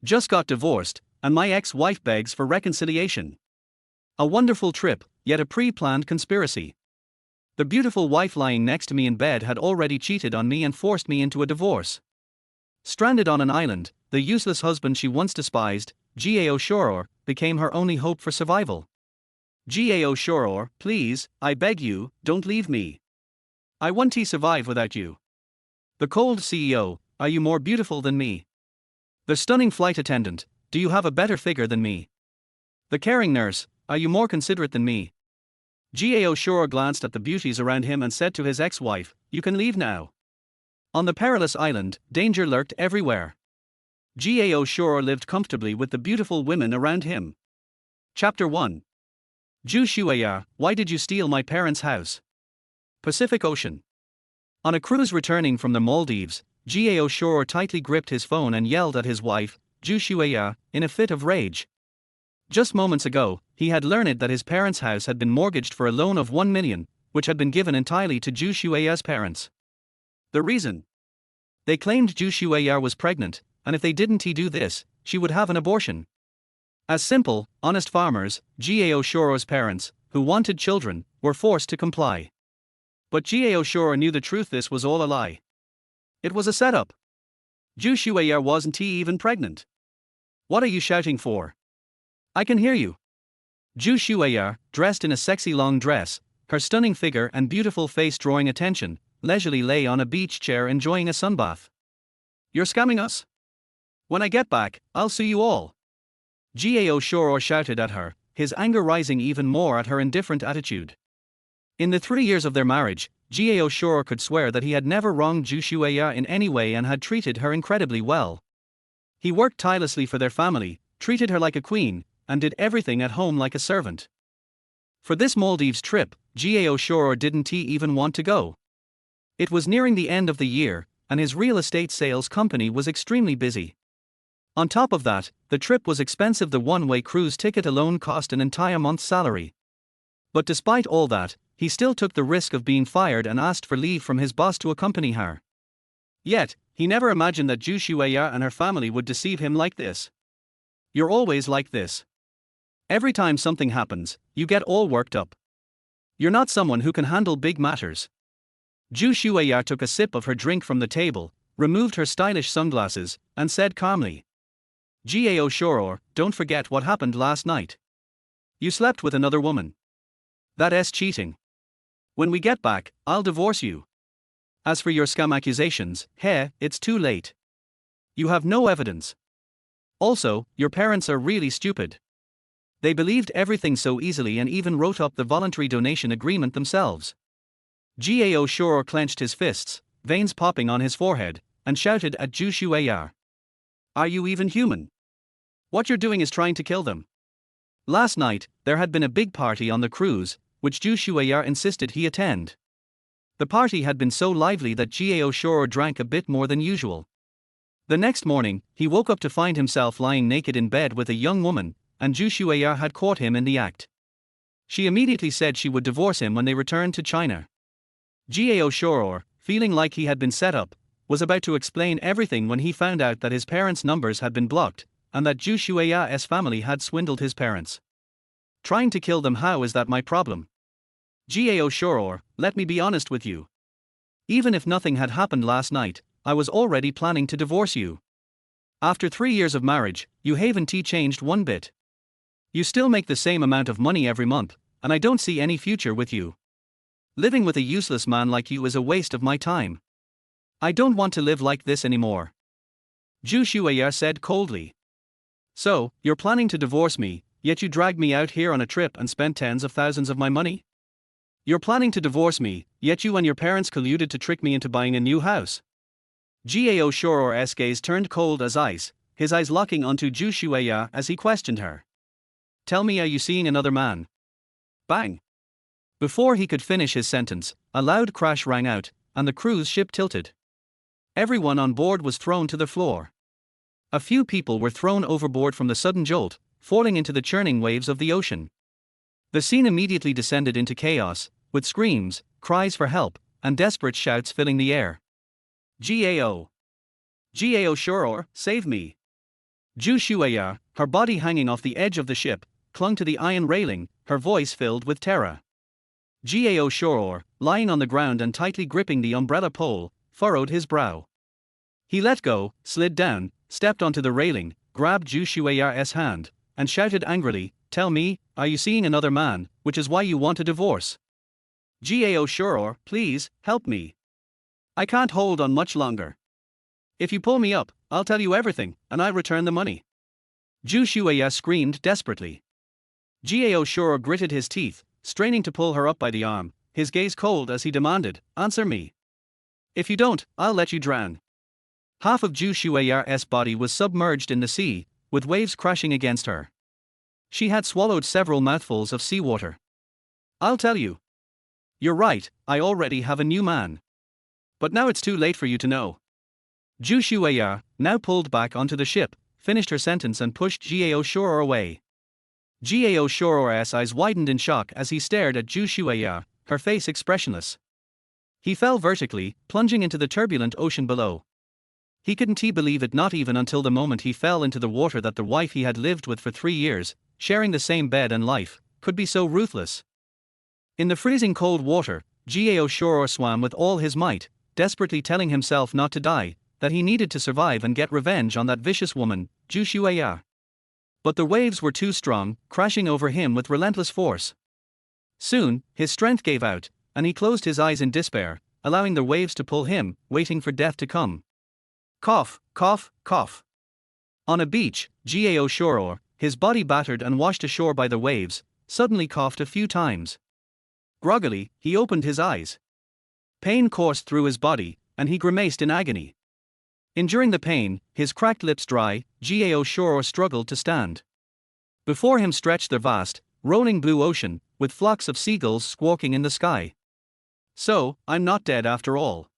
Just got divorced, and my ex-wife begs for reconciliation. A wonderful trip, yet a pre-planned conspiracy. The beautiful wife lying next to me in bed had already cheated on me and forced me into a divorce. Stranded on an island, the useless husband she once despised, Gao Shuo, became her only hope for survival. Gao Shuo, please, I beg you, don't leave me. I won't survive without you. The cold CEO, are you more beautiful than me? The stunning flight attendant, do you have a better figure than me? The caring nurse, are you more considerate than me? Gao Shuo glanced at the beauties around him and said to his ex-wife, you can leave now. On the perilous island, danger lurked everywhere. Gao Shuo lived comfortably with the beautiful women around him. Chapter 1. Zhu Shuya, why did you steal my parents' house? Pacific Ocean. On a cruise returning from the Maldives, Gao Shuo tightly gripped his phone and yelled at his wife, Zhu Shuya, in a fit of rage. Just moments ago, he had learned that his parents' house had been mortgaged for a loan of 1 million, which had been given entirely to Zhu Shuya's parents. The reason? They claimed Zhu Shuya was pregnant, and if they didn't do this, she would have an abortion. As simple, honest farmers, Gao Shuo's parents, who wanted children, were forced to comply. But Gao Shuo knew the truth, this was all a lie. It was a setup. Zhu Shuya wasn't even pregnant. What are you shouting for? I can hear you. Zhu Shuya, dressed in a sexy long dress, her stunning figure and beautiful face drawing attention, leisurely lay on a beach chair enjoying a sunbath. You're scamming us? When I get back, I'll sue you all. Gao Shuo shouted at her, his anger rising even more at her indifferent attitude. In the 3 years of their marriage, Gao Shuo could swear that he had never wronged Zhu Shuya in any way and had treated her incredibly well. He worked tirelessly for their family, treated her like a queen, and did everything at home like a servant. For this Maldives trip, Gao Shuo didn't even want to go. It was nearing the end of the year, and his real estate sales company was extremely busy. On top of that, the trip was expensive. The one-way cruise ticket alone cost an entire month's salary. But despite all that, he still took the risk of being fired and asked for leave from his boss to accompany her. Yet, he never imagined that Zhu Shuya and her family would deceive him like this. You're always like this. Every time something happens, you get all worked up. You're not someone who can handle big matters. Zhu Shuya took a sip of her drink from the table, removed her stylish sunglasses, and said calmly, Gao Shuo, don't forget what happened last night. You slept with another woman. That's cheating. When we get back, I'll divorce you. As for your scam accusations, it's too late. You have no evidence. Also, your parents are really stupid. They believed everything so easily and even wrote up the voluntary donation agreement themselves. Gao Shuo clenched his fists, veins popping on his forehead, and shouted at Zhu Shuya. Are you even human? What you're doing is trying to kill them. Last night, there had been a big party on the cruise, which Zhu Shuya insisted he attend. The party had been so lively that Gao Shuo drank a bit more than usual. The next morning, he woke up to find himself lying naked in bed with a young woman, and Zhu Shuya had caught him in the act. She immediately said she would divorce him when they returned to China. Gao Shuo, feeling like he had been set up, was about to explain everything when he found out that his parents' numbers had been blocked, and that Zhu Shuya's family had swindled his parents. Trying to kill them, how is that my problem? Gao Shuo, let me be honest with you. Even if nothing had happened last night, I was already planning to divorce you. After 3 years of marriage, you haven't changed one bit. You still make the same amount of money every month, and I don't see any future with you. Living with a useless man like you is a waste of my time. I don't want to live like this anymore. Zhu Shuya said coldly. So, you're planning to divorce me, yet you dragged me out here on a trip and spent tens of thousands of my money? You're planning to divorce me, yet you and your parents colluded to trick me into buying a new house. Gao Shuo's gaze turned cold as ice, his eyes locking onto Zhu Shuya as he questioned her. Tell me, are you seeing another man? Bang! Before he could finish his sentence, a loud crash rang out, and the cruise ship tilted. Everyone on board was thrown to the floor. A few people were thrown overboard from the sudden jolt, falling into the churning waves of the ocean. The scene immediately descended into chaos, with screams, cries for help, and desperate shouts filling the air. Gao Shuo, save me! Zhu Shueya, her body hanging off the edge of the ship, clung to the iron railing, her voice filled with terror. Gao Shuo, lying on the ground and tightly gripping the umbrella pole, furrowed his brow. He let go, slid down, stepped onto the railing, grabbed Zhu Shueya's hand, and shouted angrily, "Tell me, are you seeing another man, which is why you want a divorce? Gao Shuo, please, help me. I can't hold on much longer. If you pull me up, I'll tell you everything, and I'll return the money." Zhu Shueya screamed desperately. Gao Shuo gritted his teeth, straining to pull her up by the arm, his gaze cold as he demanded, "Answer me. If you don't, I'll let you drown." Half of Zhu Shueya's body was submerged in the sea, with waves crashing against her. She had swallowed several mouthfuls of seawater. "I'll tell you. You're right, I already have a new man. But now it's too late for you to know." Zhu Shueya, now pulled back onto the ship, finished her sentence and pushed Gao Shuo away. Gao Shuo's eyes widened in shock as he stared at Zhu Shueya, her face expressionless. He fell vertically, plunging into the turbulent ocean below. He couldn't believe it, not even until the moment he fell into the water, that the wife he had lived with for 3 years, sharing the same bed and life, could be so ruthless. In the freezing cold water, Gao Shuo swam with all his might, desperately telling himself not to die, that he needed to survive and get revenge on that vicious woman, Zhu Shueya. But the waves were too strong, crashing over him with relentless force. Soon, his strength gave out, and he closed his eyes in despair, allowing the waves to pull him, waiting for death to come. Cough, cough, cough. On a beach, Gao Shuo, his body battered and washed ashore by the waves, suddenly coughed a few times. Groggily, he opened his eyes. Pain coursed through his body, and he grimaced in agony. Enduring the pain, his cracked lips dry, Gao Shuo struggled to stand. Before him stretched the vast, rolling blue ocean, with flocks of seagulls squawking in the sky. "So, I'm not dead after all.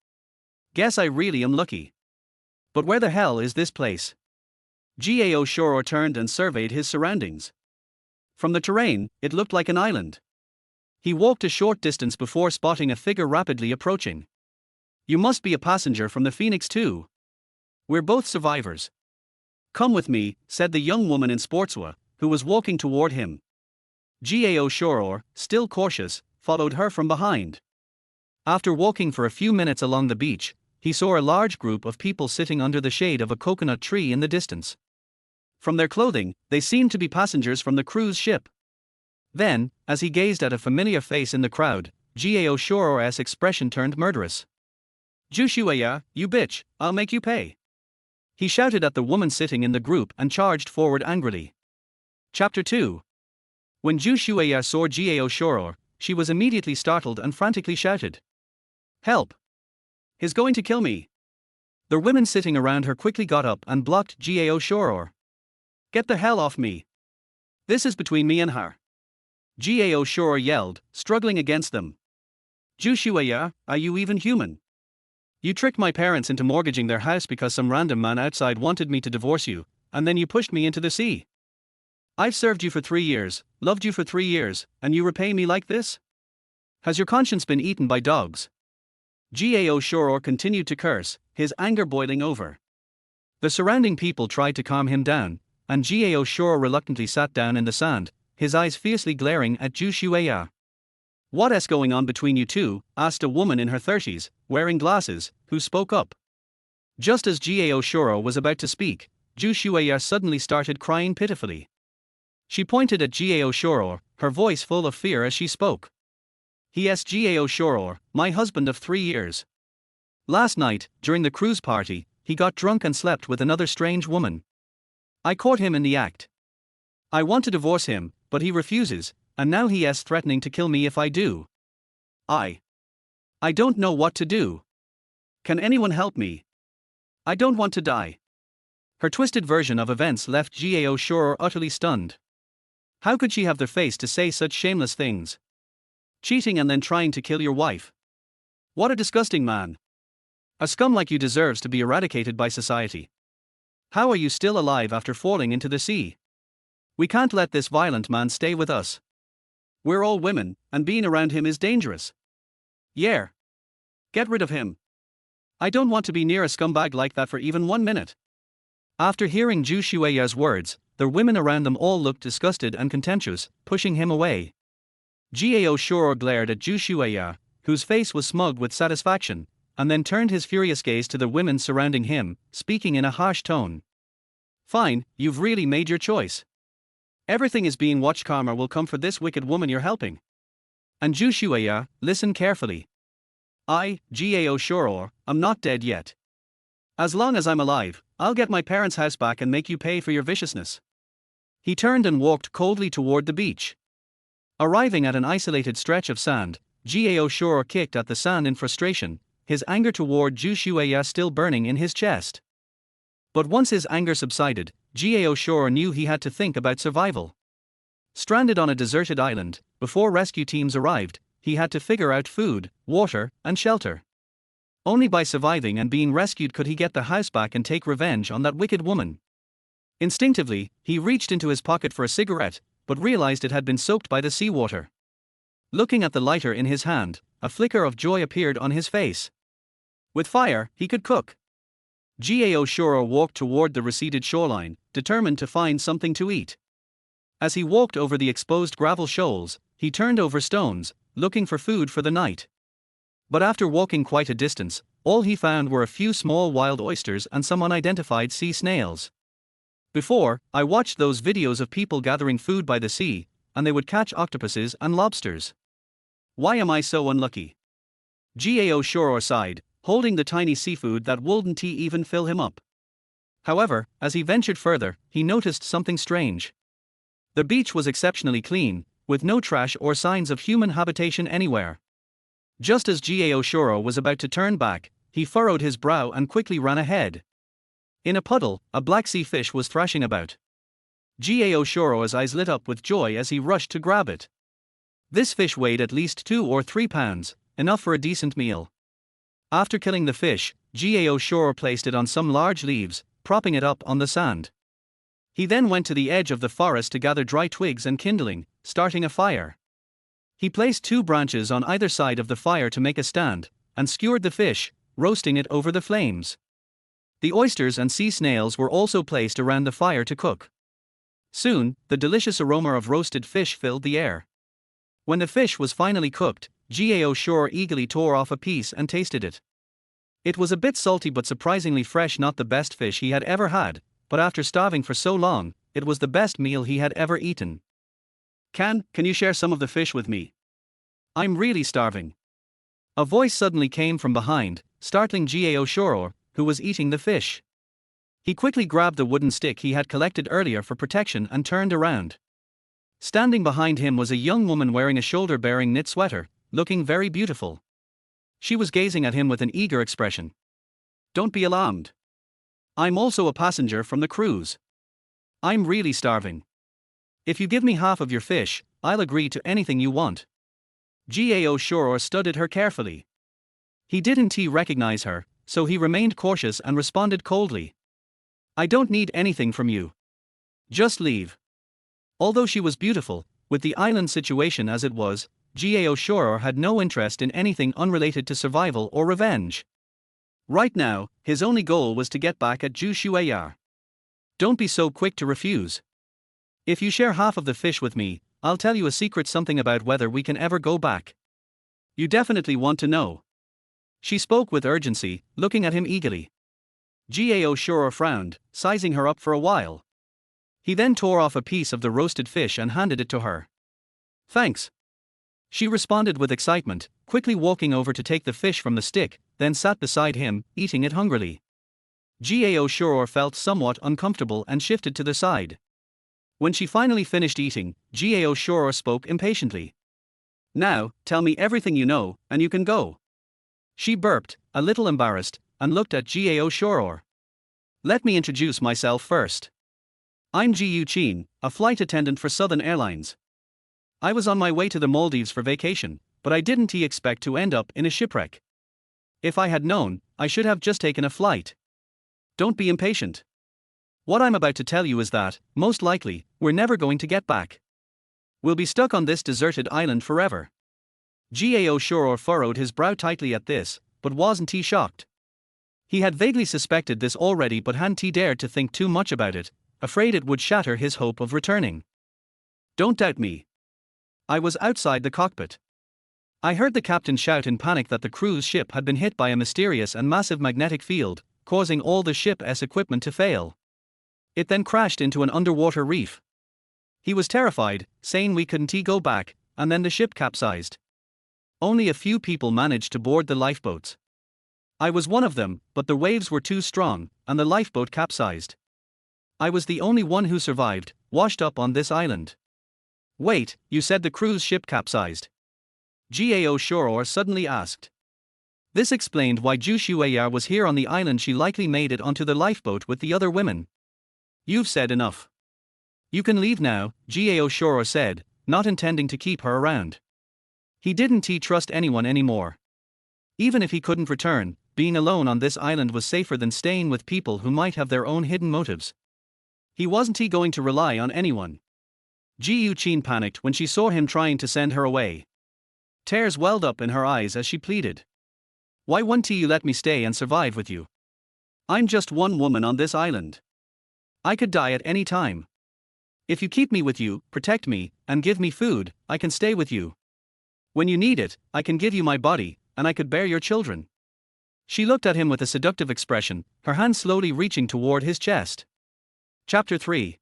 Guess I really am lucky. But where the hell is this place?" Gao Shuo turned and surveyed his surroundings. From the terrain, it looked like an island. He walked a short distance before spotting a figure rapidly approaching. "You must be a passenger from the Phoenix too. We're both survivors. Come with me," said the young woman in sportswear, who was walking toward him. Gao Shuo, still cautious, followed her from behind. After walking for a few minutes along the beach, he saw a large group of people sitting under the shade of a coconut tree in the distance. From their clothing, they seemed to be passengers from the cruise ship. Then, as he gazed at a familiar face in the crowd, Gao Shuo's expression turned murderous. "Zhu Shueya, you bitch, I'll make you pay." He shouted at the woman sitting in the group and charged forward angrily. Chapter 2. When Zhu Shueya saw Gao Shuo, she was immediately startled and frantically shouted, "Help! He's going to kill me!" The women sitting around her quickly got up and blocked Gao Shuo. "Get the hell off me! This is between me and her!" Gao Shuo yelled, struggling against them. "Zhu Shueya, are you even human? You tricked my parents into mortgaging their house because some random man outside wanted me to divorce you, and then you pushed me into the sea. I've served you for 3 years, loved you for 3 years, and you repay me like this? Has your conscience been eaten by dogs?" Gao Shuo continued to curse, his anger boiling over. The surrounding people tried to calm him down, and Gao Shuo reluctantly sat down in the sand, his eyes fiercely glaring at Zhu Shueya. "What's going on between you two?" asked a woman in her 30s, wearing glasses, who spoke up. Just as Gao Shuo was about to speak, Zhu Shueya suddenly started crying pitifully. She pointed at Gao Shuo, her voice full of fear as she spoke. "Yes, Gao Shuo, my husband of 3 years. Last night, during the cruise party, he got drunk and slept with another strange woman. I caught him in the act. I want to divorce him, but he refuses, and now he is threatening to kill me if I do. I don't know what to do. Can anyone help me? I don't want to die." Her twisted version of events left Gao Shuo utterly stunned. How could she have the face to say such shameless things? Cheating and then trying to kill your wife. What a disgusting man. A scum like you deserves to be eradicated by society. How are you still alive after falling into the sea? We can't let this violent man stay with us. We're all women, and being around him is dangerous. Yeah. Get rid of him. I don't want to be near a scumbag like that for even 1 minute. After hearing Zhu Xueya's words, the women around them all looked disgusted and contemptuous, pushing him away. Gao Shuo glared at Zhu Xueya, whose face was smug with satisfaction, and then turned his furious gaze to the women surrounding him, speaking in a harsh tone. Fine, you've really made your choice. Everything is being watched. Karma will come for this wicked woman you're helping. And Zhu Xueya, listen carefully. I, Gao Shuo, am not dead yet. As long as I'm alive, I'll get my parents' house back and make you pay for your viciousness. He turned and walked coldly toward the beach. Arriving at an isolated stretch of sand, Gao Shuo kicked at the sand in frustration, his anger toward Zhu Xueya still burning in his chest. But once his anger subsided, Gao Shuo knew he had to think about survival. Stranded on a deserted island, before rescue teams arrived, he had to figure out food, water, and shelter. Only by surviving and being rescued could he get the house back and take revenge on that wicked woman. Instinctively, he reached into his pocket for a cigarette, but realized it had been soaked by the seawater. Looking at the lighter in his hand, a flicker of joy appeared on his face. With fire, he could cook. Gao Shuo walked toward the receded shoreline, determined to find something to eat. As he walked over the exposed gravel shoals, he turned over stones, looking for food for the night. But after walking quite a distance, all he found were a few small wild oysters and some unidentified sea snails. Before, I watched those videos of people gathering food by the sea, and they would catch octopuses and lobsters. Why am I so unlucky? Gao Shuo sighed, holding the tiny seafood that wouldn't even fill him up. However, as he ventured further, he noticed something strange. The beach was exceptionally clean, with no trash or signs of human habitation anywhere. Just as Gao Shuo was about to turn back, he furrowed his brow and quickly ran ahead. In a puddle, a black sea fish was thrashing about. Gao Shuo's eyes lit up with joy as he rushed to grab it. This fish weighed at least 2 or 3 pounds, enough for a decent meal. After killing the fish, Gao Shuo placed it on some large leaves, propping it up on the sand. He then went to the edge of the forest to gather dry twigs and kindling, starting a fire. He placed 2 branches on either side of the fire to make a stand, and skewered the fish, roasting it over the flames. The oysters and sea snails were also placed around the fire to cook. Soon, the delicious aroma of roasted fish filled the air. When the fish was finally cooked, Gao Shuo eagerly tore off a piece and tasted it. It was a bit salty but surprisingly fresh, not the best fish he had ever had, but after starving for so long, it was the best meal he had ever eaten. Can you share some of the fish with me? I'm really starving. A voice suddenly came from behind, startling Gao Shuo, who was eating the fish. He quickly grabbed the wooden stick he had collected earlier for protection and turned around. Standing behind him was a young woman wearing a shoulder-bearing knit sweater, looking very beautiful. She was gazing at him with an eager expression. Don't be alarmed. I'm also a passenger from the cruise. I'm really starving. If you give me half of your fish, I'll agree to anything you want. Gao Shuo studied her carefully. He didn't recognize her, so he remained cautious and responded coldly. I don't need anything from you. Just leave. Although she was beautiful, with the island situation as it was, Gao Shuo had no interest in anything unrelated to survival or revenge. Right now, his only goal was to get back at Zhu Xueya. Don't be so quick to refuse. If you share half of the fish with me, I'll tell you a secret, something about whether we can ever go back. You definitely want to know. She spoke with urgency, looking at him eagerly. Gao Shuo frowned, sizing her up for a while. He then tore off a piece of the roasted fish and handed it to her. Thanks. She responded with excitement, quickly walking over to take the fish from the stick, then sat beside him, eating it hungrily. Gao Shuo felt somewhat uncomfortable and shifted to the side. When she finally finished eating, Gao Shuo spoke impatiently. Now, tell me everything you know, and you can go. She burped, a little embarrassed, and looked at Gao Shuo. Let me introduce myself first. I'm Gu Qin, a flight attendant for Southern Airlines. I was on my way to the Maldives for vacation, but I didn't expect to end up in a shipwreck. If I had known, I should have just taken a flight. Don't be impatient. What I'm about to tell you is that, most likely, we're never going to get back. We'll be stuck on this deserted island forever. Gao Shuo furrowed his brow tightly at this, but wasn't shocked. He had vaguely suspected this already but hadn't dared to think too much about it, afraid it would shatter his hope of returning. "Don't doubt me." I was outside the cockpit. I heard the captain shout in panic that the cruise ship had been hit by a mysterious and massive magnetic field, causing all the ship's equipment to fail. It then crashed into an underwater reef. He was terrified, saying we couldn't go back, and then the ship capsized. Only a few people managed to board the lifeboats. I was one of them, but the waves were too strong, and the lifeboat capsized. I was the only one who survived, washed up on this island. "Wait, you said the cruise ship capsized?" Gao Shuo suddenly asked. This explained why Gao Shuo was here on the island. She likely made it onto the lifeboat with the other women. "You've said enough. You can leave now," Gao Shuo said, not intending to keep her around. He didn't trust anyone anymore. Even if he couldn't return, being alone on this island was safer than staying with people who might have their own hidden motives. He wasn't going to rely on anyone. Ji Yuqin panicked when she saw him trying to send her away. Tears welled up in her eyes as she pleaded. "Why won't you let me stay and survive with you? I'm just one woman on this island. I could die at any time. If you keep me with you, protect me, and give me food, I can stay with you. When you need it, I can give you my body, and I could bear your children." She looked at him with a seductive expression, her hand slowly reaching toward his chest. Chapter 3.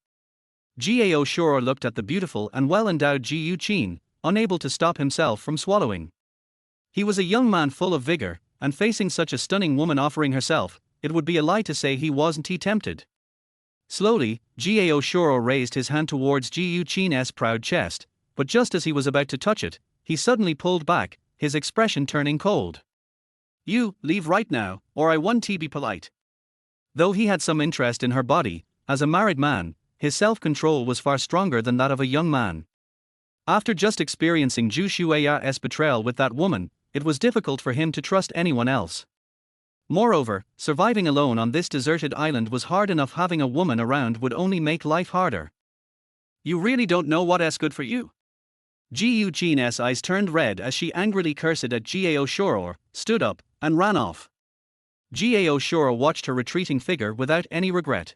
Gao Shuo looked at the beautiful and well-endowed Ji Yuqin, unable to stop himself from swallowing. He was a young man full of vigor, and facing such a stunning woman offering herself, it would be a lie to say he wasn't tempted. Slowly, Gao Shuo raised his hand towards Ji Yuqin's proud chest, but just as he was about to touch it, he suddenly pulled back, his expression turning cold. "You, leave right now, or I won't be polite." Though he had some interest in her body, as a married man, his self-control was far stronger than that of a young man. After just experiencing Zhu Shui's betrayal with that woman, it was difficult for him to trust anyone else. Moreover, surviving alone on this deserted island was hard enough. Having a woman around would only make life harder. "You really don't know what's good for you?" Ji Yuqin's eyes turned red as she angrily cursed at Gao Shuo, stood up, and ran off. Gao Shuo watched her retreating figure without any regret.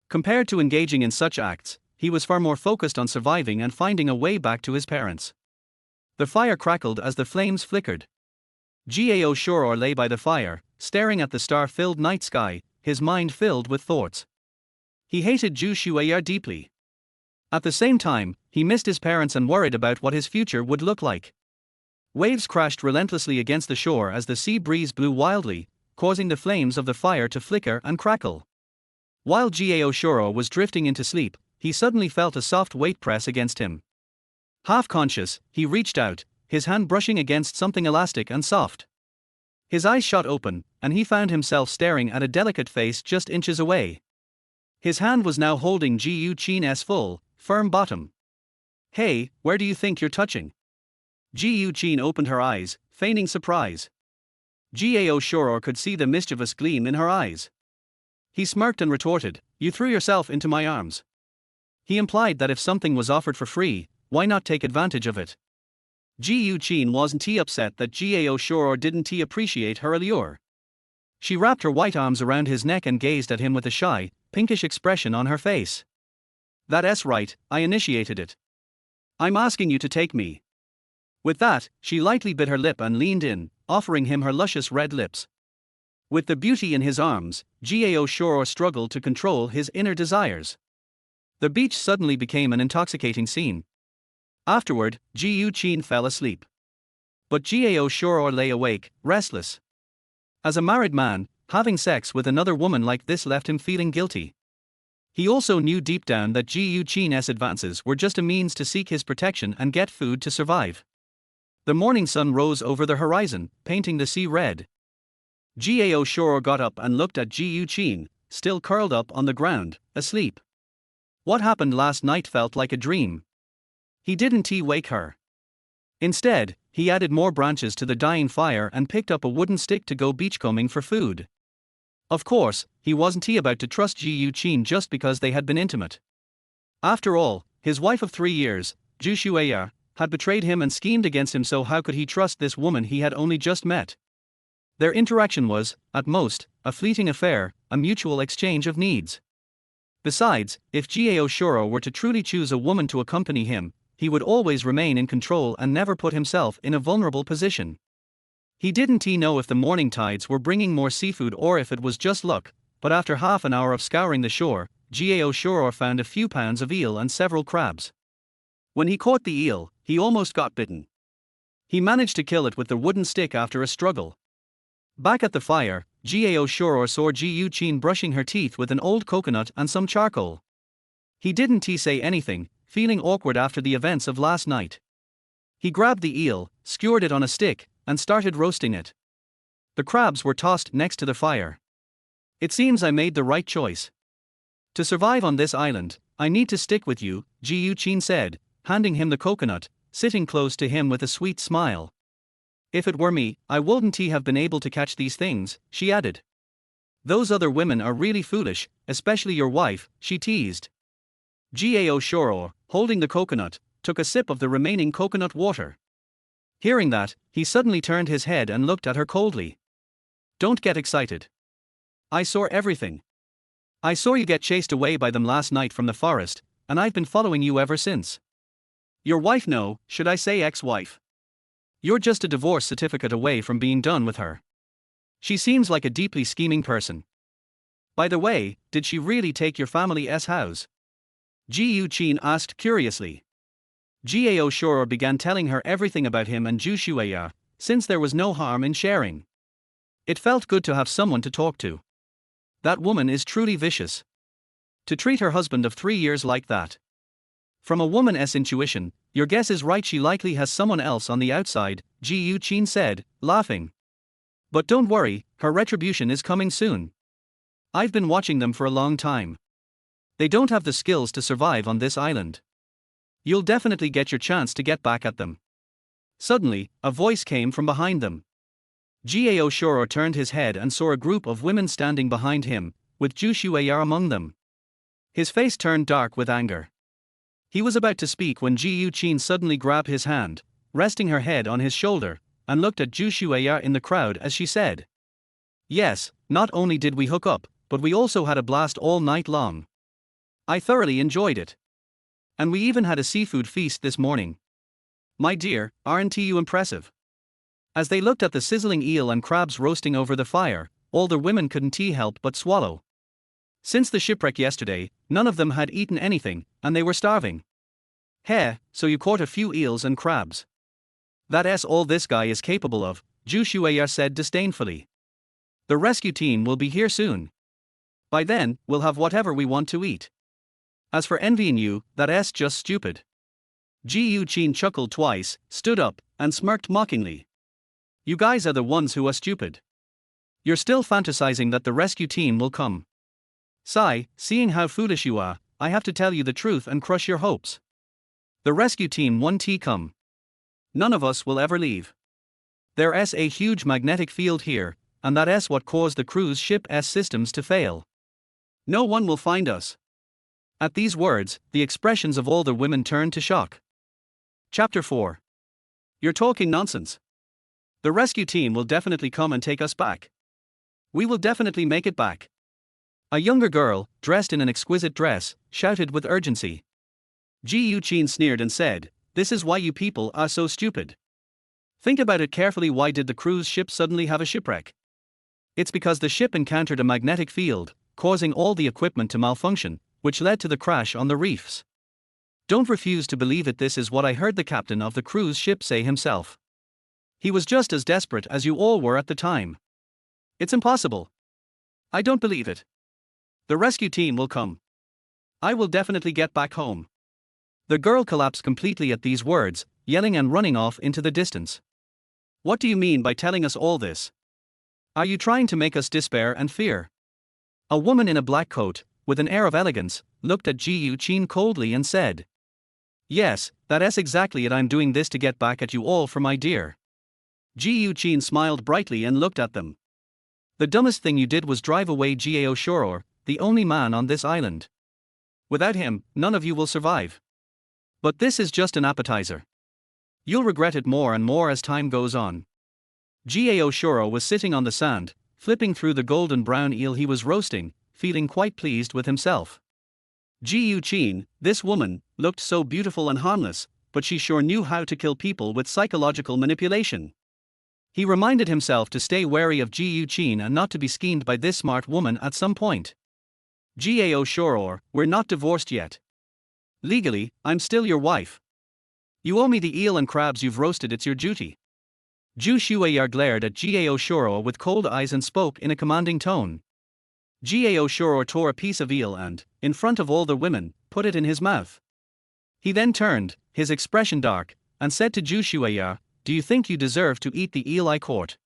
Compared to engaging in such acts, he was far more focused on surviving and finding a way back to his parents. The fire crackled as the flames flickered. Gao Shuo lay by the fire, staring at the star-filled night sky, his mind filled with thoughts. He hated Zhu Shuo deeply. At the same time, he missed his parents and worried about what his future would look like. Waves crashed relentlessly against the shore as the sea breeze blew wildly, causing the flames of the fire to flicker and crackle. While Gao Shuo was drifting into sleep, he suddenly felt a soft weight press against him. Half conscious, he reached out, his hand brushing against something elastic and soft. His eyes shot open, and he found himself staring at a delicate face just inches away. His hand was now holding Ji Yuqin's full, firm bottom. "Hey, where do you think you're touching?" Ji Yuqin opened her eyes, feigning surprise. Gao Shuo could see the mischievous gleam in her eyes. He smirked and retorted, "You threw yourself into my arms." He implied that if something was offered for free, why not take advantage of it? Ji Yuqin wasn't upset that Gao Shuo didn't appreciate her allure. She wrapped her white arms around his neck and gazed at him with a shy, pinkish expression on her face. "That's right, I initiated it. I'm asking you to take me." With that, she lightly bit her lip and leaned in, offering him her luscious red lips. With the beauty in his arms, Gao Shuo struggled to control his inner desires. The beach suddenly became an intoxicating scene. Afterward, Ji Yuqin fell asleep. But Gao Shuo lay awake, restless. As a married man, having sex with another woman like this left him feeling guilty. He also knew deep down that Ji Yuqin's advances were just a means to seek his protection and get food to survive. The morning sun rose over the horizon, painting the sea red. Gao Shuo got up and looked at Ji Yuqin, still curled up on the ground, asleep. What happened last night felt like a dream. He didn't wake her. Instead, he added more branches to the dying fire and picked up a wooden stick to go beachcombing for food. Of course, he wasn't about to trust Ji Yuqin just because they had been intimate. After all, his wife of 3 years, Zhu Shuiya, had betrayed him and schemed against him, so how could he trust this woman he had only just met? Their interaction was, at most, a fleeting affair, a mutual exchange of needs. Besides, if Gao Shuo were to truly choose a woman to accompany him, he would always remain in control and never put himself in a vulnerable position. He didn't know if the morning tides were bringing more seafood or if it was just luck, but after half an hour of scouring the shore, Gao Shuo found a few pounds of eel and several crabs. When he caught the eel, he almost got bitten. He managed to kill it with the wooden stick after a struggle. Back at the fire, Gao Shuo saw Ji Yuqin brushing her teeth with an old coconut and some charcoal. He didn't say anything, feeling awkward after the events of last night. He grabbed the eel, skewered it on a stick, and started roasting it. The crabs were tossed next to the fire. It seems I made the right choice. To survive on this island, I need to stick with you, Ji Yuqin said, handing him the coconut, sitting close to him with a sweet smile. If it were me, I wouldn't have been able to catch these things, she added. Those other women are really foolish, especially your wife, she teased. Gao Shuo, holding the coconut, took a sip of the remaining coconut water. Hearing that, he suddenly turned his head and looked at her coldly. Don't get excited. I saw everything. I saw you get chased away by them last night from the forest, and I've been following you ever since. Your wife, no, should I say ex-wife? You're just a divorce certificate away from being done with her. She seems like a deeply scheming person. By the way, did she really take your family's house? Ji Yuqin asked curiously. Gao Shuo began telling her everything about him and Zhu Shueya, since there was no harm in sharing. It felt good to have someone to talk to. That woman is truly vicious. To treat her husband of 3 years like that. From a woman's intuition, your guess is right, she likely has someone else on the outside, Ji Yuqin said, laughing. But don't worry, her retribution is coming soon. I've been watching them for a long time. They don't have the skills to survive on this island. You'll definitely get your chance to get back at them. Suddenly, a voice came from behind them. Gao Shuo turned his head and saw a group of women standing behind him, with Zhu Shueya among them. His face turned dark with anger. He was about to speak when Ji Yuqin suddenly grabbed his hand, resting her head on his shoulder, and looked at Zhu Shueya in the crowd as she said. Yes, not only did we hook up, but we also had a blast all night long. I thoroughly enjoyed it. And we even had a seafood feast this morning. My dear, aren't you impressive? As they looked at the sizzling eel and crabs roasting over the fire, all the women couldn't help but swallow. Since the shipwreck yesterday, none of them had eaten anything, and they were starving. Heh, so you caught a few eels and crabs. That's all this guy is capable of, Zhu Shueya said disdainfully. The rescue team will be here soon. By then, we'll have whatever we want to eat. As for envying you, that's just stupid. Ji Yuqin chuckled twice, stood up, and smirked mockingly. You guys are the ones who are stupid. You're still fantasizing that the rescue team will come. Sigh, seeing how foolish you are, I have to tell you the truth and crush your hopes. The rescue team won't come. None of us will ever leave. There's a huge magnetic field here, and that's what caused the cruise ship's systems to fail. No one will find us. At these words, the expressions of all the women turned to shock. Chapter 4. You're talking nonsense. The rescue team will definitely come and take us back. We will definitely make it back. A younger girl, dressed in an exquisite dress, shouted with urgency. Ji Yuqin sneered and said, This is why you people are so stupid. Think about it carefully. Why did the cruise ship suddenly have a shipwreck? It's because the ship encountered a magnetic field, causing all the equipment to malfunction, which led to the crash on the reefs. Don't refuse to believe it. This is what I heard the captain of the cruise ship say himself. He was just as desperate as you all were at the time. It's impossible. I don't believe it. The rescue team will come. I will definitely get back home. The girl collapsed completely at these words, yelling and running off into the distance. What do you mean by telling us all this? Are you trying to make us despair and fear? A woman in a black coat, with an air of elegance, looked at Ji Yuqin coldly and said. Yes, that's exactly it. I'm doing this to get back at you all, for my dear. Ji Yuqin smiled brightly and looked at them. The dumbest thing you did was drive away Gao Shuo, the only man on this island. Without him, none of you will survive. But this is just an appetizer. You'll regret it more and more as time goes on. Gao Shuo was sitting on the sand, flipping through the golden brown eel he was roasting, feeling quite pleased with himself. Ji Yuqin, this woman, looked so beautiful and harmless, but she sure knew how to kill people with psychological manipulation. He reminded himself to stay wary of Ji Yuqin and not to be schemed by this smart woman at some point. Gao Shuo, we're not divorced yet. Legally, I'm still your wife. You owe me the eel and crabs you've roasted, it's your duty. Zhu Shuo glared at Gao Shuo with cold eyes and spoke in a commanding tone. Gao Shuo tore a piece of eel and, in front of all the women, put it in his mouth. He then turned, his expression dark, and said to Zhu Shuo, do you think you deserve to eat the eel I caught?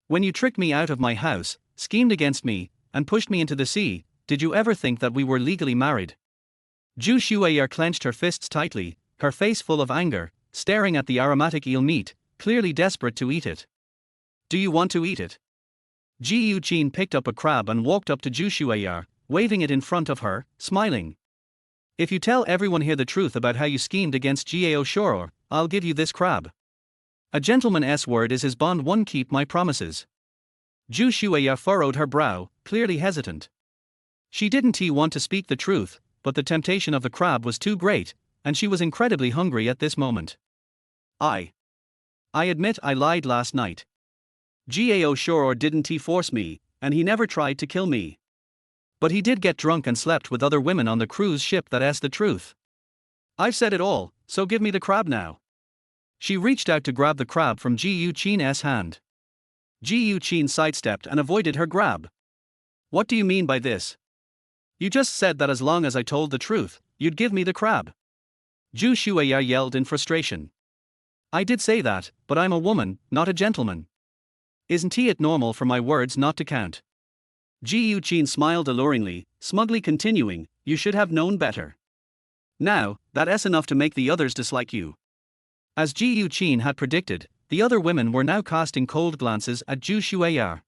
When you tricked me out of my house, schemed against me, and pushed me into the sea, did you ever think that we were legally married? Zhu Shuo clenched her fists tightly, her face full of anger, staring at the aromatic eel meat, clearly desperate to eat it. Do you want to eat it? Ji Yuqin picked up a crab and walked up to Zhu Shuo, waving it in front of her, smiling. If you tell everyone here the truth about how you schemed against Gao Shuo, I'll give you this crab. A gentleman's word is his bond, one keep my promises. Zhu Shuo furrowed her brow, clearly hesitant. She didn't want to speak the truth, but the temptation of the crab was too great, and she was incredibly hungry at this moment. I admit I lied last night. Gao Shuo didn't force me, and he never tried to kill me. But he did get drunk and slept with other women on the cruise ship, that's the truth. I've said it all, so give me the crab now. She reached out to grab the crab from Ji Yuqin's hand. Ji Yuqin sidestepped and avoided her grab. What do you mean by this? You just said that as long as I told the truth, you'd give me the crab. Zhu Shuo yelled in frustration. I did say that, but I'm a woman, not a gentleman. Isn't it normal for my words not to count? Ji Yuqin smiled alluringly, smugly continuing, you should have known better. Now, that's enough to make the others dislike you. As Ji Yuqin had predicted, the other women were now casting cold glances at Zhu Shuo.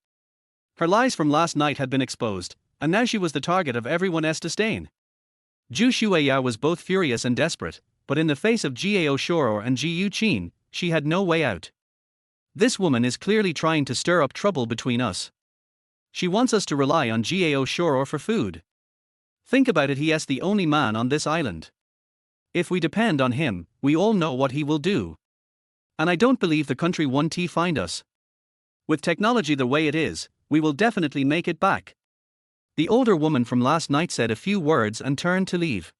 Her lies from last night had been exposed, and now she was the target of everyone's disdain. Zhu Shuo was both furious and desperate, but in the face of Gao Shuo and Ji Yuqin, she had no way out. This woman is clearly trying to stir up trouble between us. She wants us to rely on Gao Shuo for food. Think about it, he is the only man on this island. If we depend on him, we all know what he will do. And I don't believe the country won't find us. With technology the way it is, we will definitely make it back. The older woman from last night said a few words and turned to leave.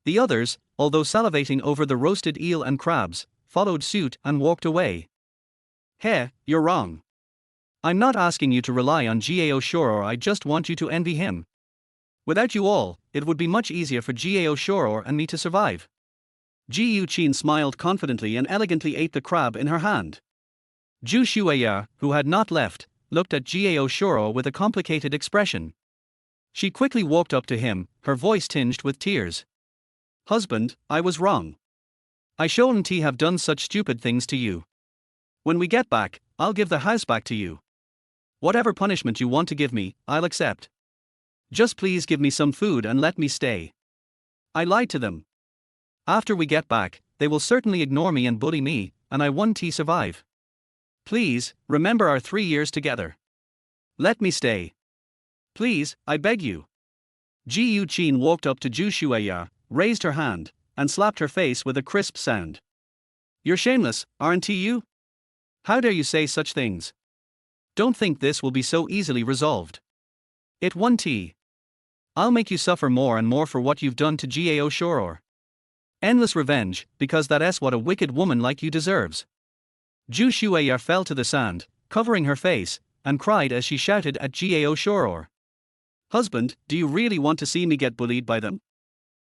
The others, although salivating over the roasted eel and crabs, followed suit and walked away. Hey, you're wrong. I'm not asking you to rely on Gao Shuo, I just want you to envy him. Without you all, it would be much easier for Gao Shuo and me to survive. Ji Yuqin smiled confidently and elegantly ate the crab in her hand. Zhu Shuo, who had not left, looked at Gao Shuo with a complicated expression. She quickly walked up to him, her voice tinged with tears. Husband, I was wrong. I shouldn't have done such stupid things to you. When we get back, I'll give the house back to you. Whatever punishment you want to give me, I'll accept. Just please give me some food and let me stay. I lied to them. After we get back, they will certainly ignore me and bully me, and I won't survive. Please, remember our 3 years together. Let me stay. Please, I beg you. Ji Yuqin walked up to Zhu Shuo, raised her hand, and slapped her face with a crisp sound. You're shameless, aren't you? How dare you say such things? Don't think this will be so easily resolved. It won't. I'll make you suffer more and more for what you've done to Gao Shuo. Endless revenge, because that's what a wicked woman like you deserves. Zhu Shuo fell to the sand, covering her face, and cried as she shouted at Gao Shuo. Husband, do you really want to see me get bullied by them?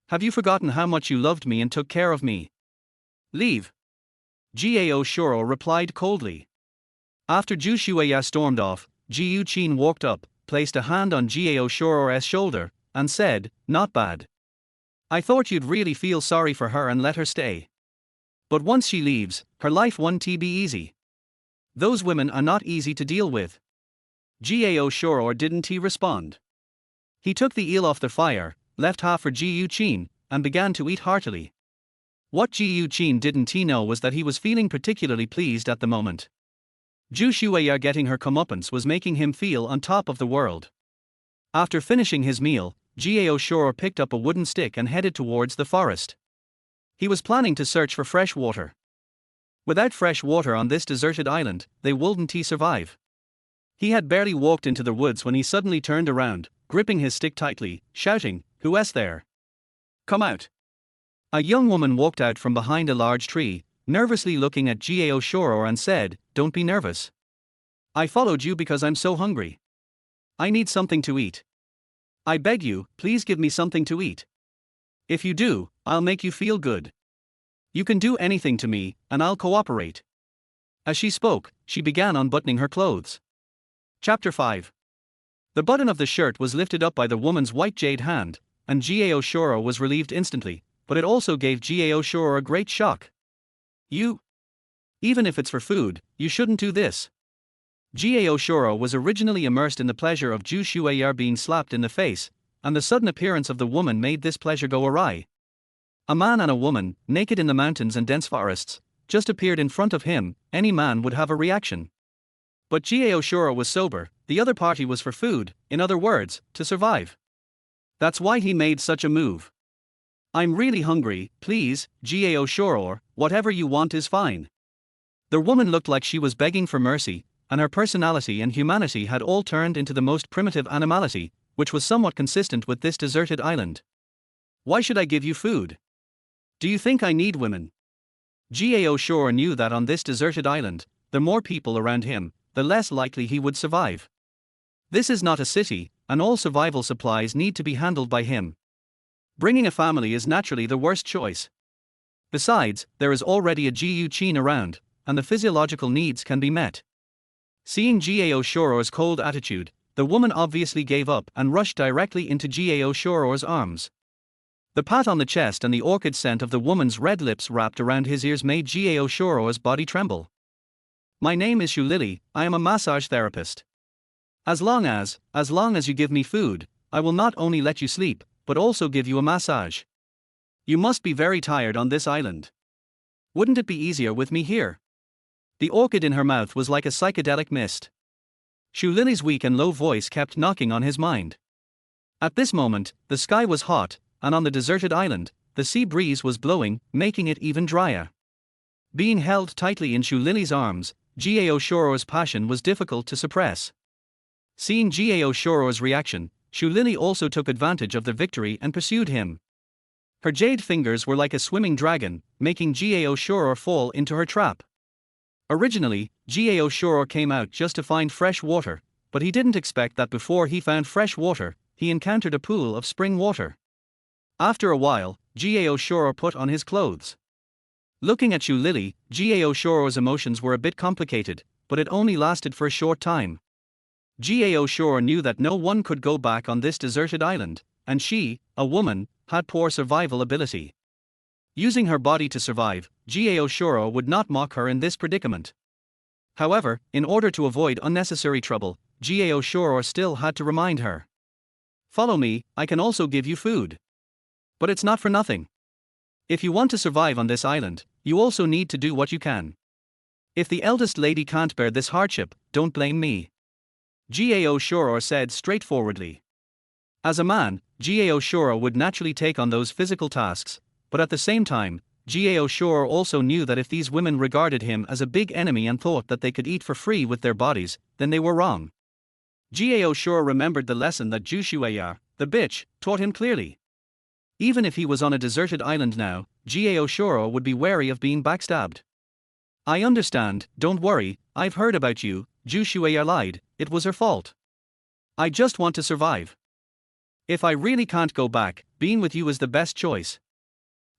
Have you forgotten how much you loved me and took care of me? Leave. Gao Shuo replied coldly. After Zhu Shuo stormed off, Ji Yuqin walked up, placed a hand on Gao Shuo's shoulder, and said, not bad. I thought you'd really feel sorry for her and let her stay. But once she leaves, her life won't be easy. Those women are not easy to deal with. Gao Shuo didn't respond. He took the eel off the fire, left half for Ji Yuqin, and began to eat heartily. What Ji Yuqin didn't know was that he was feeling particularly pleased at the moment. Zhu Shueya getting her comeuppance was making him feel on top of the world. After finishing his meal, Gao Shuo picked up a wooden stick and headed towards the forest. He was planning to search for fresh water. Without fresh water on this deserted island, they wouldn't survive. He had barely walked into the woods when he suddenly turned around, gripping his stick tightly, shouting, "Who's there? Come out." A young woman walked out from behind a large tree, nervously looking at Gao Shuo and said, "Don't be nervous. I followed you because I'm so hungry. I need something to eat. I beg you, please give me something to eat. If you do, I'll make you feel good. You can do anything to me, and I'll cooperate." As she spoke, she began unbuttoning her clothes. Chapter 5. The button of the shirt was lifted up by the woman's white jade hand, and Gao Shuo was relieved instantly, but it also gave Gao Shuo a great shock. Even if it's for food, you shouldn't do this. Gao Shuo was originally immersed in the pleasure of Zhu Shueya being slapped in the face, and the sudden appearance of the woman made this pleasure go awry. A man and a woman, naked in the mountains and dense forests, just appeared in front of him. Any man would have a reaction. But Gao Shuo was sober, the other party was for food, in other words, to survive. That's why he made such a move. "I'm really hungry, please, Gao Shuo, whatever you want is fine." The woman looked like she was begging for mercy, and her personality and humanity had all turned into the most primitive animality, which was somewhat consistent with this deserted island. "Why should I give you food? Do you think I need women?" Gao Shuo knew that on this deserted island, the more people around him, the less likely he would survive. This is not a city, and all survival supplies need to be handled by him. Bringing a family is naturally the worst choice. Besides, there is already a Gu Qin around, and the physiological needs can be met. Seeing Gao Shuo's cold attitude, the woman obviously gave up and rushed directly into Gao Shuo's arms. The pat on the chest and the orchid scent of the woman's red lips wrapped around his ears made Gao Shuo's body tremble. "My name is Shu Lily, I am a massage therapist. As long as you give me food, I will not only let you sleep, but also give you a massage. You must be very tired on this island. Wouldn't it be easier with me here?" The orchid in her mouth was like a psychedelic mist. Shu Lily's weak and low voice kept knocking on his mind. At this moment, the sky was hot, and on the deserted island, the sea breeze was blowing, making it even drier. Being held tightly in Shu Lily's arms, Gao Shuo's passion was difficult to suppress. Seeing Gao Shuo's reaction, Shu Lily also took advantage of the victory and pursued him. Her jade fingers were like a swimming dragon, making Gao Shuo fall into her trap. Originally, Gao Shuo came out just to find fresh water, but he didn't expect that before he found fresh water, he encountered a pool of spring water. After a while, Gao Shuo put on his clothes. Looking at Shu Lily, Gao Shuo's emotions were a bit complicated, but it only lasted for a short time. Gao Shuo knew that no one could go back on this deserted island, and she, a woman, had poor survival ability. Using her body to survive, Gao Shuo would not mock her in this predicament. However, in order to avoid unnecessary trouble, Gao Shuo still had to remind her. "Follow me, I can also give you food. But it's not for nothing. If you want to survive on this island, you also need to do what you can. If the eldest lady can't bear this hardship, don't blame me," Gao Shuo said straightforwardly. As a man, Gao Shuo would naturally take on those physical tasks, but at the same time, Gao Shuo also knew that if these women regarded him as a big enemy and thought that they could eat for free with their bodies, then they were wrong. Gao Shuo remembered the lesson that Zhu Shueya, the bitch, taught him clearly. Even if he was on a deserted island now, Gao Shuo would be wary of being backstabbed. "I understand, don't worry, I've heard about you," Zhu Shueya lied, "it was her fault. I just want to survive. If I really can't go back, being with you is the best choice."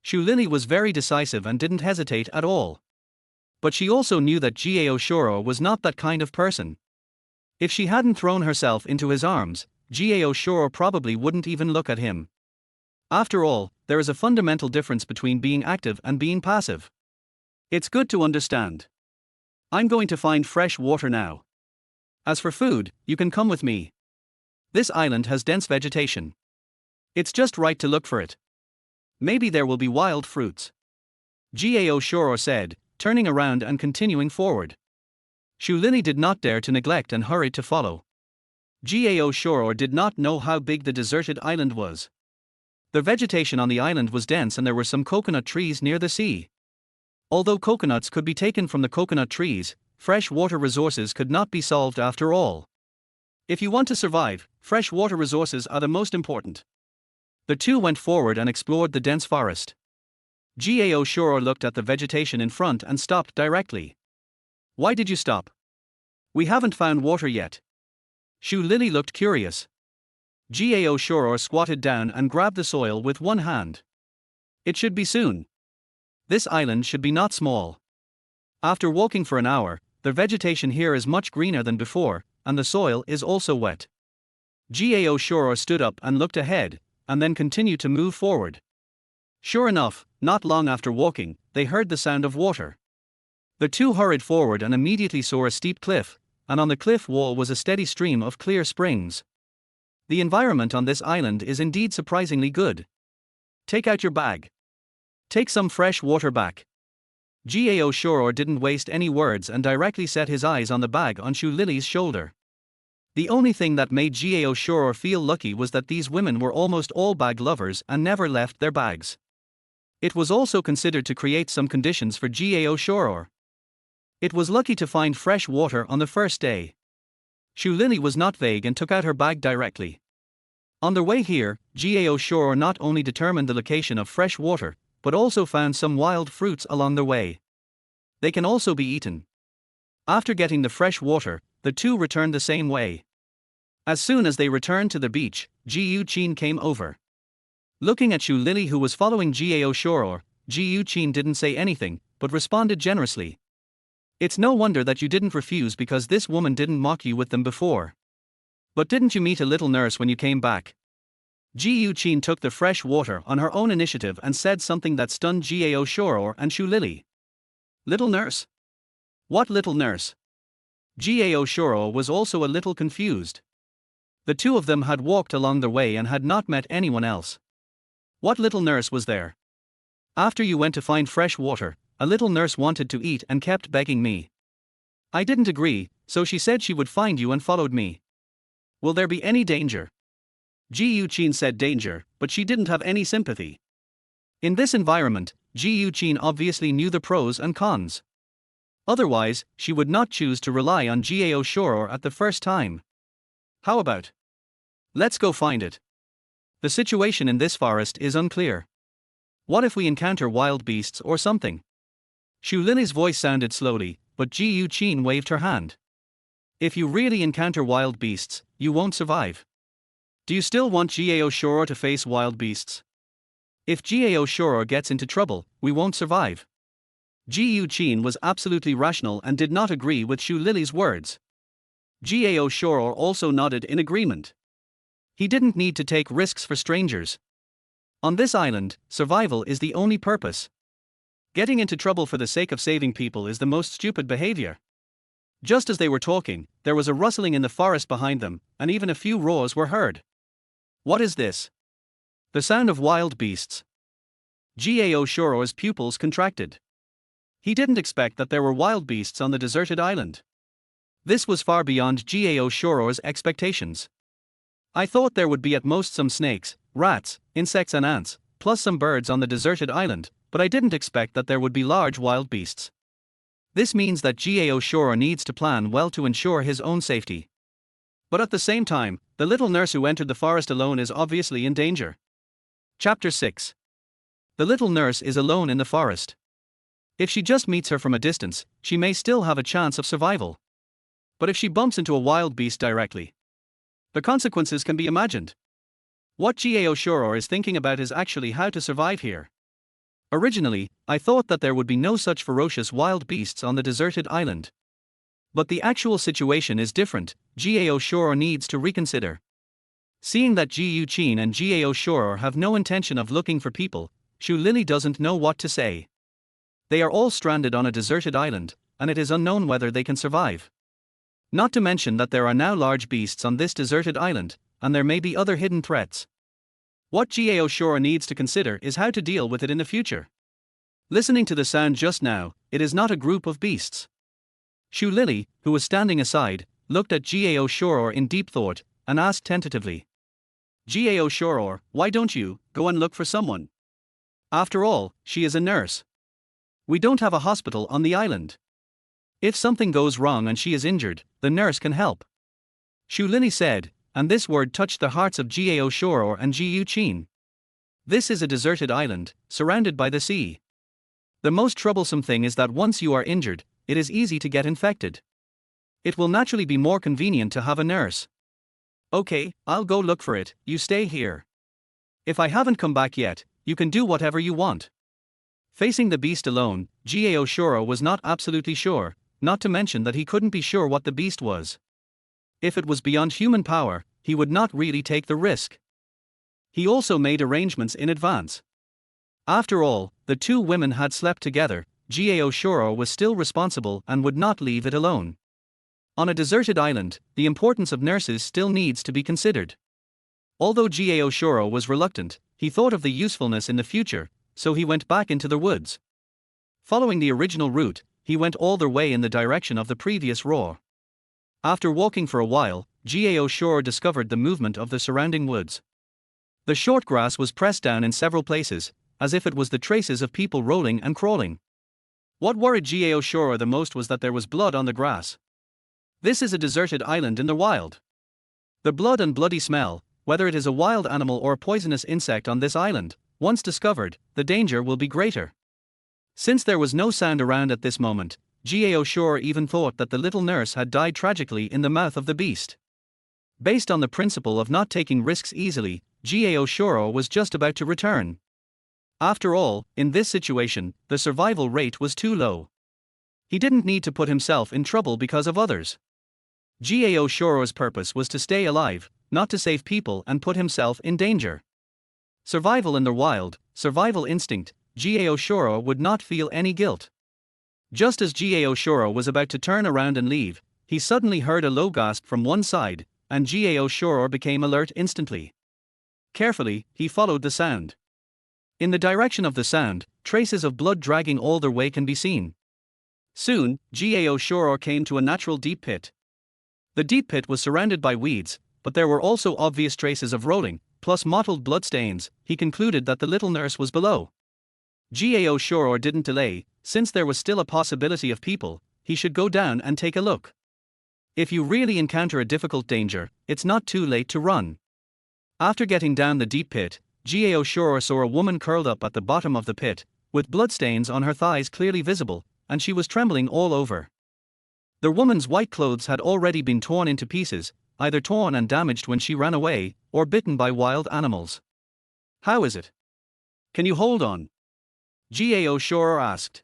Shu Lily was very decisive and didn't hesitate at all. But she also knew that Gao Shuo was not that kind of person. If she hadn't thrown herself into his arms, Gao Shuo probably wouldn't even look at him. After all, there is a fundamental difference between being active and being passive. It's good to understand. I'm going to find fresh water now. As for food, you can come with me. This island has dense vegetation. It's just right to look for it. Maybe there will be wild fruits. Gao Shuo said, turning around and continuing forward. Shu Lili did not dare to neglect and hurried to follow. Gao Shuo did not know how big the deserted island was. The vegetation on the island was dense and there were some coconut trees near the sea. Although coconuts could be taken from the coconut trees, fresh water resources could not be solved after all. If you want to survive, fresh water resources are the most important. The two went forward and explored the dense forest. Gao Shuo looked at the vegetation in front and stopped directly. Why did you stop? We haven't found water yet. Shu Lili looked curious. Gao Shuo squatted down and grabbed the soil with one hand. It should be soon. This island should be not small. After walking for an hour, the vegetation here is much greener than before, and the soil is also wet. Gao Shuo stood up and looked ahead, and then continued to move forward. Sure enough, not long after walking, they heard the sound of water. The two hurried forward and immediately saw a steep cliff, and on the cliff wall was a steady stream of clear springs. The environment on this island is indeed surprisingly good. Take out your bag. Take some fresh water back. Gao Shuo didn't waste any words and directly set his eyes on the bag on Shu Lili's shoulder. The only thing that made Gao Shuo feel lucky was that these women were almost all bag lovers and never left their bags. It was also considered to create some conditions for Gao Shuo. It was lucky to find fresh water on the first day. Shu Lili was not vague and took out her bag directly. On their way here, Gao Shuo not only determined the location of fresh water, but also found some wild fruits along the way. They can also be eaten. After getting the fresh water, the two returned the same way. As soon as they returned to the beach, Ji Yuqin came over. Looking at Shu Lili who was following Gao Shuo, Ji Yuqin didn't say anything, but responded generously. It's no wonder that you didn't refuse because this woman didn't mock you with them before. But didn't you meet a little nurse when you came back? Ji Yuqin took the fresh water on her own initiative and said something that stunned Gao Shuo and Shu Lili. Little nurse? What little nurse? Gao Shuo was also a little confused. The two of them had walked along the way and had not met anyone else. What little nurse was there? After you went to find fresh water, a little nurse wanted to eat and kept begging me. I didn't agree, so she said she would find you and followed me. Will there be any danger? Ji Yuqin said danger, but she didn't have any sympathy. In this environment, Ji Yuqin obviously knew the pros and cons. Otherwise, she would not choose to rely on Gao Shuo at the first time. How about? Let's go find it. The situation in this forest is unclear. What if we encounter wild beasts or something? Shu Lili's voice sounded slowly, but Ji Yuqin waved her hand. If you really encounter wild beasts, you won't survive. Do you still want Gao Shuo to face wild beasts? If Gao Shuo gets into trouble, we won't survive. Ji Yuqin was absolutely rational and did not agree with Shu Lili's words. Gao Shuo also nodded in agreement. He didn't need to take risks for strangers. On this island, survival is the only purpose. Getting into trouble for the sake of saving people is the most stupid behavior. Just as they were talking, there was a rustling in the forest behind them, and even a few roars were heard. What is this? The sound of wild beasts. Gao Shuo's pupils contracted. He didn't expect that there were wild beasts on the deserted island. This was far beyond Gao Shuo's expectations. I thought there would be at most some snakes, rats, insects and ants, plus some birds on the deserted island, but I didn't expect that there would be large wild beasts. This means that Gao Shuo needs to plan well to ensure his own safety. But at the same time, the little nurse who entered the forest alone is obviously in danger. Chapter 6. The little nurse is alone in the forest. If she just meets her from a distance, she may still have a chance of survival. But if she bumps into a wild beast directly, the consequences can be imagined. What Gao Shuo is thinking about is actually how to survive here. Originally, I thought that there would be no such ferocious wild beasts on the deserted island. But the actual situation is different. Gao Shuo needs to reconsider. Seeing that Ji Yuqin and Gao Shuo have no intention of looking for people, Shu Lili doesn't know what to say. They are all stranded on a deserted island, and it is unknown whether they can survive. Not to mention that there are now large beasts on this deserted island, and there may be other hidden threats. What Gao Shuo needs to consider is how to deal with it in the future. Listening to the sound just now, it is not a group of beasts. Shu Lily, who was standing aside, looked at Gao Shuo in deep thought, and asked tentatively. Gao Shuo, why don't you go and look for someone? After all, she is a nurse. We don't have a hospital on the island. If something goes wrong and she is injured, the nurse can help. Shu Lili said, and this word touched the hearts of Gao Shuo and Jiu Qin. This is a deserted island, surrounded by the sea. The most troublesome thing is that once you are injured, it is easy to get infected. It will naturally be more convenient to have a nurse. Okay, I'll go look for it, you stay here. If I haven't come back yet, you can do whatever you want. Facing the beast alone, Gao Shuo was not absolutely sure, not to mention that he couldn't be sure what the beast was. If it was beyond human power, he would not really take the risk. He also made arrangements in advance. After all, the two women had slept together. Gao Shuo was still responsible and would not leave it alone. On a deserted island, the importance of nurses still needs to be considered. Although Gao Shuo was reluctant, he thought of the usefulness in the future, so he went back into the woods. Following the original route, he went all the way in the direction of the previous roar. After walking for a while, Gao Shuo discovered the movement of the surrounding woods. The short grass was pressed down in several places, as if it was the traces of people rolling and crawling. What worried Gao Shuo the most was that there was blood on the grass. This is a deserted island in the wild. The blood and bloody smell, whether it is a wild animal or a poisonous insect on this island, once discovered, the danger will be greater. Since there was no sound around at this moment, Gao Shuo even thought that the little nurse had died tragically in the mouth of the beast. Based on the principle of not taking risks easily, Gao Shuo was just about to return. After all, in this situation, the survival rate was too low. He didn't need to put himself in trouble because of others. Gao Shuo's purpose was to stay alive, not to save people and put himself in danger. Survival in the wild, survival instinct, Gao Shuo would not feel any guilt. Just as Gao Shuo was about to turn around and leave, he suddenly heard a low gasp from one side, and Gao Shuo became alert instantly. Carefully, he followed the sound. In the direction of the sound, traces of blood dragging all their way can be seen. Soon, Gao Shuo came to a natural deep pit. The deep pit was surrounded by weeds, but there were also obvious traces of rolling, plus mottled bloodstains. He concluded that the little nurse was below. Gao Shuo didn't delay, since there was still a possibility of people, he should go down and take a look. If you really encounter a difficult danger, it's not too late to run. After getting down the deep pit, Gao Shuo saw a woman curled up at the bottom of the pit, with bloodstains on her thighs clearly visible, and she was trembling all over. The woman's white clothes had already been torn into pieces, either torn and damaged when she ran away, or bitten by wild animals. How is it? Can you hold on? Gao Shuo asked.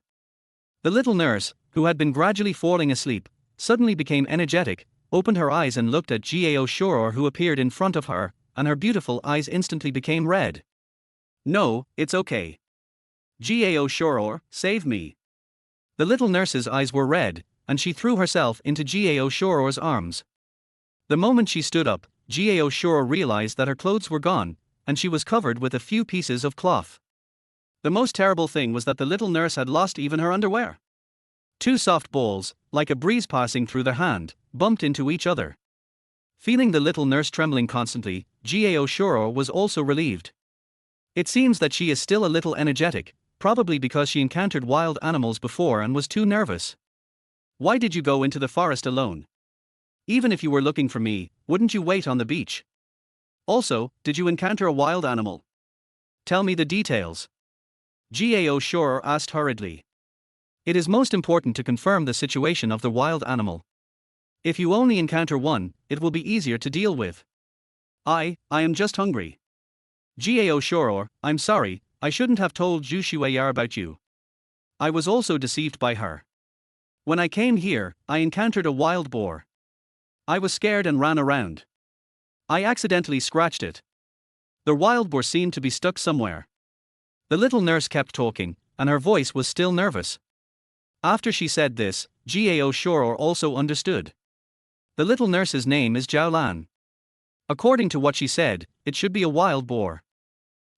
The little nurse, who had been gradually falling asleep, suddenly became energetic, opened her eyes and looked at Gao Shuo who appeared in front of her, and her beautiful eyes instantly became red. No, it's okay. Gao Shuo, save me. The little nurse's eyes were red, and she threw herself into Gao Shuo's arms. The moment she stood up, Gao Shuo realized that her clothes were gone, and she was covered with a few pieces of cloth. The most terrible thing was that the little nurse had lost even her underwear. Two soft balls, like a breeze passing through their hand, bumped into each other. Feeling the little nurse trembling constantly, Gao Shuo was also relieved. It seems that she is still a little energetic, probably because she encountered wild animals before and was too nervous. Why did you go into the forest alone? Even if you were looking for me, wouldn't you wait on the beach? Also, did you encounter a wild animal? Tell me the details. Gao Shuo asked hurriedly. It is most important to confirm the situation of the wild animal. If you only encounter one, it will be easier to deal with. I am just hungry. Gao Shuo, I'm sorry, I shouldn't have told Zhu Shueyar about you. I was also deceived by her. When I came here, I encountered a wild boar. I was scared and ran around. I accidentally scratched it. The wild boar seemed to be stuck somewhere. The little nurse kept talking, and her voice was still nervous. After she said this, Gao Shuo also understood. The little nurse's name is Jiaolan. According to what she said, it should be a wild boar.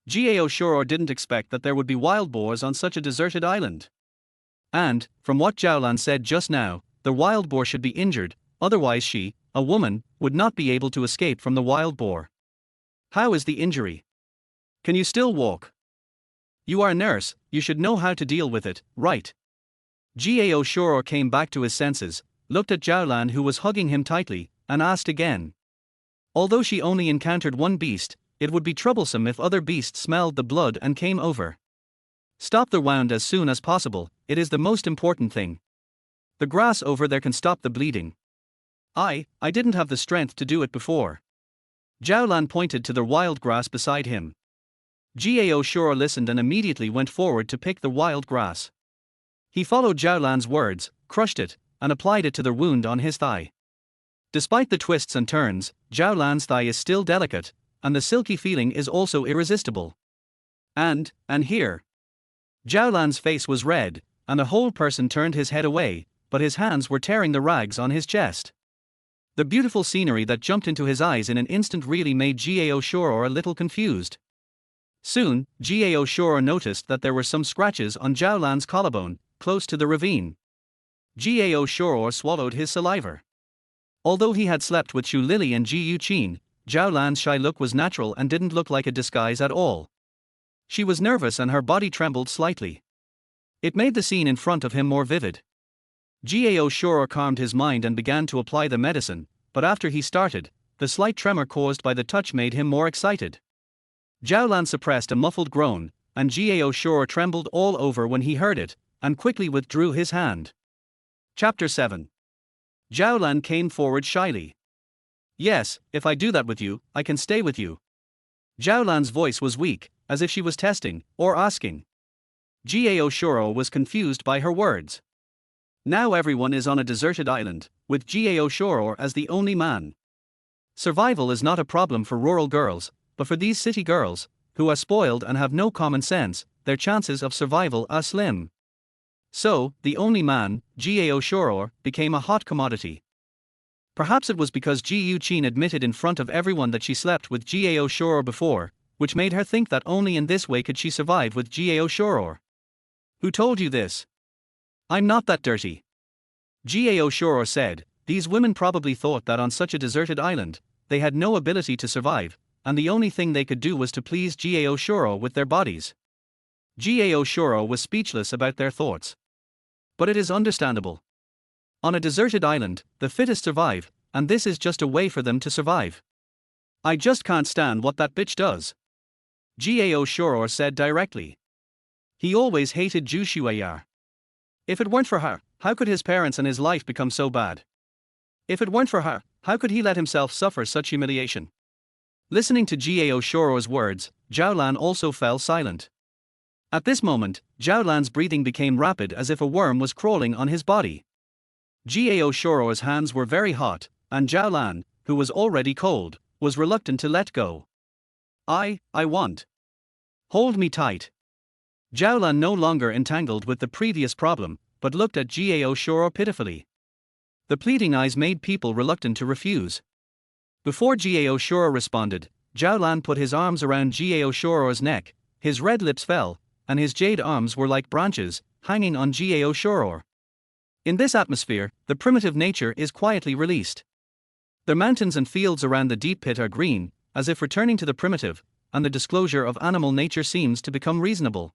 Gao Shuo didn't expect that there would be wild boars on such a deserted island. And, from what Jiaolan said just now, the wild boar should be injured, otherwise she, a woman, would not be able to escape from the wild boar. How is the injury? Can you still walk? You are a nurse, you should know how to deal with it, right? Gao Shuo came back to his senses, looked at Zhao who was hugging him tightly, and asked again. Although she only encountered one beast, it would be troublesome if other beasts smelled the blood and came over. Stop the wound as soon as possible, it is the most important thing. The grass over there can stop the bleeding. I didn't have the strength to do it before. Zhao pointed to the wild grass beside him. Gao Shuo listened and immediately went forward to pick the wild grass. He followed Zhao words, crushed it, and applied it to the wound on his thigh. Despite the twists and turns, Zhao thigh is still delicate, and the silky feeling is also irresistible. And here. Zhao face was red, and the whole person turned his head away, but his hands were tearing the rags on his chest. The beautiful scenery that jumped into his eyes in an instant really made Gao Shuo a little confused. Soon, Gao Shuo noticed that there were some scratches on Zhao collarbone, close to the ravine. Gao Shuo swallowed his saliva. Although he had slept with Xu Lili and Ji Yuqin, Zhao shy look was natural and didn't look like a disguise at all. She was nervous and her body trembled slightly. It made the scene in front of him more vivid. Gao Shuo calmed his mind and began to apply the medicine, but after he started, the slight tremor caused by the touch made him more excited. Zhao suppressed a muffled groan, and Gao Shuo trembled all over when he heard it, and quickly withdrew his hand. Chapter 7. Zhao came forward shyly. Yes, if I do that with you, I can stay with you. Zhao voice was weak, as if she was testing, or asking. Gao Shuo was confused by her words. Now everyone is on a deserted island, with Gao Shuo as the only man. Survival is not a problem for rural girls, but for these city girls, who are spoiled and have no common sense, their chances of survival are slim. So, the only man, Gao Shuo, became a hot commodity. Perhaps it was because Ji Yuqin admitted in front of everyone that she slept with Gao Shuo before, which made her think that only in this way could she survive with Gao Shuo. Who told you this? I'm not that dirty. Gao Shuo said. These women probably thought that on such a deserted island, they had no ability to survive, and the only thing they could do was to please Gao Shuo with their bodies. Gao Shuo was speechless about their thoughts. But it is understandable. On a deserted island, the fittest survive, and this is just a way for them to survive. I just can't stand what that bitch does. Gao Shuo said directly. He always hated Zhu Shuoyar. If it weren't for her, how could his parents and his life become so bad? If it weren't for her, how could he let himself suffer such humiliation? Listening to Gao Shuo's words, Zhao also fell silent. At this moment, Zhao breathing became rapid as if a worm was crawling on his body. Gao Shuo's hands were very hot, and Zhao, who was already cold, was reluctant to let go. I want. Hold me tight. Zhao no longer entangled with the previous problem, but looked at Gao Shuo pitifully. The pleading eyes made people reluctant to refuse. Before Gao Shuo responded, Zhao put his arms around Gao Shuo's neck, his red lips fell, and his jade arms were like branches, hanging on Gao Shuo. In this atmosphere, the primitive nature is quietly released. The mountains and fields around the deep pit are green, as if returning to the primitive, and the disclosure of animal nature seems to become reasonable.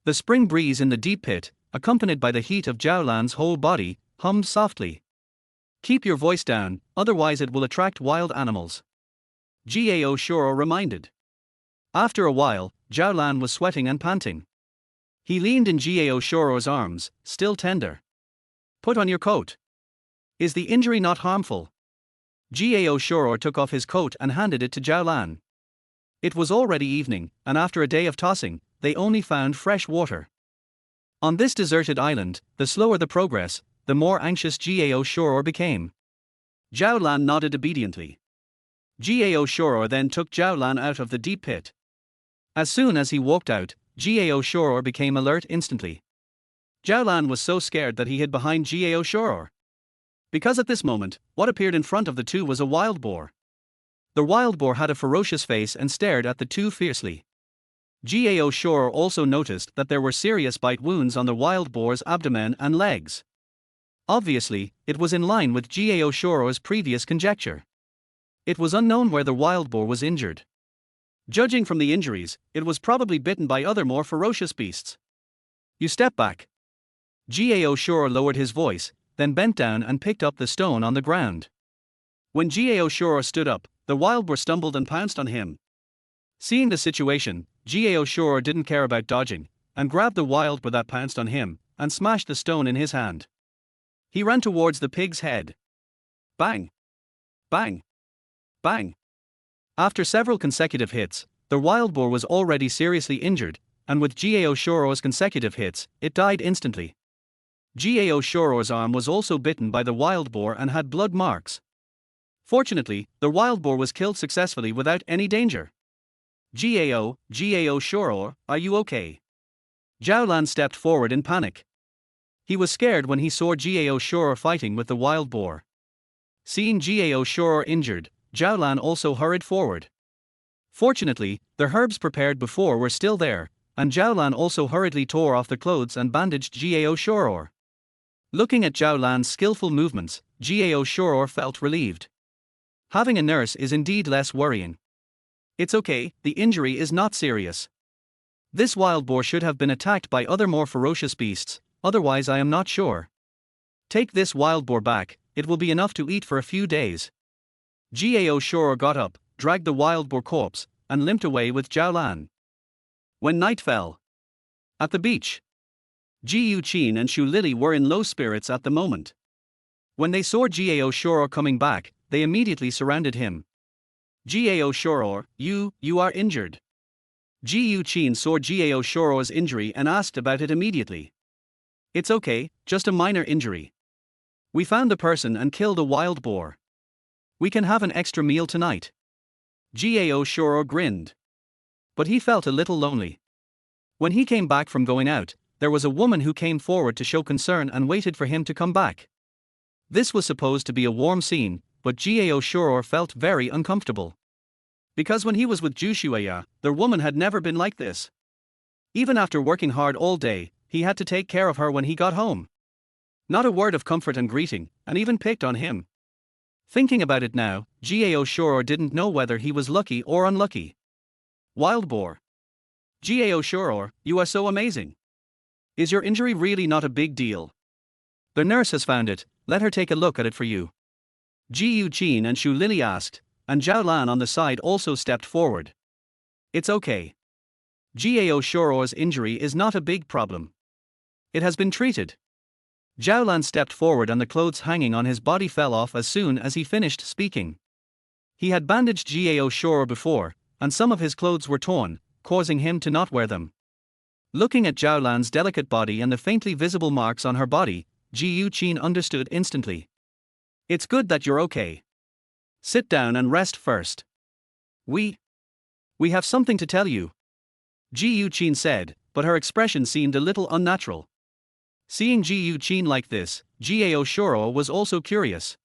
The spring breeze in the deep pit, accompanied by the heat of Zhao whole body, hummed softly. Keep your voice down, otherwise it will attract wild animals. Gao Shuo reminded. After a while, Zhao was sweating and panting. He leaned in Gao Shuo's arms, still tender. Put on your coat. Is the injury not harmful? Gao Shuo took off his coat and handed it to Zhao. It was already evening, and after a day of tossing, they only found fresh water. On this deserted island, the slower the progress, the more anxious Gao Shuo became. Zhao nodded obediently. Gao Shuo then took Zhao out of the deep pit. As soon as he walked out, Gao Shuo became alert instantly. Zhao was so scared that he hid behind Gao Shuo. Because at this moment, what appeared in front of the two was a wild boar. The wild boar had a ferocious face and stared at the two fiercely. Gao Shuo also noticed that there were serious bite wounds on the wild boar's abdomen and legs. Obviously, it was in line with Gao Shuo's previous conjecture. It was unknown where the wild boar was injured. Judging from the injuries, it was probably bitten by other more ferocious beasts. You step back. Gao Shuo lowered his voice, then bent down and picked up the stone on the ground. When Gao Shuo stood up, the wild boar stumbled and pounced on him. Seeing the situation, Gao Shuo didn't care about dodging, and grabbed the wild boar that pounced on him, and smashed the stone in his hand. He ran towards the pig's head. Bang! Bang! Bang! After several consecutive hits, the wild boar was already seriously injured, and with Gao Shuo's consecutive hits, it died instantly. Gao Shuo's arm was also bitten by the wild boar and had blood marks. Fortunately, the wild boar was killed successfully without any danger. Gao Shuo, are you okay? Zhao Lan stepped forward in panic. He was scared when he saw Gao Shuo fighting with the wild boar. Seeing Gao Shuo injured, Zhao Lan also hurried forward. Fortunately, the herbs prepared before were still there, and Zhao Lan also hurriedly tore off the clothes and bandaged Gao Shuo. Looking at Zhao Lan's skillful movements, Gao Shuo felt relieved. Having a nurse is indeed less worrying. It's okay, the injury is not serious. This wild boar should have been attacked by other more ferocious beasts, otherwise I am not sure. Take this wild boar back, it will be enough to eat for a few days. Gao Shuo got up, dragged the wild boar corpse, and limped away with Zhao Lan. When night fell. At the beach. Ji Yuqin and Xu Lili were in low spirits at the moment. When they saw Gao Shuo coming back, they immediately surrounded him. Gao Shuo, you are injured. Ji Yuqin saw Gao Shuo's injury and asked about it immediately. It's okay, just a minor injury. We found the person and killed a wild boar. We can have an extra meal tonight. Gao Shuo grinned. But he felt a little lonely. When he came back from going out, there was a woman who came forward to show concern and waited for him to come back. This was supposed to be a warm scene, but Gao Shuo felt very uncomfortable. Because when he was with Zhu Shueya, the woman had never been like this. Even after working hard all day, he had to take care of her when he got home. Not a word of comfort and greeting, and even picked on him. Thinking about it now, Gao Shuo didn't know whether he was lucky or unlucky. Wild boar. Gao Shuo, you are so amazing. Is your injury really not a big deal? The nurse has found it, let her take a look at it for you. Ji Yuqin and Xu Lili asked, and Zhao Lan on the side also stepped forward. It's okay. Gao Shuo's injury is not a big problem. It has been treated. Zhao Lan stepped forward and the clothes hanging on his body fell off as soon as he finished speaking. He had bandaged Gao Shuo before, and some of his clothes were torn, causing him to not wear them. Looking at Zhao Lan's delicate body and the faintly visible marks on her body, Ji Yuqin understood instantly. It's good that you're okay. Sit down and rest first. We have something to tell you. Ji Yuqin said, but her expression seemed a little unnatural. Seeing Ji Yuqin like this, Gao Shuo was also curious.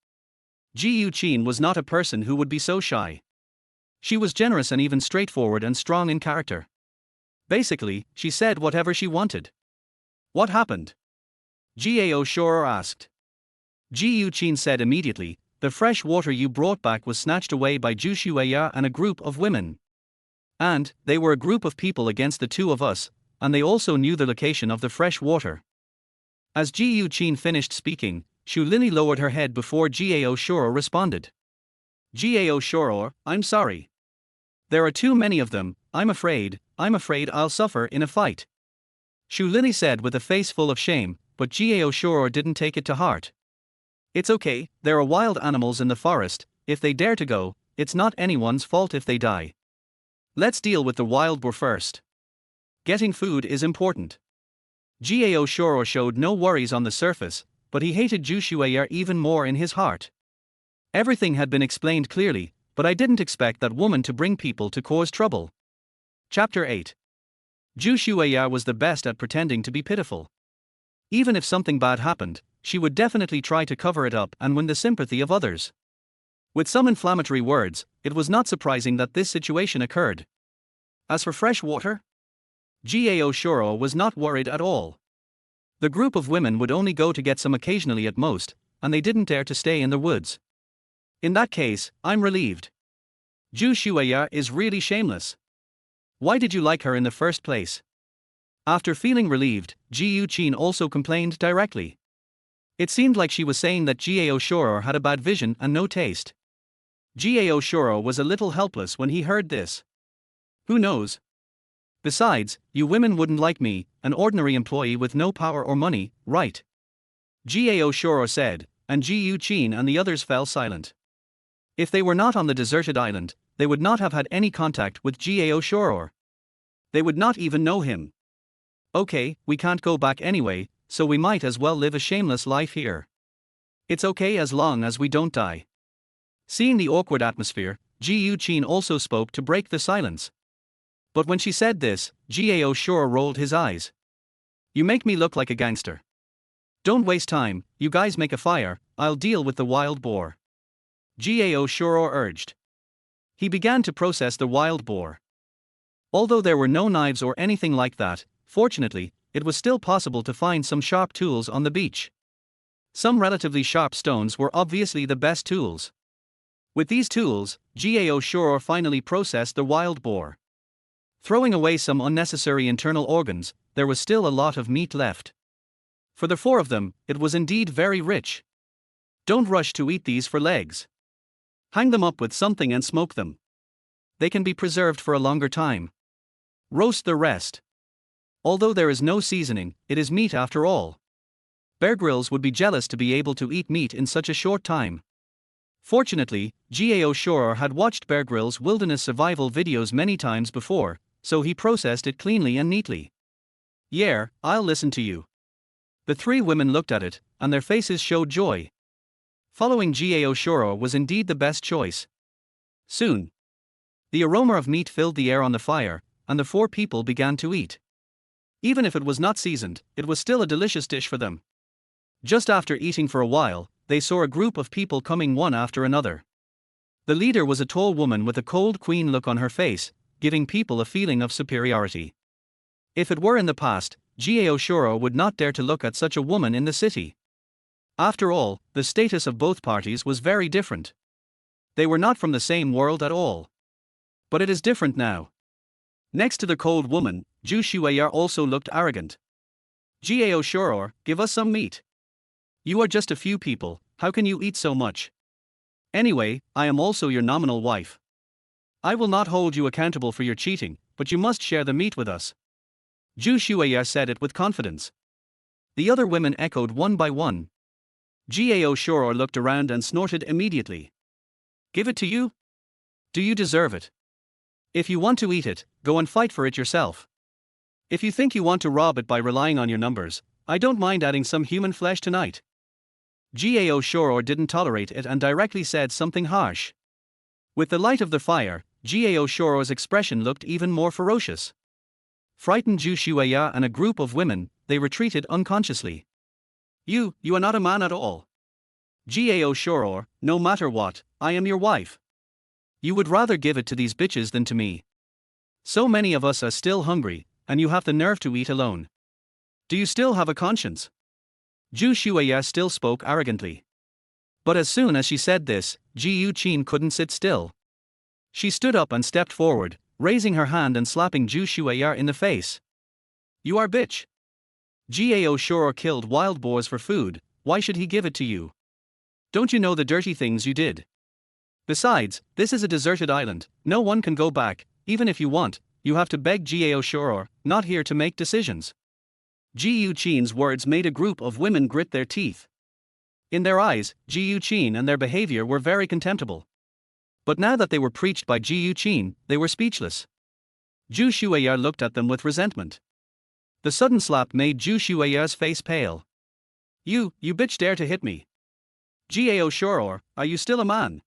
Ji Yuqin was not a person who would be so shy. She was generous and even straightforward and strong in character. Basically, she said whatever she wanted. What happened? Gao Shuo asked. Ji Yuqin said immediately, the fresh water you brought back was snatched away by Zhu Shueya and a group of women. And, they were a group of people against the two of us, and they also knew the location of the fresh water. As Ji Yuqin finished speaking, Xu Lili lowered her head before Gao Shuo responded. Gao Shuo, I'm sorry. There are too many of them, I'm afraid I'll suffer in a fight. Xu Lili said with a face full of shame, but Gao Shuo didn't take it to heart. It's okay, there are wild animals in the forest, if they dare to go, it's not anyone's fault if they die. Let's deal with the wild boar first. Getting food is important. Gao Shuo showed no worries on the surface, but he hated Zhu Shueya even more in his heart. Everything had been explained clearly, but I didn't expect that woman to bring people to cause trouble. Chapter 8. Zhu Shueya was the best at pretending to be pitiful. Even if something bad happened, she would definitely try to cover it up and win the sympathy of others. With some inflammatory words, it was not surprising that this situation occurred. As for fresh water, Gao Shuo was not worried at all. The group of women would only go to get some occasionally at most, and they didn't dare to stay in the woods. In that case, I'm relieved. Zhu Shueya is really shameless. Why did you like her in the first place? After feeling relieved, Ji Yuqin also complained directly. It seemed like she was saying that Gao Shuo had a bad vision and no taste. Gao Shuo was a little helpless when he heard this. Who knows? Besides, you women wouldn't like me, an ordinary employee with no power or money, right? Gao Shuo said, and Ji Yuqin and the others fell silent. If they were not on the deserted island, they would not have had any contact with Gao Shuo. They would not even know him. Okay, we can't go back anyway, so we might as well live a shameless life here. It's okay as long as we don't die. Seeing the awkward atmosphere, Ji Yuqin also spoke to break the silence. But when she said this, Gao Shuo rolled his eyes. You make me look like a gangster. Don't waste time, you guys make a fire, I'll deal with the wild boar. Gao Shuo urged. He began to process the wild boar. Although there were no knives or anything like that, fortunately, it was still possible to find some sharp tools on the beach. Some relatively sharp stones were obviously the best tools. With these tools, Gao Shuo finally processed the wild boar. Throwing away some unnecessary internal organs, there was still a lot of meat left. For the 4 of them, it was indeed very rich. Don't rush to eat these for legs. Hang them up with something and smoke them. They can be preserved for a longer time. Roast the rest. Although there is no seasoning, it is meat after all. Bear Grylls would be jealous to be able to eat meat in such a short time. Fortunately, Gao Shuo had watched Bear Grylls' wilderness survival videos many times before, so he processed it cleanly and neatly. Yeah, I'll listen to you. The 3 women looked at it, and their faces showed joy. Following Gao Shuo was indeed the best choice. Soon, the aroma of meat filled the air on the fire, and the 4 people began to eat. Even if it was not seasoned, it was still a delicious dish for them. Just after eating for a while, they saw a group of people coming one after another. The leader was a tall woman with a cold queen look on her face, giving people a feeling of superiority. If it were in the past, Gao Shuo would not dare to look at such a woman in the city. After all, the status of both parties was very different. They were not from the same world at all. But it is different now. Next to the cold woman, Zhu Shueya also looked arrogant. Gao Shuo, give us some meat. You are just a few people, how can you eat so much? Anyway, I am also your nominal wife. I will not hold you accountable for your cheating, but you must share the meat with us. Zhu Shueya said it with confidence. The other women echoed one by one. Gao Shuo looked around and snorted immediately. Give it to you? Do you deserve it? If you want to eat it, go and fight for it yourself. If you think you want to rob it by relying on your numbers, I don't mind adding some human flesh tonight. Gao Shuo didn't tolerate it and directly said something harsh. With the light of the fire, Gao Shuo's expression looked even more ferocious. Frightened Zhu Shueya and a group of women, they retreated unconsciously. You are not a man at all. Gao Shuo, no matter what, I am your wife. You would rather give it to these bitches than to me. So many of us are still hungry, and you have the nerve to eat alone. Do you still have a conscience? Zhu Shueya still spoke arrogantly. But as soon as she said this, Ji Yuqin couldn't sit still. She stood up and stepped forward, raising her hand and slapping Zhu Shueya in the face. You are bitch. Gao Shuo killed wild boars for food, why should he give it to you? Don't you know the dirty things you did? Besides, this is a deserted island, no one can go back, even if you want, you have to beg Gao Shuo, not here to make decisions. Ji Yuqin's words made a group of women grit their teeth. In their eyes, Ji Yuqin and their behavior were very contemptible. But now that they were preached by Ji Yuqin, they were speechless. Zhu Shueya looked at them with resentment. The sudden slap made Zhu Shueya's face pale. You bitch dare to hit me. Gao Shuo, are you still a man?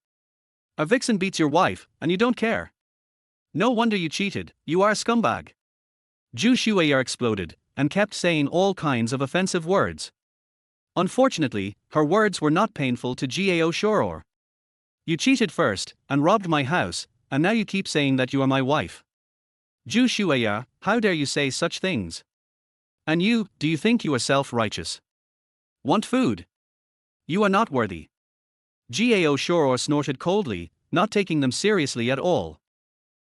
A vixen beats your wife, and you don't care. No wonder you cheated, you are a scumbag. Zhu Shueya exploded, and kept saying all kinds of offensive words. Unfortunately, her words were not painful to Gao Shuo. You cheated first, and robbed my house, and now you keep saying that you are my wife. Zhu Shueya, how dare you say such things? And you, do you think you are self-righteous? Want food? You are not worthy. Gao Shuo snorted coldly, not taking them seriously at all.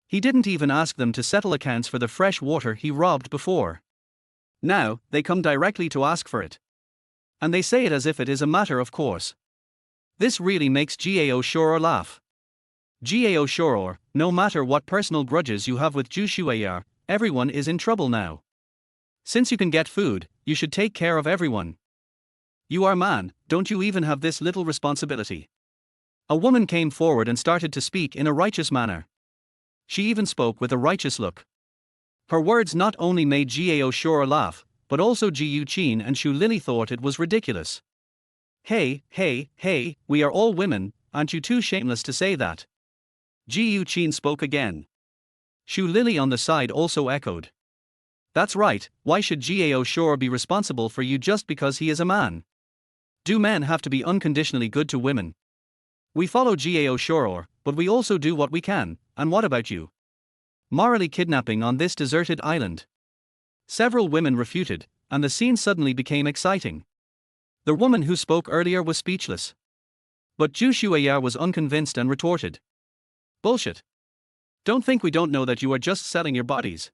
He didn't even ask them to settle accounts for the fresh water he robbed before. Now, they come directly to ask for it. And they say it as if it is a matter of course. This really makes Gao Shuo laugh. Gao Shuo, no matter what personal grudges you have with Zhu Shuo, everyone is in trouble now. Since you can get food, you should take care of everyone. You are man, don't you even have this little responsibility? A woman came forward and started to speak in a righteous manner. She even spoke with a righteous look. Her words not only made Gao Shuo laugh, but also Ji Yuqin and Shu Lili thought it was ridiculous. Hey, we are all women, aren't you too shameless to say that? Ji Yuqin spoke again. Shu Lili on the side also echoed. That's right, why should Gao Shuo be responsible for you just because he is a man? Do men have to be unconditionally good to women? We follow Gao Shuo, but we also do what we can, and what about you? Morally kidnapping on this deserted island. Several women refuted, and the scene suddenly became exciting. The woman who spoke earlier was speechless. But Zhu Shuo was unconvinced and retorted. Bullshit. Don't think we don't know that you are just selling your bodies.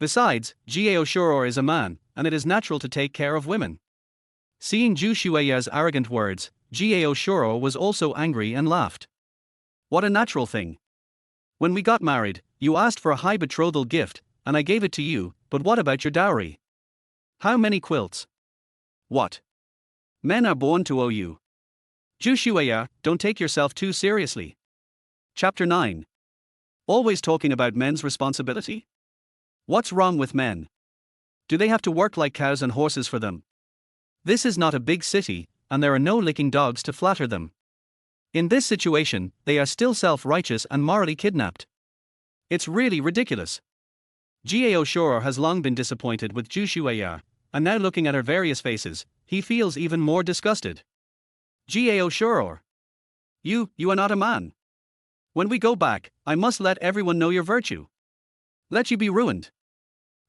Besides, Gao Shuo is a man, and it is natural to take care of women. Seeing Zhu Shuo's arrogant words, Gao Shuo was also angry and laughed. What a natural thing. When we got married, you asked for a high betrothal gift, and I gave it to you, but what about your dowry? How many quilts? What? Men are born to owe you. Zhu Shuo, don't take yourself too seriously. Chapter 9. Always talking about men's responsibility? What's wrong with men? Do they have to work like cows and horses for them? This is not a big city, and there are no licking dogs to flatter them. In this situation, they are still self-righteous and morally kidnapped. It's really ridiculous. Gao Shuo has long been disappointed with Zhu Shuo, and now looking at her various faces, he feels even more disgusted. Gao Shuo. You are not a man. When we go back, I must let everyone know your virtue. Let you be ruined.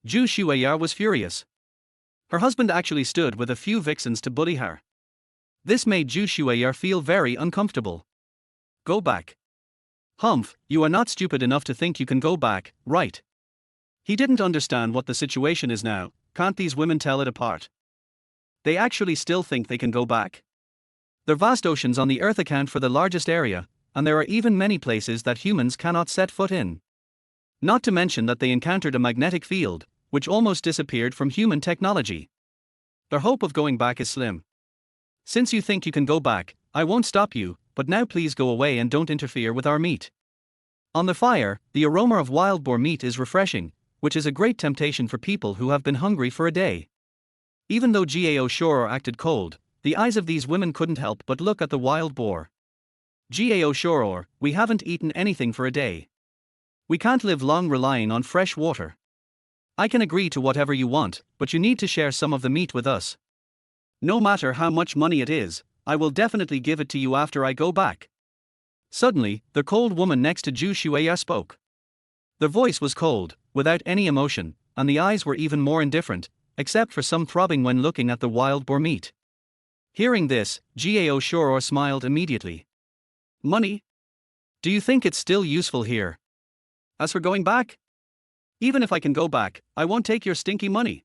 Zhu Shuo was furious. Her husband actually stood with a few vixens to bully her. This made Zhu Shuo feel very uncomfortable. Go back. Humph, you are not stupid enough to think you can go back, right? He didn't understand what the situation is now. Can't these women tell it apart? They actually still think they can go back? The vast oceans on the earth account for the largest area, and there are even many places that humans cannot set foot in. Not to mention that they encountered a magnetic field, which almost disappeared from human technology. Their hope of going back is slim. Since you think you can go back, I won't stop you, but now please go away and don't interfere with our meat. On the fire, the aroma of wild boar meat is refreshing, which is a great temptation for people who have been hungry for a day. Even though Gao Shuo acted cold, the eyes of these women couldn't help but look at the wild boar. Gao Shuo, we haven't eaten anything for a day. We can't live long relying on fresh water. I can agree to whatever you want, but you need to share some of the meat with us. No matter how much money it is, I will definitely give it to you after I go back. Suddenly, the cold woman next to Zhu Shuo spoke. The voice was cold, without any emotion, and the eyes were even more indifferent, except for some throbbing when looking at the wild boar meat. Hearing this, Gao Shuo smiled immediately. Money? Do you think it's still useful here? As for going back? Even if I can go back, I won't take your stinky money.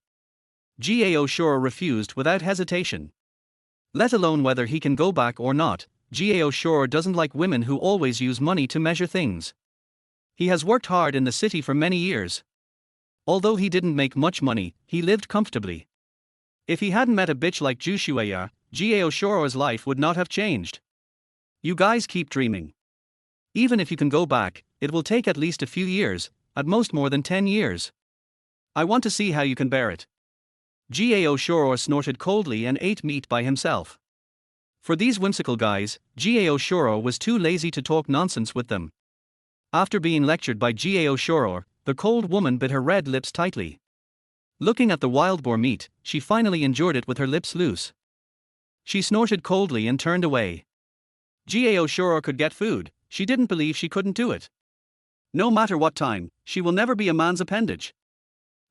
Gao Shuo refused without hesitation. Let alone whether he can go back or not, Gao Shuo doesn't like women who always use money to measure things. He has worked hard in the city for many years. Although he didn't make much money, he lived comfortably. If he hadn't met a bitch like Zhu Shuo, Gao Shuo's life would not have changed. You guys keep dreaming. Even if you can go back, it will take at least a few years, at most more than 10 years. I want to see how you can bear it. Gao Shuo snorted coldly and ate meat by himself. For these whimsical guys, Gao Shuo was too lazy to talk nonsense with them. After being lectured by Gao Shuo, the cold woman bit her red lips tightly. Looking at the wild boar meat, she finally endured it with her lips loose. She snorted coldly and turned away. Gao Shuo could get food, she didn't believe she couldn't do it. No matter what time, she will never be a man's appendage.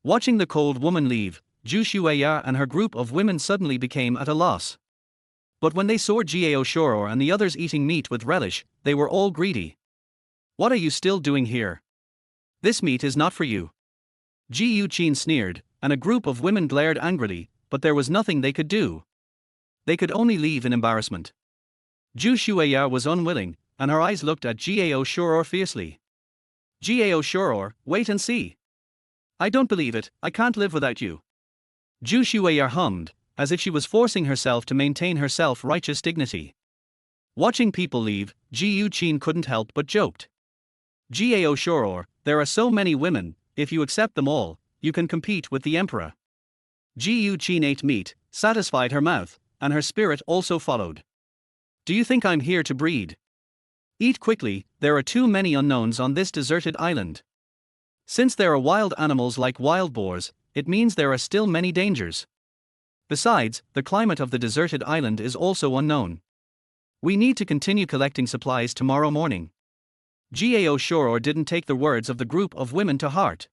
Watching the cold woman leave, Zhu Shueya and her group of women suddenly became at a loss. But when they saw Gao Shuo and the others eating meat with relish, they were all greedy. "What are you still doing here? This meat is not for you." Ji Yuqin sneered, and a group of women glared angrily, but there was nothing they could do. They could only leave in embarrassment. Zhu Shueya was unwilling, and her eyes looked at Gao Shuo fiercely. "Gao Shuo, wait and see. I don't believe it, I can't live without you." Zhu Shueya hummed, as if she was forcing herself to maintain her self-righteous dignity. Watching people leave, Ji Yuqin couldn't help but joked. "Gao Shuo, there are so many women, if you accept them all, you can compete with the emperor." Ji Yuqin ate meat, satisfied her mouth, and her spirit also followed. "Do you think I'm here to breed? Eat quickly, there are too many unknowns on this deserted island. Since there are wild animals like wild boars, it means there are still many dangers. Besides, the climate of the deserted island is also unknown. We need to continue collecting supplies tomorrow morning." Gao Shuo didn't take the words of the group of women to heart.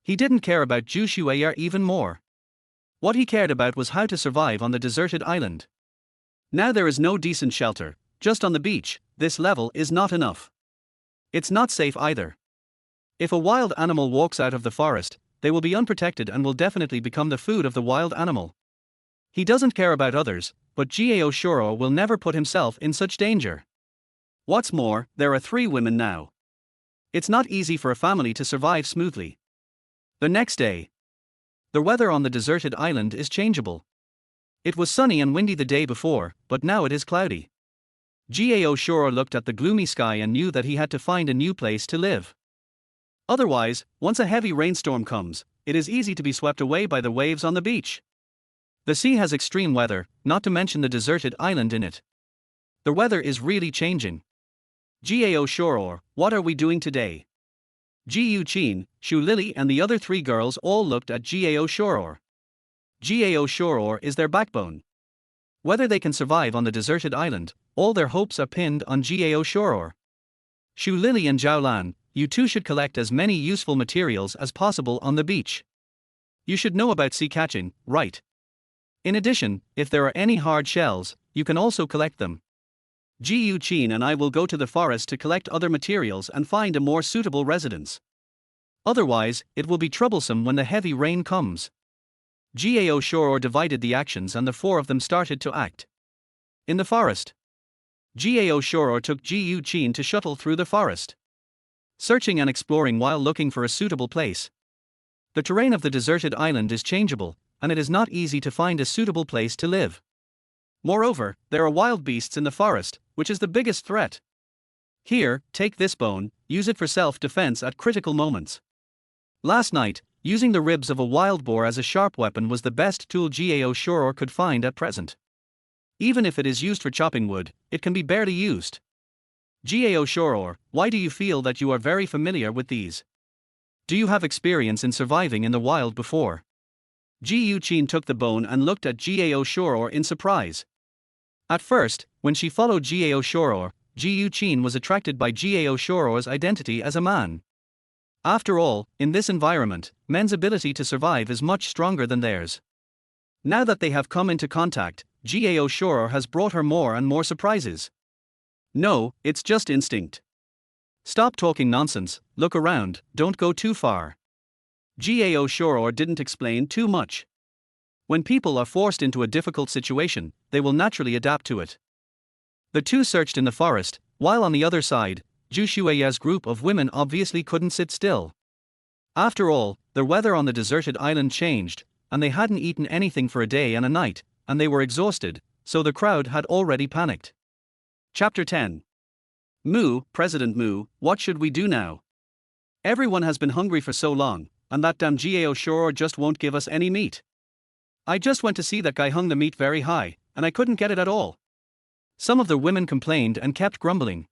He didn't care about Zhu Shueya even more. What he cared about was how to survive on the deserted island. Now there is no decent shelter, just on the beach. This level is not enough. It's not safe either. If a wild animal walks out of the forest, they will be unprotected and will definitely become the food of the wild animal. He doesn't care about others, but Gao Shuo will never put himself in such danger. What's more, there are 3 women now. It's not easy for a family to survive smoothly. The next day, the weather on the deserted island is changeable. It was sunny and windy the day before, but now it is cloudy. Gao Shuo looked at the gloomy sky and knew that he had to find a new place to live. Otherwise, once a heavy rainstorm comes, it is easy to be swept away by the waves on the beach. The sea has extreme weather, not to mention the deserted island in it. The weather is really changing. "Gao Shuo, what are we doing today?" Ji Yuqin, Shu Lily and the other 3 girls all looked at Gao Shuo. Gao Shuo is their backbone. Whether they can survive on the deserted island, all their hopes are pinned on Gao Shuo. Shu Lily and Zhao Lan, you two should collect as many useful materials as possible on the beach. You should know about sea catching, right? In addition, if there are any hard shells, you can also collect them. Ji Yuqin and I will go to the forest to collect other materials and find a more suitable residence. Otherwise, it will be troublesome when the heavy rain comes. Gao Shuo divided the actions and the 4 of them started to act. In the forest, Gao Shuo took Ji Yuqin to shuttle through the forest, searching and exploring while looking for a suitable place. The terrain of the deserted island is changeable, and it is not easy to find a suitable place to live. Moreover, there are wild beasts in the forest, which is the biggest threat. Here, take this bone, use it for self-defense at critical moments. Last night, using the ribs of a wild boar as a sharp weapon was the best tool Gao Shuo could find at present. Even if it is used for chopping wood, it can be barely used. Gao Shuo, why do you feel that you are very familiar with these? Do you have experience in surviving in the wild before? Ji Yuqin took the bone and looked at Gao Shuo in surprise. At first, when she followed Gao Shuo, Ji Yuqin was attracted by Gao Shuo's identity as a man. After all, in this environment, men's ability to survive is much stronger than theirs. Now that they have come into contact, Gao Shuo has brought her more and more surprises. No, it's just instinct. Stop talking nonsense, look around, don't go too far. Gao Shuo didn't explain too much. When people are forced into a difficult situation, they will naturally adapt to it. The 2 searched in the forest, while on the other side, Zhu Shueya's group of women obviously couldn't sit still. After all, the weather on the deserted island changed, and they hadn't eaten anything for a day and a night, and they were exhausted, so the crowd had already panicked. Chapter 10. President Mu, what should we do now? Everyone has been hungry for so long, and that damn Gao Shuo just won't give us any meat. I just went to see that guy hung the meat very high, and I couldn't get it at all. Some of the women complained and kept grumbling.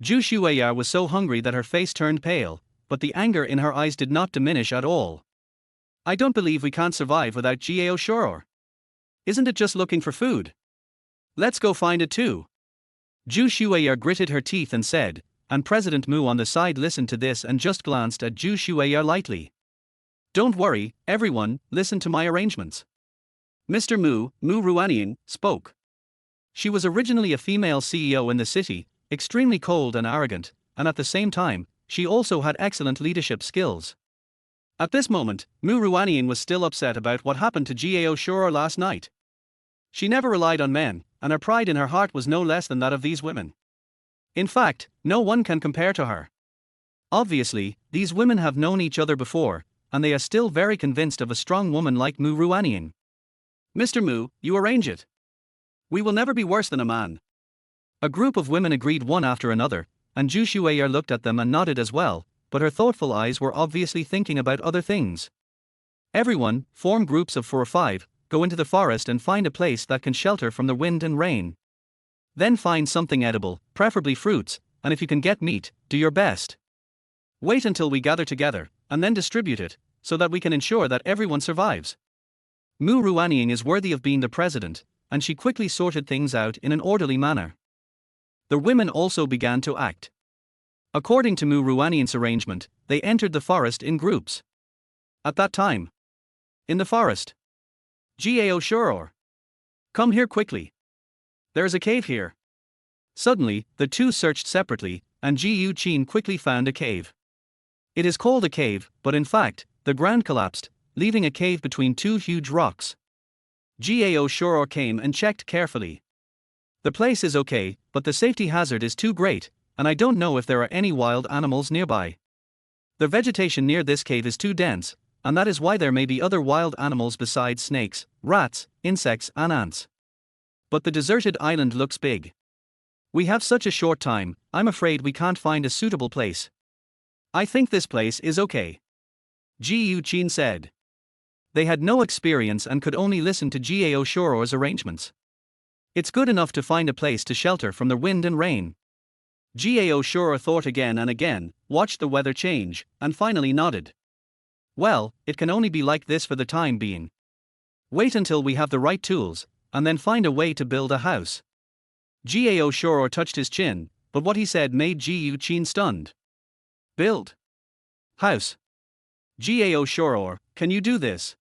Zhu Shueya was so hungry that her face turned pale, but the anger in her eyes did not diminish at all. I don't believe we can't survive without Gao Shuo. Isn't it just looking for food? Let's go find it too. Zhu Shueya gritted her teeth and said, and President Mu on the side listened to this and just glanced at Zhu Shueya lightly. Don't worry, everyone, listen to my arrangements. Mr. Mu Ruanian, spoke. She was originally a female CEO in the city, extremely cold and arrogant, and at the same time, she also had excellent leadership skills. At this moment, Mu Ruanian was still upset about what happened to Gao Shuo last night. She never relied on men, and her pride in her heart was no less than that of these women. In fact, no one can compare to her. Obviously, these women have known each other before, and they are still very convinced of a strong woman like Mu Ruanian. Mr. Mu, you arrange it. We will never be worse than a man. A group of women agreed one after another, and Zhu Shuier looked at them and nodded as well, but her thoughtful eyes were obviously thinking about other things. Everyone, form groups of 4 or 5, go into the forest and find a place that can shelter from the wind and rain. Then find something edible, preferably fruits, and if you can get meat, do your best. Wait until we gather together, and then distribute it, so that we can ensure that everyone survives. Mu Ruanian is worthy of being the president, and she quickly sorted things out in an orderly manner. The women also began to act. According to Mu Ruanian's arrangement, they entered the forest in groups. At that time, in the forest, Gao Shuo, come here quickly. There is a cave here. Suddenly, the two searched separately, and Ji Yu Qin quickly found a cave. It is called a cave, but in fact, the ground collapsed, leaving a cave between two huge rocks. Gao Shuo came and checked carefully. The place is okay, but the safety hazard is too great, and I don't know if there are any wild animals nearby. The vegetation near this cave is too dense, and that is why there may be other wild animals besides snakes, rats, insects, and ants. But the deserted island looks big. We have such a short time, I'm afraid we can't find a suitable place. I think this place is okay. Ji Yu Qin said. They had no experience and could only listen to Gao Shuo's arrangements. It's good enough to find a place to shelter from the wind and rain. Gao Shuo thought again and again, watched the weather change, and finally nodded. Well, it can only be like this for the time being. Wait until we have the right tools, and then find a way to build a house. Gao Shuo touched his chin, but what he said made Ji Yu Qin stunned. Build house. Gao Shuo, can you do this?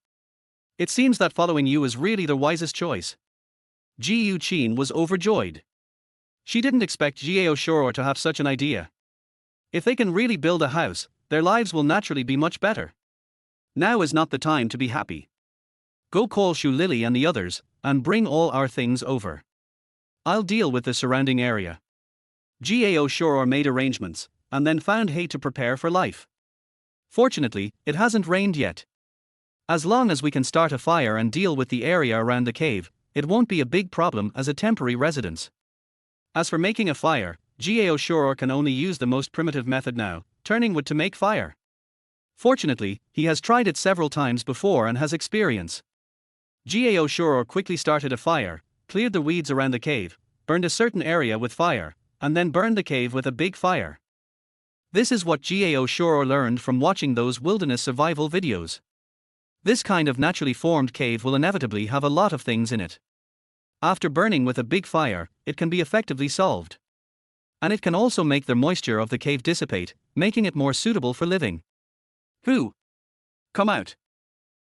It seems that following you is really the wisest choice. Ji Yu Qin was overjoyed. She didn't expect Gao Shuo to have such an idea. If they can really build a house, their lives will naturally be much better. Now is not the time to be happy. Go call Shu Lily and the others, and bring all our things over. I'll deal with the surrounding area. Gao Shuo made arrangements, and then found hay to prepare for life. Fortunately, it hasn't rained yet. As long as we can start a fire and deal with the area around the cave, it won't be a big problem as a temporary residence. As for making a fire, Gao Shuo can only use the most primitive method now, turning wood to make fire. Fortunately, he has tried it several times before and has experience. Gao Shuo quickly started a fire, cleared the weeds around the cave, burned a certain area with fire, and then burned the cave with a big fire. This is what Gao Shuo learned from watching those wilderness survival videos. This kind of naturally formed cave will inevitably have a lot of things in it. After burning with a big fire, it can be effectively solved. And it can also make the moisture of the cave dissipate, making it more suitable for living. Who? Come out.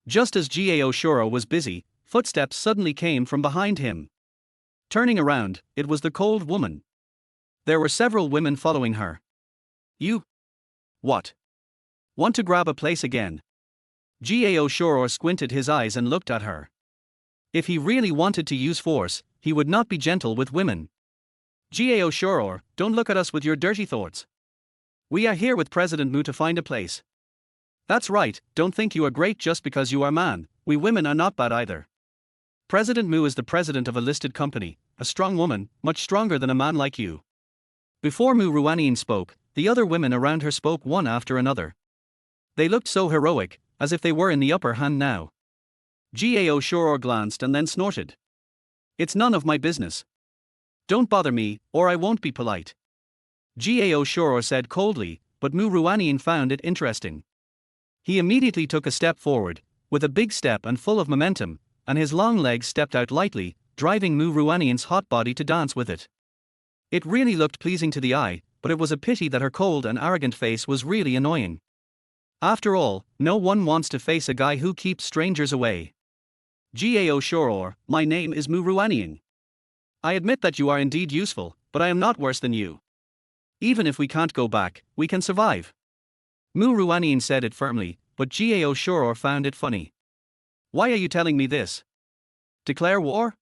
Just as Gao Shuo was busy, footsteps suddenly came from behind him. Turning around, it was the cold woman. There were several women following her. You? What? Want to grab a place again? Gao Shuo squinted his eyes and looked at her. If he really wanted to use force, he would not be gentle with women. Gao Shuo, don't look at us with your dirty thoughts. We are here with President Mu to find a place. That's right, don't think you are great just because you are man, we women are not bad either. President Mu is the president of a listed company, a strong woman, much stronger than a man like you. Before Mu Ruanian spoke, the other women around her spoke one after another. They looked so heroic, as if they were in the upper hand now. Gao Shuo glanced and then snorted. It's none of my business. Don't bother me, or I won't be polite. Gao Shuo said coldly, but Mu Ruanian found it interesting. He immediately took a step forward, with a big step and full of momentum, and his long legs stepped out lightly, driving Mu Ruanian's hot body to dance with it. It really looked pleasing to the eye, but it was a pity that her cold and arrogant face was really annoying. After all, no one wants to face a guy who keeps strangers away. Gao Shuo, my name is Mu Ruanian. I admit that you are indeed useful, but I am not worse than you. Even if we can't go back, we can survive. Mu Ruanian said it firmly, but Gao Shuo found it funny. Why are you telling me this? Declare war?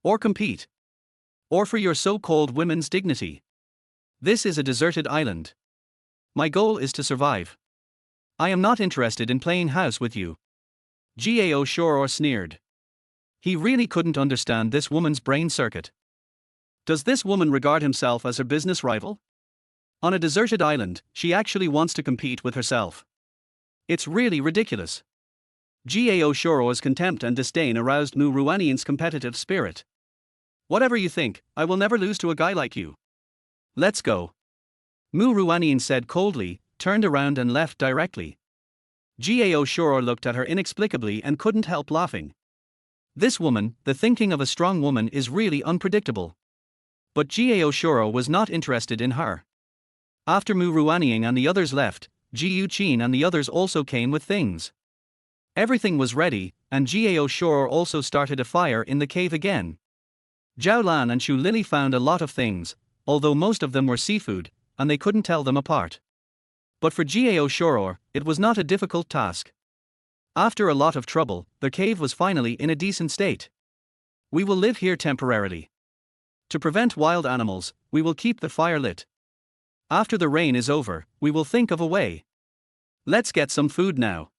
Or compete? Or for your so-called women's dignity? This is a deserted island. My goal is to survive. I am not interested in playing house with you. Gao Shuo sneered. He really couldn't understand this woman's brain circuit. Does this woman regard himself as her business rival? On a deserted island, she actually wants to compete with herself. It's really ridiculous. Gao Shuo's contempt and disdain aroused Mu Ruanian's competitive spirit. Whatever you think, I will never lose to a guy like you. Let's go. Mu Ruanian said coldly, turned around and left directly. Gao Shuo looked at her inexplicably and couldn't help laughing. This woman, the thinking of a strong woman, is really unpredictable. But Gao Shuo was not interested in her. After Mu Ruanian and the others left, Ji Yuqin and the others also came with things. Everything was ready, and Gao Shuo also started a fire in the cave again. Zhao Lan and Shu Lili found a lot of things, although most of them were seafood, and they couldn't tell them apart. But for Gao Shuo, it was not a difficult task. After a lot of trouble, the cave was finally in a decent state. We will live here temporarily. To prevent wild animals, we will keep the fire lit. After the rain is over, we will think of a way. Let's get some food now.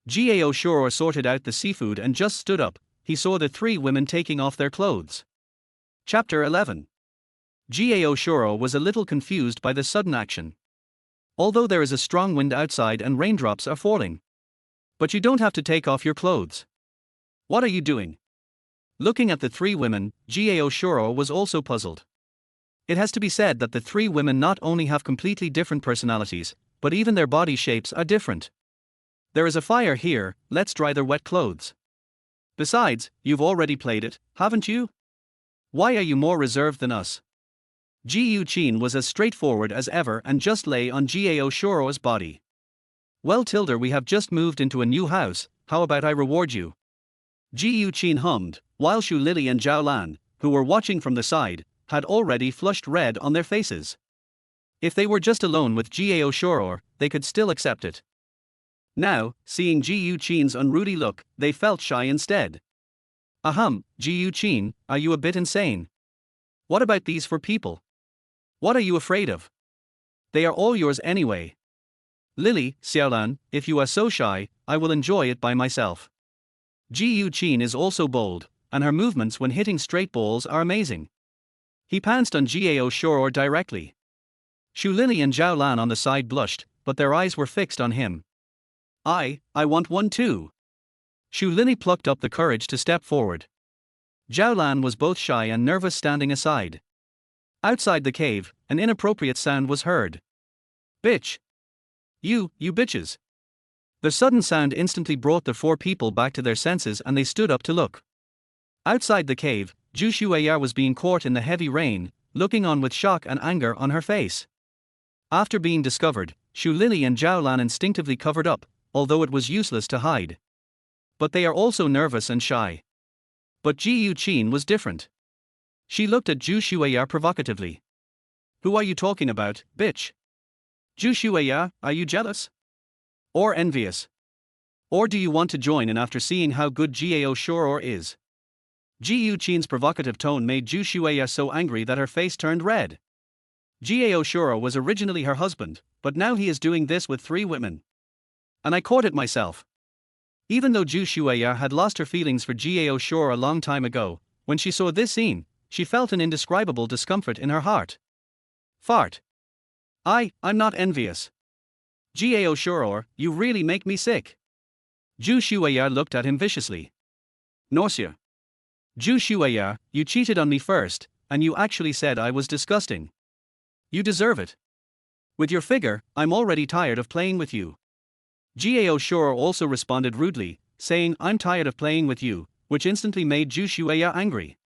Gao Shuo sorted out the seafood and just stood up. He saw the three women taking off their clothes. Chapter 11. Gao Shuo was a little confused by the sudden action. Although there is a strong wind outside and raindrops are falling. But you don't have to take off your clothes. What are you doing? Looking at the three women, Gao Shuo was also puzzled. It has to be said that the three women not only have completely different personalities, but even their body shapes are different. There is a fire here, let's dry their wet clothes. Besides, you've already played it, haven't you? Why are you more reserved than us? Ji Yuqin was as straightforward as ever and just lay on Gao Shuo's body. Well, Tilda, we have just moved into a new house, how about I reward you? Ji Yuqin hummed, while Shu Lili and Zhao Lan, who were watching from the side, had already flushed red on their faces. If they were just alone with Gao Shuo, they could still accept it. Now, seeing Ji Yuqin's unruly look, they felt shy instead. Ahem, Ji Yuqin, are you a bit insane? What about these four people? What are you afraid of? They are all yours anyway. Lily, Xiaolan, if you are so shy, I will enjoy it by myself. Ji Yuqin is also bold, and her movements when hitting straight balls are amazing. He pounced on Gao Shuo directly. Shu Lili and Zhao Lan on the side blushed, but their eyes were fixed on him. I want one too. Shu Lili plucked up the courage to step forward. Zhao Lan was both shy and nervous, standing aside. Outside the cave, an inappropriate sound was heard. Bitch! You bitches! The sudden sound instantly brought the four people back to their senses and they stood up to look. Outside the cave, Zhu Shuya was being caught in the heavy rain, looking on with shock and anger on her face. After being discovered, Shu Lili and Zhao Lan instinctively covered up, although it was useless to hide. But they are also nervous and shy. But Ji Yuqin was different. She looked at Zhu Shuya provocatively. Who are you talking about, bitch? Zhu Shuya, are you jealous? Or envious? Or do you want to join in after seeing how good Gao Shuo is? Ji Yuqin's provocative tone made Zhu Shuya so angry that her face turned red. Gao Shuo was originally her husband, but now he is doing this with three women. And I caught it myself. Even though Zhu Shuya had lost her feelings for Gao Shuo a long time ago, when she saw this scene, she felt an indescribable discomfort in her heart. Fart. I'm not envious. Gao Shuo, you really make me sick. Zhu Shuya looked at him viciously. Nausea. Zhu Shuya, you cheated on me first, and you actually said I was disgusting. You deserve it. With your figure, I'm already tired of playing with you. Gao Shuo also responded rudely, saying I'm tired of playing with you, which instantly made Zhu Shuya angry.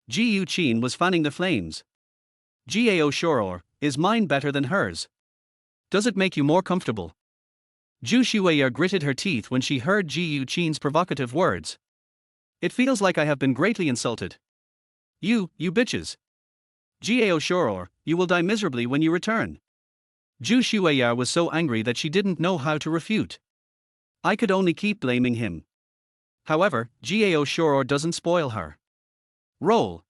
Ji Yuqin was fanning the flames. Gao Shuo, is mine better than hers? Does it make you more comfortable? Zhu Shueya gritted her teeth when she heard Ji Yuqin's provocative words. It feels like I have been greatly insulted. You bitches. Gao Shuo, you will die miserably when you return. Zhu Shueya was so angry that she didn't know how to refute. I could only keep blaming him. However, Gao Shuo doesn't spoil her. Roll.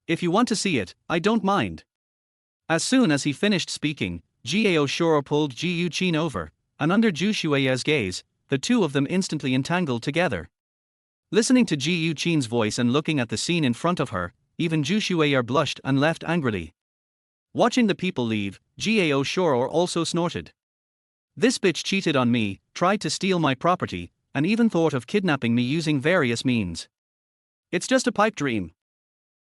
If you want to see it, I don't mind. As soon as he finished speaking, Gao Shuo pulled Ji Yuqin over, and under Zhu Shueya's gaze, the two of them instantly entangled together. Listening to Ji Yuqin's voice and looking at the scene in front of her, even Zhu Shueya blushed and left angrily. Watching the people leave, Gao Shuo also snorted. This bitch cheated on me, tried to steal my property, and even thought of kidnapping me using various means. It's just a pipe dream.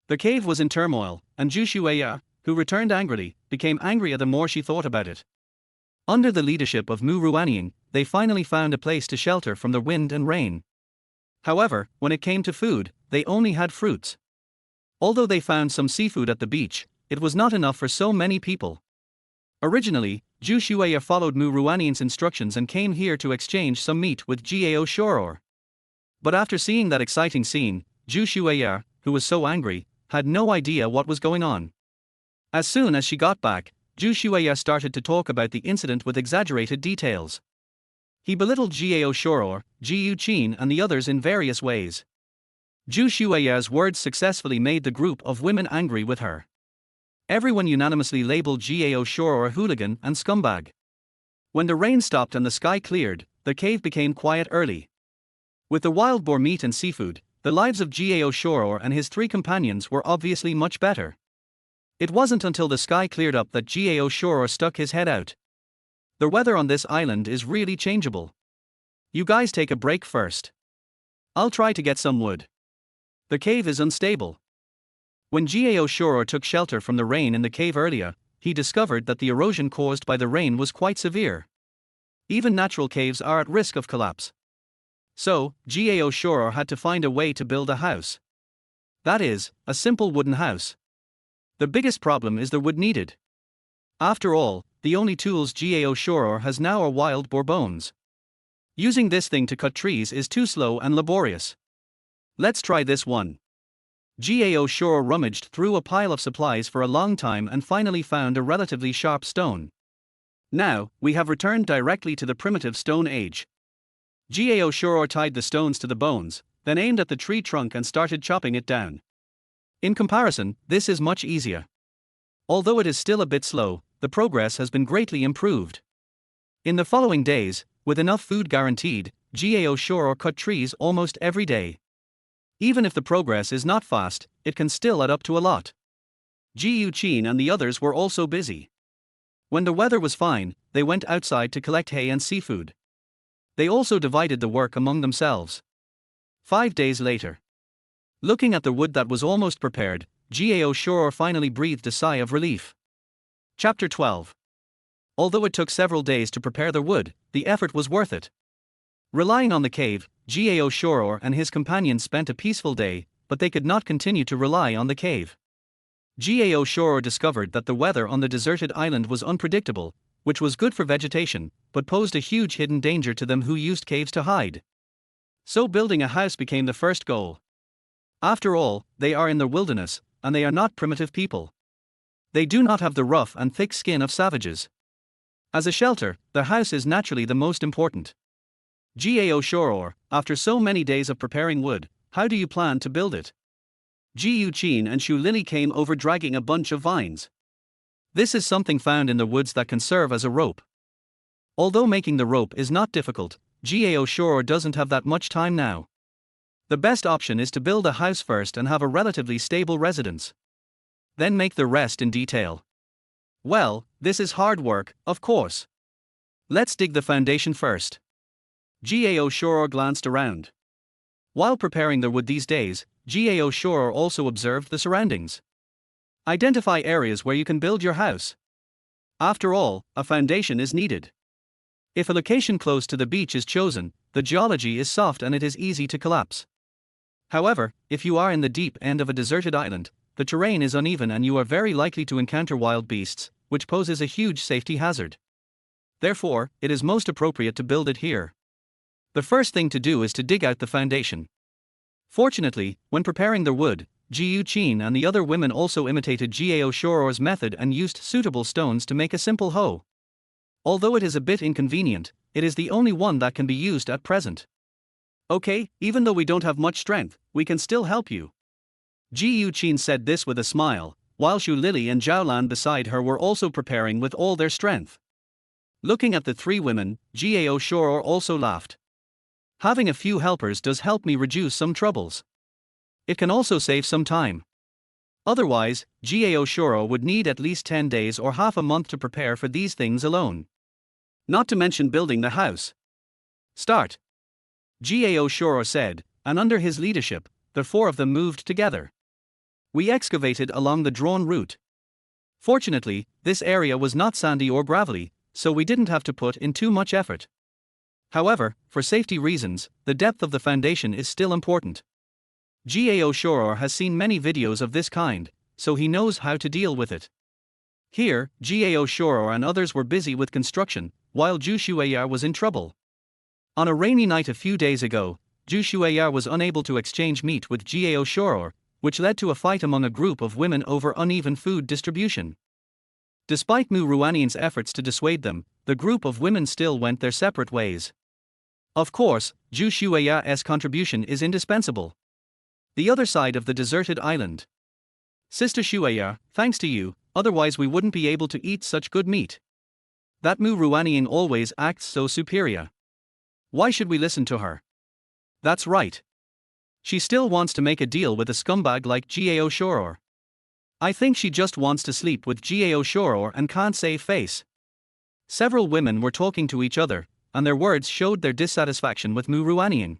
The cave was in turmoil, and Zhu Shueya, who returned angrily, became angrier the more she thought about it. Under the leadership of Mu Ruanying, they finally found a place to shelter from the wind and rain. However, when it came to food, they only had fruits. Although they found some seafood at the beach, it was not enough for so many people. Originally, Zhu Shueya followed Mu Ruanying's instructions and came here to exchange some meat with Gao Shuo. But after seeing that exciting scene, Zhu Shueya, who was so angry, had no idea what was going on. As soon as she got back, Zhu Shueya started to talk about the incident with exaggerated details. He belittled Gao Shuo, Ji Yuqin and the others in various ways. Zhu Shueya's words successfully made the group of women angry with her. Everyone unanimously labeled Gao Shuo a hooligan and scumbag. When the rain stopped and the sky cleared, the cave became quiet early. With the wild boar meat and seafood, the lives of Gao Shuo and his three companions were obviously much better. It wasn't until the sky cleared up that Gao Shuo stuck his head out. The weather on this island is really changeable. You guys take a break first. I'll try to get some wood. The cave is unstable. When Gao Shuo took shelter from the rain in the cave earlier, he discovered that the erosion caused by the rain was quite severe. Even natural caves are at risk of collapse. So, Gao Shuo had to find a way to build a house. That is, a simple wooden house. The biggest problem is the wood needed. After all, the only tools Gao Shuo has now are wild boar bones. Using this thing to cut trees is too slow and laborious. Let's try this one. Gao Shuo rummaged through a pile of supplies for a long time and finally found a relatively sharp stone. Now, we have returned directly to the primitive Stone Age. Gao Shuo tied the stones to the bones, then aimed at the tree trunk and started chopping it down. In comparison, this is much easier. Although it is still a bit slow, the progress has been greatly improved. In the following days, with enough food guaranteed, Gao Shuo cut trees almost every day. Even if the progress is not fast, it can still add up to a lot. Ji Yuqin and the others were also busy. When the weather was fine, they went outside to collect hay and seafood. They also divided the work among themselves. 5 days later. Looking at the wood that was almost prepared, Gao Shuo finally breathed a sigh of relief. Chapter 12. Although it took several days to prepare the wood, the effort was worth it. Relying on the cave, Gao Shuo and his companions spent a peaceful day, but they could not continue to rely on the cave. Gao Shuo discovered that the weather on the deserted island was unpredictable, which was good for vegetation, but posed a huge hidden danger to them who used caves to hide. So building a house became the first goal. After all, they are in the wilderness, and they are not primitive people. They do not have the rough and thick skin of savages. As a shelter, the house is naturally the most important. Gao Shuo, after so many days of preparing wood, how do you plan to build it? Ji Yuqin and Shu Lili came over dragging a bunch of vines. This is something found in the woods that can serve as a rope. Although making the rope is not difficult, Gao Shuo doesn't have that much time now. The best option is to build a house first and have a relatively stable residence. Then make the rest in detail. Well, this is hard work, of course. Let's dig the foundation first. Gao Shuo glanced around. While preparing the wood these days, Gao Shuo also observed the surroundings. Identify areas where you can build your house. After all, a foundation is needed. If a location close to the beach is chosen, the geology is soft and it is easy to collapse. However, if you are in the deep end of a deserted island, the terrain is uneven and you are very likely to encounter wild beasts, which poses a huge safety hazard. Therefore, it is most appropriate to build it here. The first thing to do is to dig out the foundation. Fortunately, when preparing the wood, Jiu Qin and the other women also imitated Gao Shuo's method and used suitable stones to make a simple hoe. Although it is a bit inconvenient, it is the only one that can be used at present. Okay, even though we don't have much strength, we can still help you. Jiu Qin said this with a smile, while Xu Lili and Zhao Lan beside her were also preparing with all their strength. Looking at the three women, Gao Shuo also laughed. Having a few helpers does help me reduce some troubles. It can also save some time. Otherwise, Gao Shuo would need at least 10 days or half a month to prepare for these things alone. Not to mention building the house. Start. Gao Shuo said, and under his leadership, the four of them moved together. We excavated along the drawn route. Fortunately, this area was not sandy or gravelly, so we didn't have to put in too much effort. However, for safety reasons, the depth of the foundation is still important. Gao Shuo has seen many videos of this kind, so he knows how to deal with it. Here, Gao Shuo and others were busy with construction, while Zhu Shuoya was in trouble. On a rainy night a few days ago, Zhu Shuoya was unable to exchange meat with Gao Shuo, which led to a fight among a group of women over uneven food distribution. Despite Mu Ruanian's efforts to dissuade them, the group of women still went their separate ways. Of course, Zhu Shuoya's contribution is indispensable. The other side of the deserted island. Sister Shuoya, thanks to you, otherwise we wouldn't be able to eat such good meat. That Mu Ruanian always acts so superior. Why should we listen to her? That's right. She still wants to make a deal with a scumbag like Gao Shuo. I think she just wants to sleep with Gao Shuo and can't save face. Several women were talking to each other, and their words showed their dissatisfaction with Mu Ruanian.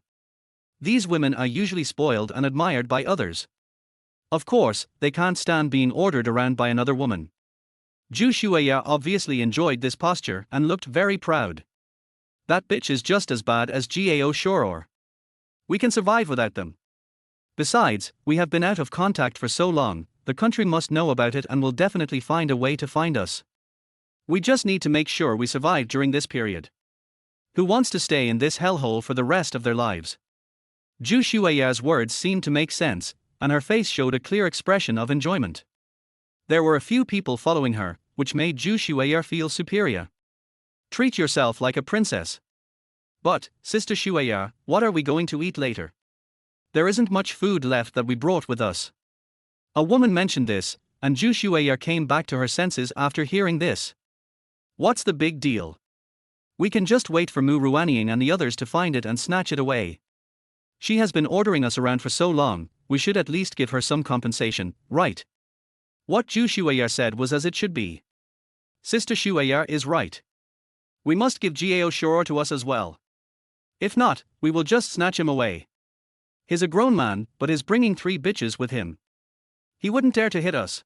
These women are usually spoiled and admired by others. Of course, they can't stand being ordered around by another woman. Zhu Shuoya obviously enjoyed this posture and looked very proud. That bitch is just as bad as Gao Shuo. We can survive without them. Besides, we have been out of contact for so long, the country must know about it and will definitely find a way to find us. We just need to make sure we survive during this period. Who wants to stay in this hellhole for the rest of their lives? Zhu Shuoya's words seemed to make sense, and her face showed a clear expression of enjoyment. There were a few people following her, which made Zhu Shuoya feel superior. Treat yourself like a princess. But, Sister Shuoya, what are we going to eat later? There isn't much food left that we brought with us. A woman mentioned this, and Zhu Shuoya came back to her senses after hearing this. What's the big deal? We can just wait for Mu Ruanian and the others to find it and snatch it away. She has been ordering us around for so long, we should at least give her some compensation, right? What Zhu Shuoya said was as it should be. Sister Shuoya is right. We must give Gao Shuo to us as well. If not, we will just snatch him away. He's a grown man, but is bringing 3 bitches with him. He wouldn't dare to hit us.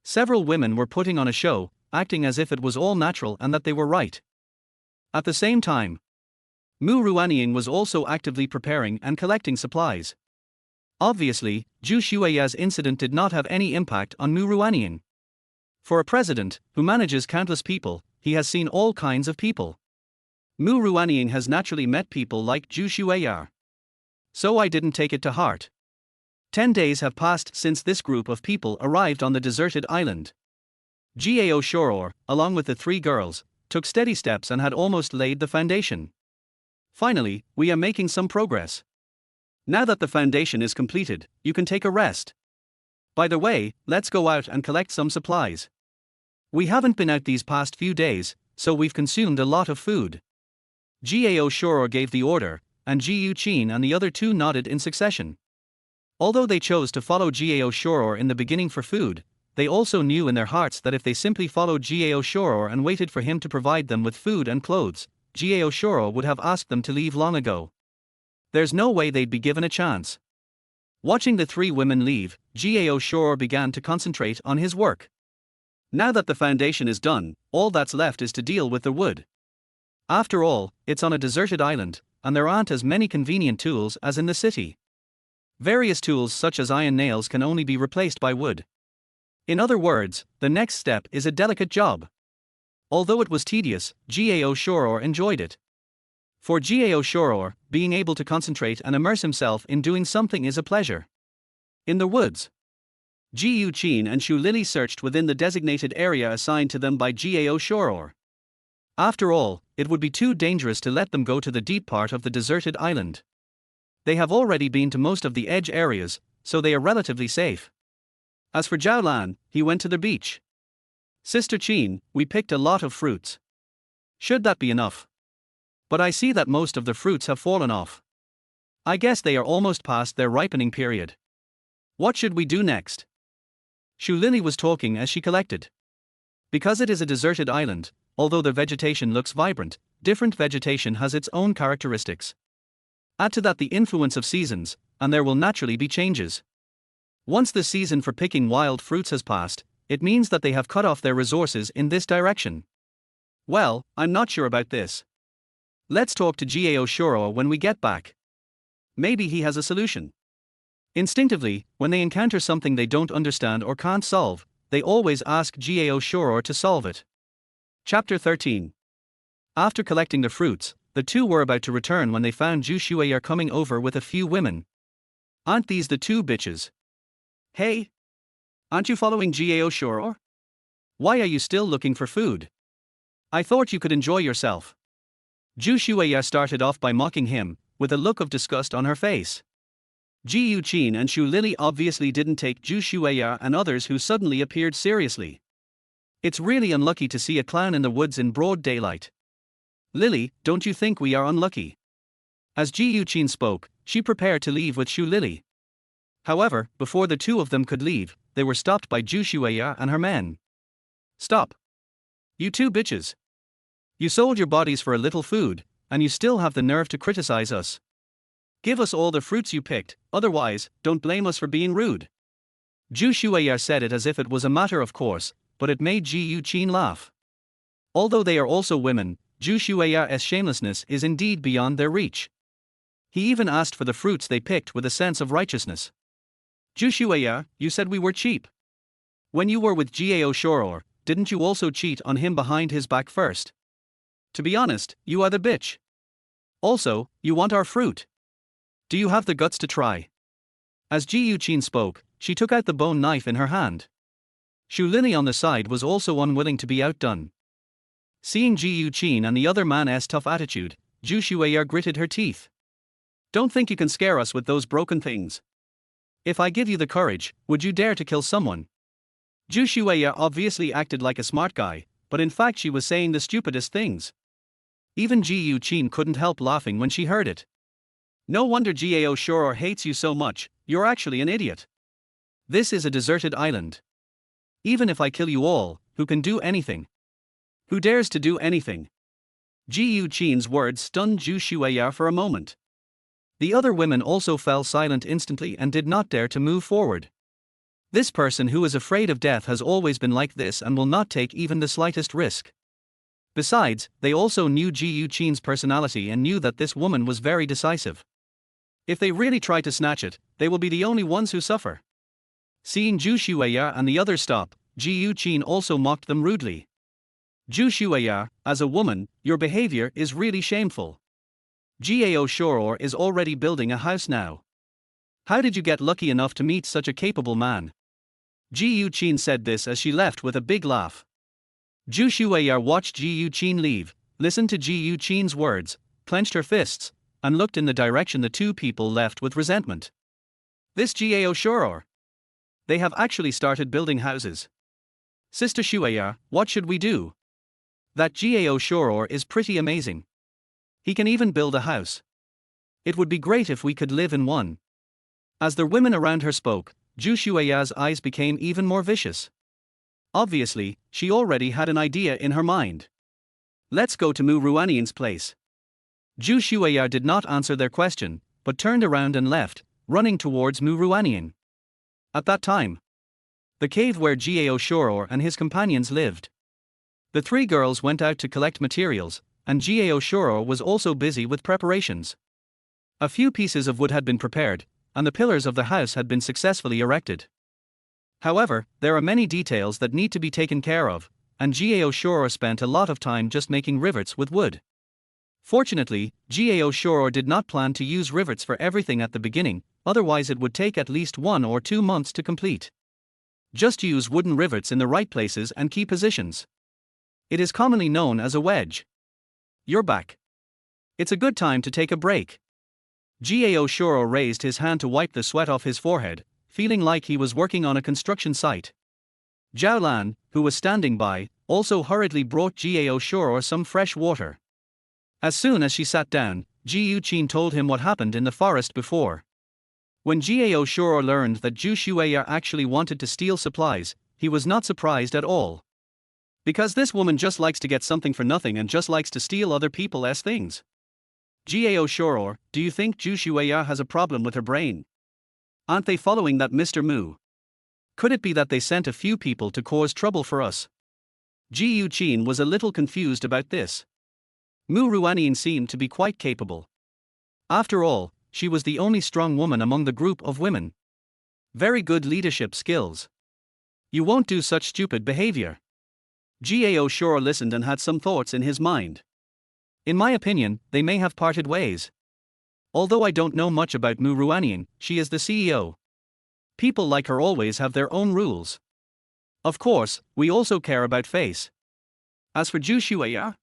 Several women were putting on a show, acting as if it was all natural and that they were right. At the same time, Mu Ruanian was also actively preparing and collecting supplies. Obviously, Zhu Shuoya's incident did not have any impact on Mu Ruanian. For a president, who manages countless people, he has seen all kinds of people. Mu Ruanian has naturally met people like Zhu Shuoya. So I didn't take it to heart. 10 days have passed since this group of people arrived on the deserted island. Gao Shuo, along with the 3 girls, took steady steps and had almost laid the foundation. Finally, we are making some progress. Now that the foundation is completed, you can take a rest. By the way, let's go out and collect some supplies. We haven't been out these past few days, so we've consumed a lot of food. Gao Shuo gave the order, and Jiu Qin and the other 2 nodded in succession. Although they chose to follow Gao Shuo in the beginning for food, they also knew in their hearts that if they simply followed Gao Shuo and waited for him to provide them with food and clothes, Gao Shuo would have asked them to leave long ago. There's no way they'd be given a chance. Watching the 3 women leave, Gao Shuo began to concentrate on his work. Now that the foundation is done, all that's left is to deal with the wood. After all, it's on a deserted island, and there aren't as many convenient tools as in the city. Various tools such as iron nails can only be replaced by wood. In other words, the next step is a delicate job. Although it was tedious, Gao Shuo enjoyed it. For Gao Shuo, being able to concentrate and immerse himself in doing something is a pleasure. In the woods, Ji Yuqin and Xu Lili searched within the designated area assigned to them by Gao Shuo. After all, it would be too dangerous to let them go to the deep part of the deserted island. They have already been to most of the edge areas, so they are relatively safe. As for Zhao Lan, he went to the beach. Sister Qin, we picked a lot of fruits. Should that be enough? But I see that most of the fruits have fallen off. I guess they are almost past their ripening period. What should we do next? Xu Lili was talking as she collected. Because it is a deserted island, although the vegetation looks vibrant, different vegetation has its own characteristics. Add to that the influence of seasons, and there will naturally be changes. Once the season for picking wild fruits has passed, it means that they have cut off their resources in this direction. Well, I'm not sure about this. Let's talk to Gao Shuo when we get back. Maybe he has a solution. Instinctively, when they encounter something they don't understand or can't solve, they always ask Gao Shuo to solve it. Chapter 13. After collecting the fruits, the two were about to return when they found Zhu Shuo coming over with a few women. Aren't these the two bitches? Hey! Aren't you following Gao Shuo? Why are you still looking for food? I thought you could enjoy yourself. Zhu Shuo started off by mocking him, with a look of disgust on her face. Ji Yuqin and Xu Lili obviously didn't take Zhu Shuo and others who suddenly appeared seriously. It's really unlucky to see a clown in the woods in broad daylight. Lily, don't you think we are unlucky? As Ji Yuqin spoke, she prepared to leave with Xu Lili. However, before the two of them could leave, they were stopped by Zhu Shuo and her men. Stop! You two bitches! You sold your bodies for a little food, and you still have the nerve to criticize us. Give us all the fruits you picked, otherwise, don't blame us for being rude. Zhu Shuo said it as if it was a matter of course, but it made Ji Yuqin laugh. Although they are also women, Zhu Shuo's shamelessness is indeed beyond their reach. He even asked for the fruits they picked with a sense of righteousness. Zhu Shuo, you said we were cheap. When you were with Gao Shuo, didn't you also cheat on him behind his back first? To be honest, you are the bitch. Also, you want our fruit. Do you have the guts to try? As Ji Yuqin spoke, she took out the bone knife in her hand. Xu Lili on the side was also unwilling to be outdone. Seeing Ji Yuqin and the other man's tough attitude, Zhu Shuo gritted her teeth. Don't think you can scare us with those broken things. If I give you the courage, would you dare to kill someone? Zhu Shuo obviously acted like a smart guy, but in fact she was saying the stupidest things. Even Ji Yuqin couldn't help laughing when she heard it. No wonder Gao Shuo hates you so much, you're actually an idiot. This is a deserted island. Even if I kill you all, who can do anything? Who dares to do anything? Ji Yuqin's words stunned Zhu Shuo for a moment. The other women also fell silent instantly and did not dare to move forward. This person who is afraid of death has always been like this and will not take even the slightest risk. Besides, they also knew Ji Yuqin's personality and knew that this woman was very decisive. If they really try to snatch it, they will be the only ones who suffer. Seeing Zhu Shuo and the others stop, Ji Yuqin also mocked them rudely. Zhu Shuo, as a woman, your behavior is really shameful. Gao Shuo is already building a house now. How did you get lucky enough to meet such a capable man? Ji Yuqin said this as she left with a big laugh. Zhu Shuo watched Ji Yuqin leave, listened to Ji Yuqin's words, clenched her fists, and looked in the direction the two people left with resentment. This Gao Shuo. They have actually started building houses. Sister Shuo, what should we do? That Gao Shuo is pretty amazing. He can even build a house. It would be great if we could live in one. As the women around her spoke, Zhu Shuo's eyes became even more vicious. Obviously, she already had an idea in her mind. Let's go to Mu Ruanian's place. Zhu Shuo did not answer their question, but turned around and left, running towards Mu Ruanian. At that time, the cave where Gao Shuo and his companions lived. The three girls went out to collect materials, and Gao Shuo was also busy with preparations. A few pieces of wood had been prepared, and the pillars of the house had been successfully erected. However, there are many details that need to be taken care of, and Gao Shuo spent a lot of time just making rivets with wood. Fortunately, Gao Shuo did not plan to use rivets for everything at the beginning, otherwise it would take at least 1 or 2 months to complete. Just use wooden rivets in the right places and key positions. It is commonly known as a wedge. You're back. It's a good time to take a break. Gao Shuo raised his hand to wipe the sweat off his forehead, feeling like he was working on a construction site. Zhao Lan, who was standing by, also hurriedly brought Gao Shuo some fresh water. As soon as she sat down, Ji Yuqin told him what happened in the forest before. When Gao Shuo learned that Zhu Shueya actually wanted to steal supplies, he was not surprised at all. Because this woman just likes to get something for nothing and just likes to steal other people's things. Gao Shuo, do you think Zhu Shueya has a problem with her brain? Aren't they following that Mr. Mu? Could it be that they sent a few people to cause trouble for us? Ji Yuqin was a little confused about this. Mu Ruanyin seemed to be quite capable. After all, she was the only strong woman among the group of women. Very good leadership skills. You won't do such stupid behavior. Gao Shuo listened and had some thoughts in his mind. In my opinion, they may have parted ways. Although I don't know much about Mu Ruanyin, she is the CEO. People like her always have their own rules. Of course, we also care about face. As for Zhu Shueya?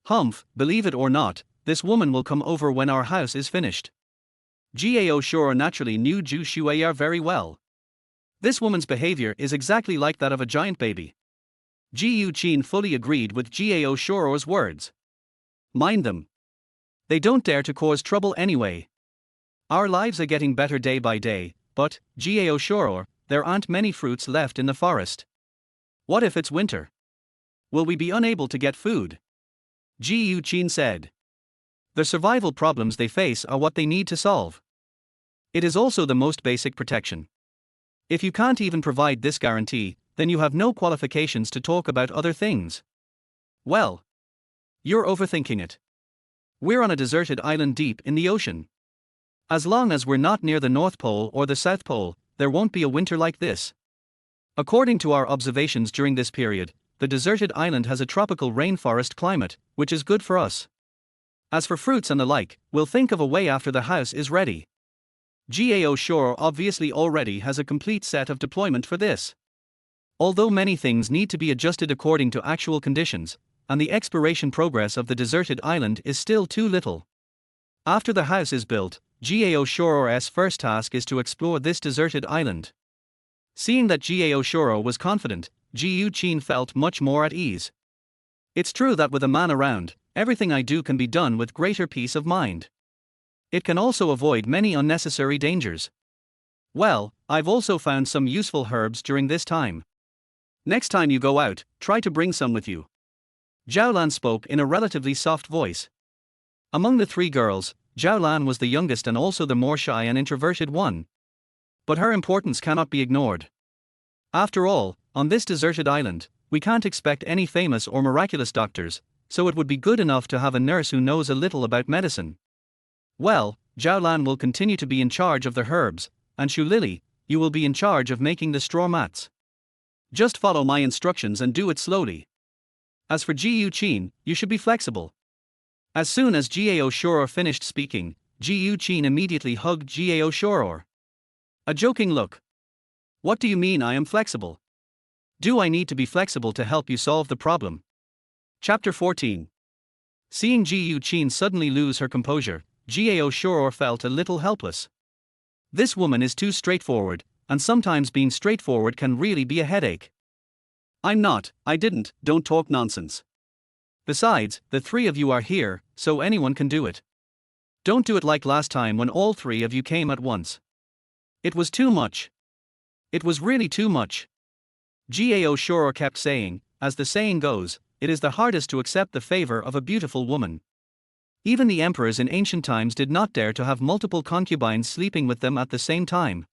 Humph, believe it or not, this woman will come over when our house is finished. Gao Shuo naturally knew Zhu Shueya very well. This woman's behavior is exactly like that of a giant baby. Ji Yuqin fully agreed with Gao Shuo's words. Mind them. They don't dare to cause trouble anyway. Our lives are getting better day by day, but, Gao Shuo, there aren't many fruits left in the forest. What if it's winter? Will we be unable to get food? Ji Yuqin said. The survival problems they face are what they need to solve. It is also the most basic protection. If you can't even provide this guarantee, then you have no qualifications to talk about other things. Well, you're overthinking it. We're on a deserted island deep in the ocean. As long as we're not near the North Pole or the South Pole, there won't be a winter like this. According to our observations during this period, the deserted island has a tropical rainforest climate, which is good for us. As for fruits and the like, we'll think of a way after the house is ready. Gao Shuo obviously already has a complete set of deployment for this. Although many things need to be adjusted according to actual conditions, and the exploration progress of the deserted island is still too little. After the house is built, Gao Shuo's first task is to explore this deserted island. Seeing that Gao Shuo was confident, Ji Yuqin felt much more at ease. It's true that with a man around, everything I do can be done with greater peace of mind. It can also avoid many unnecessary dangers. Well, I've also found some useful herbs during this time. Next time you go out, try to bring some with you. Zhao Lan spoke in a relatively soft voice. Among the 3 girls, Zhao Lan was the youngest and also the more shy and introverted one. But her importance cannot be ignored. After all, on this deserted island, we can't expect any famous or miraculous doctors, so it would be good enough to have a nurse who knows a little about medicine. Well, Zhao Lan will continue to be in charge of the herbs, and Shu Lily, you will be in charge of making the straw mats. Just follow my instructions and do it slowly. As for Ji Yuqin, you should be flexible. As soon as Gao Shuo finished speaking, Ji Yuqin immediately hugged Gao Shuo. A joking look. What do you mean I am flexible? Do I need to be flexible to help you solve the problem? Chapter 14. Seeing Ji Yuqin suddenly lose her composure, Gao Shuo felt a little helpless. This woman is too straightforward, and sometimes being straightforward can really be a headache. I'm not, I didn't, don't talk nonsense. Besides, the 3 of you are here, so anyone can do it. Don't do it like last time when all 3 of you came at once. It was too much. It was really too much. Gao Shuo kept saying, as the saying goes, it is the hardest to accept the favor of a beautiful woman. Even the emperors in ancient times did not dare to have multiple concubines sleeping with them at the same time.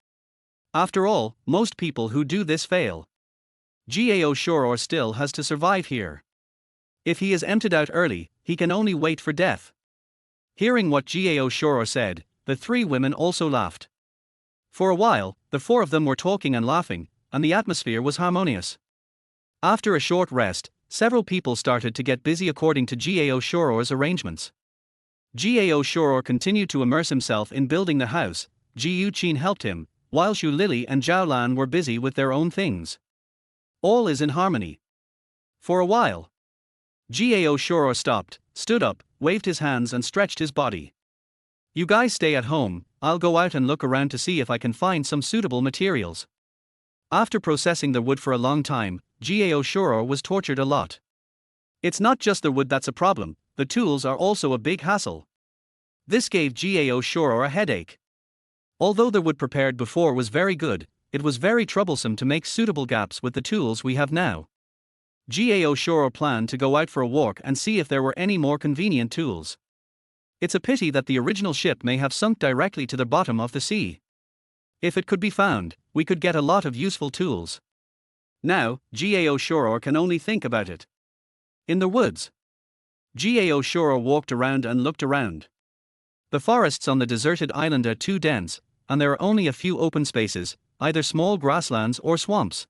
After all, most people who do this fail. Gao Shuo still has to survive here. If he is emptied out early, he can only wait for death. Hearing what Gao Shuo said, the 3 women also laughed. For a while, the 4 of them were talking and laughing, and the atmosphere was harmonious. After a short rest, several people started to get busy according to Gao Shuo's arrangements. Gao Shuo continued to immerse himself in building the house. Ji Yuqin helped him, while Xu Lili and Zhao Lan were busy with their own things. All is in harmony. For a while, Gao Shuo stopped, stood up, waved his hands and stretched his body. You guys stay at home, I'll go out and look around to see if I can find some suitable materials. After processing the wood for a long time, Gao Shuo was tortured a lot. It's not just the wood that's a problem, the tools are also a big hassle. This gave Gao Shuo a headache. Although the wood prepared before was very good, it was very troublesome to make suitable gaps with the tools we have now. Gao Shuo planned to go out for a walk and see if there were any more convenient tools. It's a pity that the original ship may have sunk directly to the bottom of the sea. If it could be found, we could get a lot of useful tools. Now, Gao Shuo can only think about it. In the woods, Gao Shuo walked around and looked around. The forests on the deserted island are too dense, and there are only a few open spaces, either small grasslands or swamps.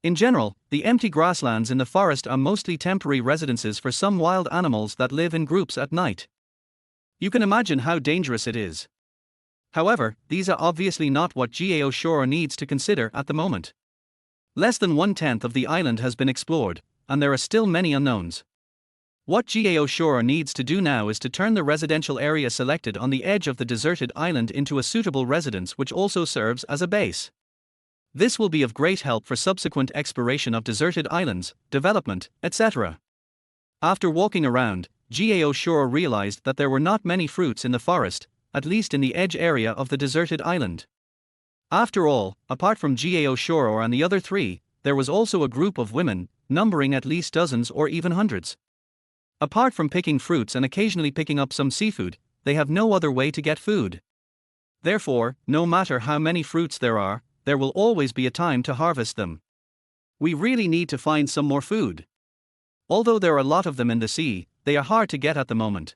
In general, the empty grasslands in the forest are mostly temporary residences for some wild animals that live in groups at night. You can imagine how dangerous it is. However, these are obviously not what Gao Shuo needs to consider at the moment. Less than 1/10 of the island has been explored, and there are still many unknowns. What Gao Shuo needs to do now is to turn the residential area selected on the edge of the deserted island into a suitable residence which also serves as a base. This will be of great help for subsequent exploration of deserted islands, development, etc. After walking around, Gao Shuo realized that there were not many fruits in the forest, at least in the edge area of the deserted island. After all, apart from Gao Shuo and the other three, there was also a group of women, numbering at least dozens or even hundreds. Apart from picking fruits and occasionally picking up some seafood, they have no other way to get food. Therefore, no matter how many fruits there will always be a time to harvest them. We really need to find some more food. Although there are a lot of them in the sea, they are hard to get at the moment.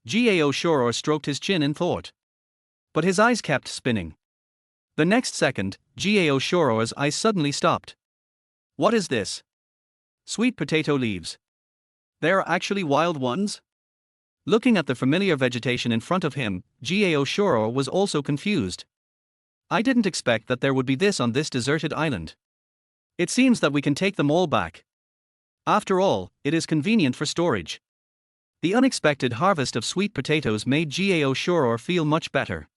Gao Shuo stroked his chin in thought. But his eyes kept spinning. The next second, Gao Shuo's eyes suddenly stopped. What is this? Sweet potato leaves. They are actually wild ones? Looking at the familiar vegetation in front of him, Gao Shuo was also confused. I didn't expect that there would be this on this deserted island. It seems that we can take them all back. After all, it is convenient for storage. The unexpected harvest of sweet potatoes made Gao Shuo feel much better.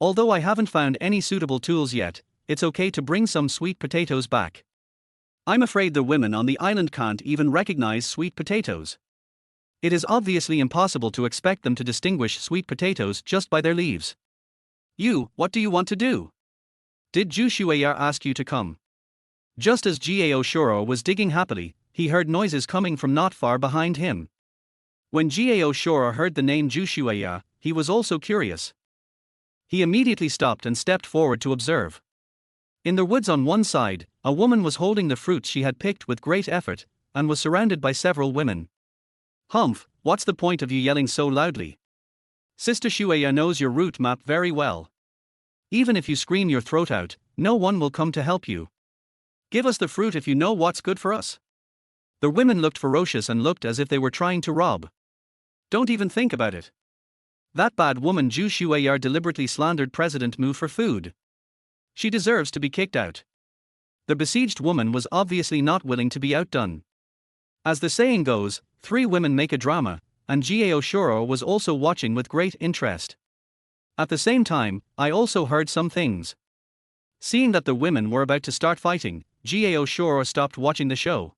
Although I haven't found any suitable tools yet, it's okay to bring some sweet potatoes back. I'm afraid the women on the island can't even recognize sweet potatoes. It is obviously impossible to expect them to distinguish sweet potatoes just by their leaves. What do you want to do? Did Zhu Shuya ask you to come? Just as Gao Shuo was digging happily, he heard noises coming from not far behind him. When Gao Shuo heard the name Zhu Shuya, he was also curious. He immediately stopped and stepped forward to observe. In the woods on one side, a woman was holding the fruits she had picked with great effort, and was surrounded by several women. Humph, what's the point of you yelling so loudly? Sister Shuya knows your route map very well. Even if you scream your throat out, no one will come to help you. Give us the fruit if you know what's good for us. The women looked ferocious and looked as if they were trying to rob. Don't even think about it. That bad woman Zhu Shuya deliberately slandered President Mu for food. She deserves to be kicked out. The besieged woman was obviously not willing to be outdone. As the saying goes, 3 women make a drama, and Gao Shuo was also watching with great interest. At the same time, I also heard some things. Seeing that the women were about to start fighting, Gao Shuo stopped watching the show.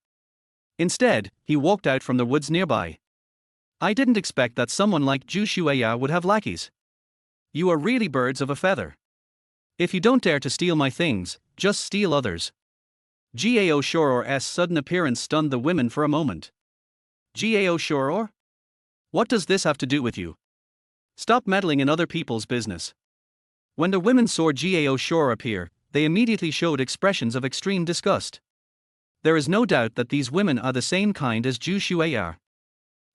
Instead, he walked out from the woods nearby. I didn't expect that someone like Zhu Shuya would have lackeys. You are really birds of a feather. If you don't dare to steal my things, just steal others. Gao Shuo's sudden appearance stunned the women for a moment. Gao Shuo? What does this have to do with you? Stop meddling in other people's business. When the women saw Gao Shuo appear, they immediately showed expressions of extreme disgust. There is no doubt that these women are the same kind as Zhu Shuya.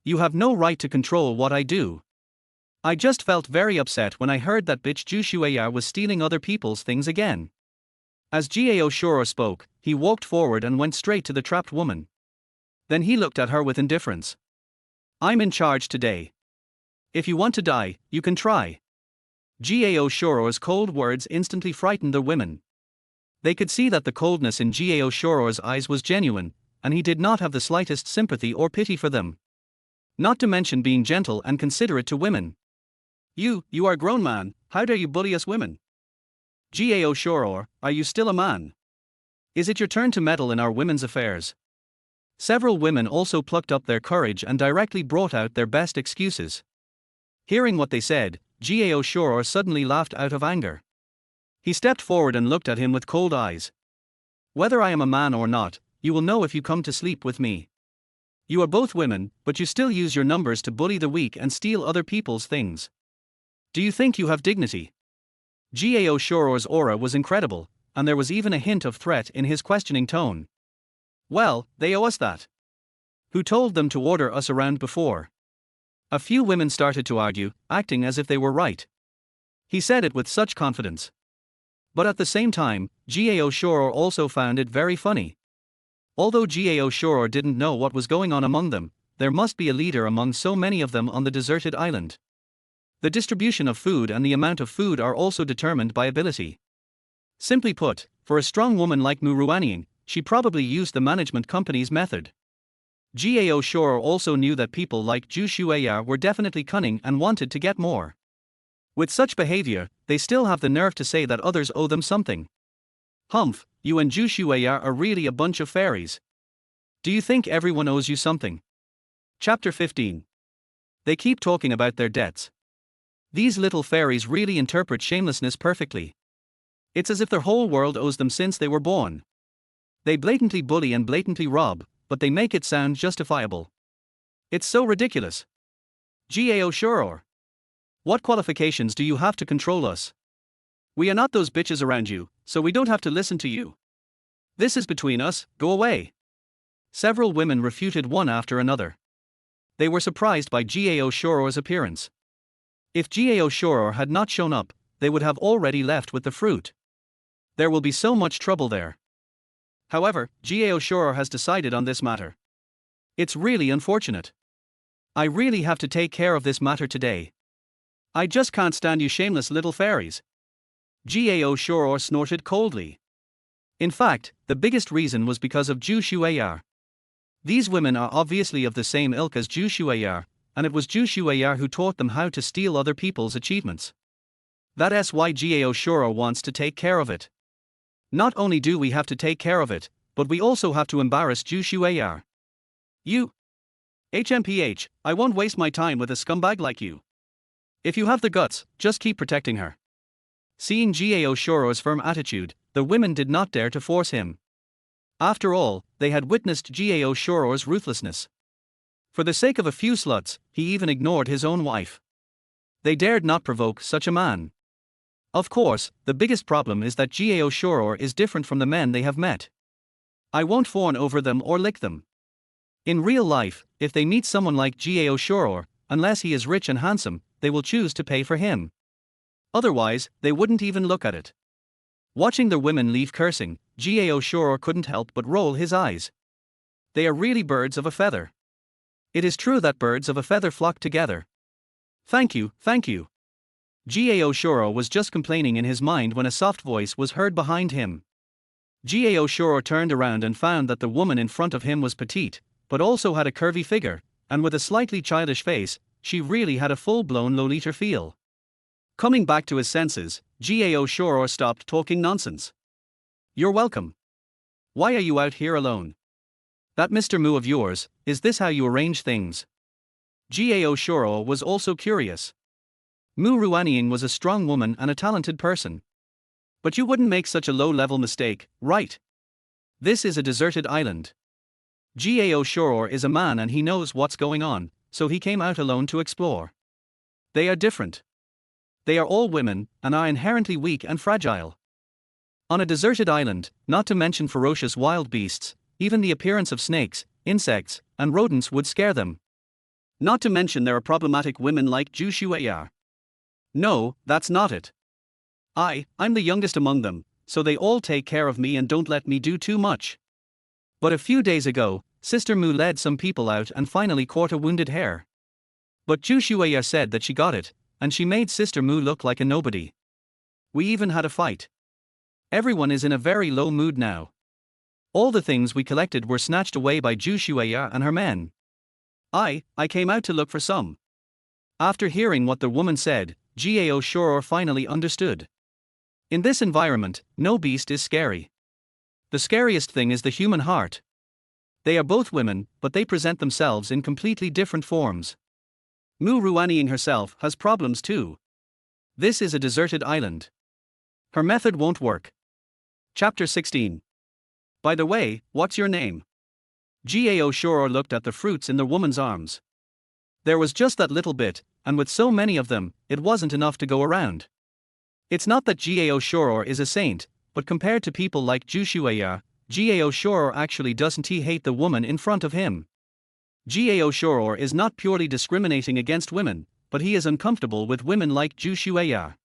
You have no right to control what I do. I just felt very upset when I heard that bitch Zhu Shuya was stealing other people's things again. As Gao Shuo spoke, he walked forward and went straight to the trapped woman. Then he looked at her with indifference. I'm in charge today. If you want to die, you can try. Gao Shuo's cold words instantly frightened the women. They could see that the coldness in Gao Shuo's eyes was genuine, and he did not have the slightest sympathy or pity for them. Not to mention being gentle and considerate to women. You are a grown man, how dare you bully us women? Gao Shuo, are you still a man? Is it your turn to meddle in our women's affairs? Several women also plucked up their courage and directly brought out their best excuses. Hearing what they said, Gao Shuo suddenly laughed out of anger. He stepped forward and looked at him with cold eyes. Whether I am a man or not, you will know if you come to sleep with me. You are both women, but you still use your numbers to bully the weak and steal other people's things. Do you think you have dignity? Gao Shuo's aura was incredible, and there was even a hint of threat in his questioning tone. Well, they owe us that. Who told them to order us around before? A few women started to argue, acting as if they were right. He said it with such confidence. But at the same time, Gao Shuo also found it very funny. Although Gao Shuo didn't know what was going on among them, there must be a leader among so many of them on the deserted island. The distribution of food and the amount of food are also determined by ability. Simply put, for a strong woman like Mu Ruanying, she probably used the management company's method. Gao Shuo also knew that people like Zhu Shueya were definitely cunning and wanted to get more. With such behavior, they still have the nerve to say that others owe them something. Humph, you and Zhu Shueya are really a bunch of fairies. Do you think everyone owes you something? Chapter 15. They keep talking about their debts. These little fairies really interpret shamelessness perfectly. It's as if their whole world owes them since they were born. They blatantly bully and blatantly rob, but they make it sound justifiable. It's so ridiculous. Gao Shuo. What qualifications do you have to control us? We are not those bitches around you, so we don't have to listen to you. This is between us, go away. Several women refuted one after another. They were surprised by Gao Shuo's appearance. If Gao Shuo had not shown up, they would have already left with the fruit. There will be so much trouble there. However, Gao Shuo has decided on this matter. It's really unfortunate. I really have to take care of this matter today. I just can't stand you shameless little fairies. Gao Shuo snorted coldly. In fact, the biggest reason was because of Zhu Shueya. These women are obviously of the same ilk as Zhu Shueya, and it was Zhu Shueya who taught them how to steal other people's achievements. That's why Gao Shuo wants to take care of it. Not only do we have to take care of it, but we also have to embarrass Zhu Shueya. You. HMPH, I won't waste my time with a scumbag like you. If you have the guts, just keep protecting her. Seeing Gao Shuo's firm attitude, the women did not dare to force him. After all, they had witnessed Gao Shuo's ruthlessness. For the sake of a few sluts, he even ignored his own wife. They dared not provoke such a man. Of course, the biggest problem is that Gao Shuo is different from the men they have met. I won't fawn over them or lick them. In real life, if they meet someone like Gao Shuo, unless he is rich and handsome, they will choose to pay for him. Otherwise, they wouldn't even look at it. Watching the women leave cursing, Gao Shuo couldn't help but roll his eyes. They are really birds of a feather. It is true that birds of a feather flock together. Thank you, thank you. Gao Shuo was just complaining in his mind when a soft voice was heard behind him. Gao Shuo turned around and found that the woman in front of him was petite, but also had a curvy figure, and with a slightly childish face, she really had a full-blown Lolita feel. Coming back to his senses, Gao Shuo stopped talking nonsense. You're welcome. Why are you out here alone? That Mr. Mu of yours, is this how you arrange things? Gao Shuo was also curious. Mu Ruanying was a strong woman and a talented person. But you wouldn't make such a low-level mistake, right? This is a deserted island. Gao Shuo is a man and he knows what's going on, so he came out alone to explore. They are different. They are all women, and are inherently weak and fragile. On a deserted island, not to mention ferocious wild beasts, even the appearance of snakes, insects, and rodents would scare them. Not to mention there are problematic women like Zhu Shueya. No, that's not it. I'm the youngest among them, so they all take care of me and don't let me do too much. But a few days ago, Sister Mu led some people out and finally caught a wounded hare. But Zhu Shueya said that she got it, and she made Sister Mu look like a nobody. We even had a fight. Everyone is in a very low mood now. All the things we collected were snatched away by Zhu Shueya and her men. I came out to look for some. After hearing what the woman said, Gao Shuo finally understood. In this environment, no beast is scary. The scariest thing is the human heart. They are both women, but they present themselves in completely different forms. Mu Ruaniing herself has problems too. This is a deserted island. Her method won't work. Chapter 16. By the way, what's your name? Gao Shuo looked at the fruits in the woman's arms. There was just that little bit, and with so many of them, it wasn't enough to go around. It's not that Gao Shuo is a saint, but compared to people like Zhu Shueya, Gao Shuo actually doesn't hate the woman in front of him. Gao Shuo is not purely discriminating against women, but he is uncomfortable with women like Zhu Shueya.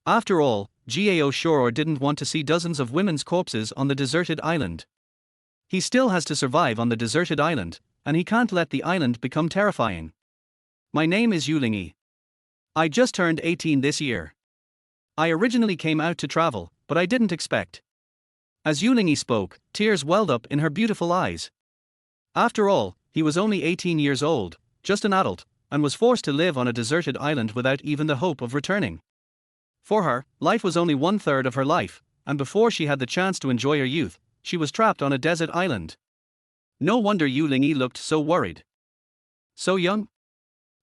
After all, Gao Shuo didn't want to see dozens of women's corpses on the deserted island. He still has to survive on the deserted island, and he can't let the island become terrifying. My name is Yulingi. I just turned 18 this year. I originally came out to travel, but I didn't expect. As Yulingi spoke, tears welled up in her beautiful eyes. After all, he was only 18 years old, just an adult, and was forced to live on a deserted island without even the hope of returning. For her, life was only 1/3 of her life, and before she had the chance to enjoy her youth, she was trapped on a desert island. No wonder Yulingi looked so worried. So young?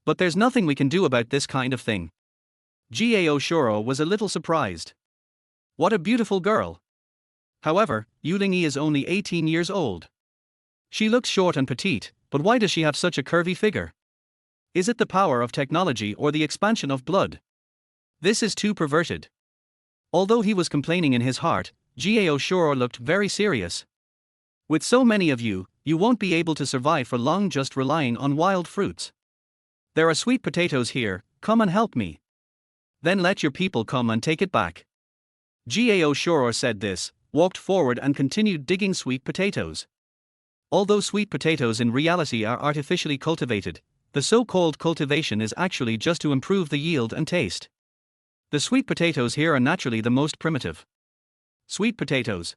But there's nothing we can do about this kind of thing. Gao Shuo was a little surprised. What a beautiful girl. However, Yulingi is only 18 years old. She looks short and petite, but why does she have such a curvy figure? Is it the power of technology or the expansion of blood? This is too perverted. Although he was complaining in his heart, Gao Shuo looked very serious. With so many of you, you won't be able to survive for long just relying on wild fruits. There are sweet potatoes here, come and help me. Then let your people come and take it back. Gao Shuo said this, walked forward and continued digging sweet potatoes. Although sweet potatoes in reality are artificially cultivated, the so-called cultivation is actually just to improve the yield and taste. The sweet potatoes here are naturally the most primitive. Sweet potatoes.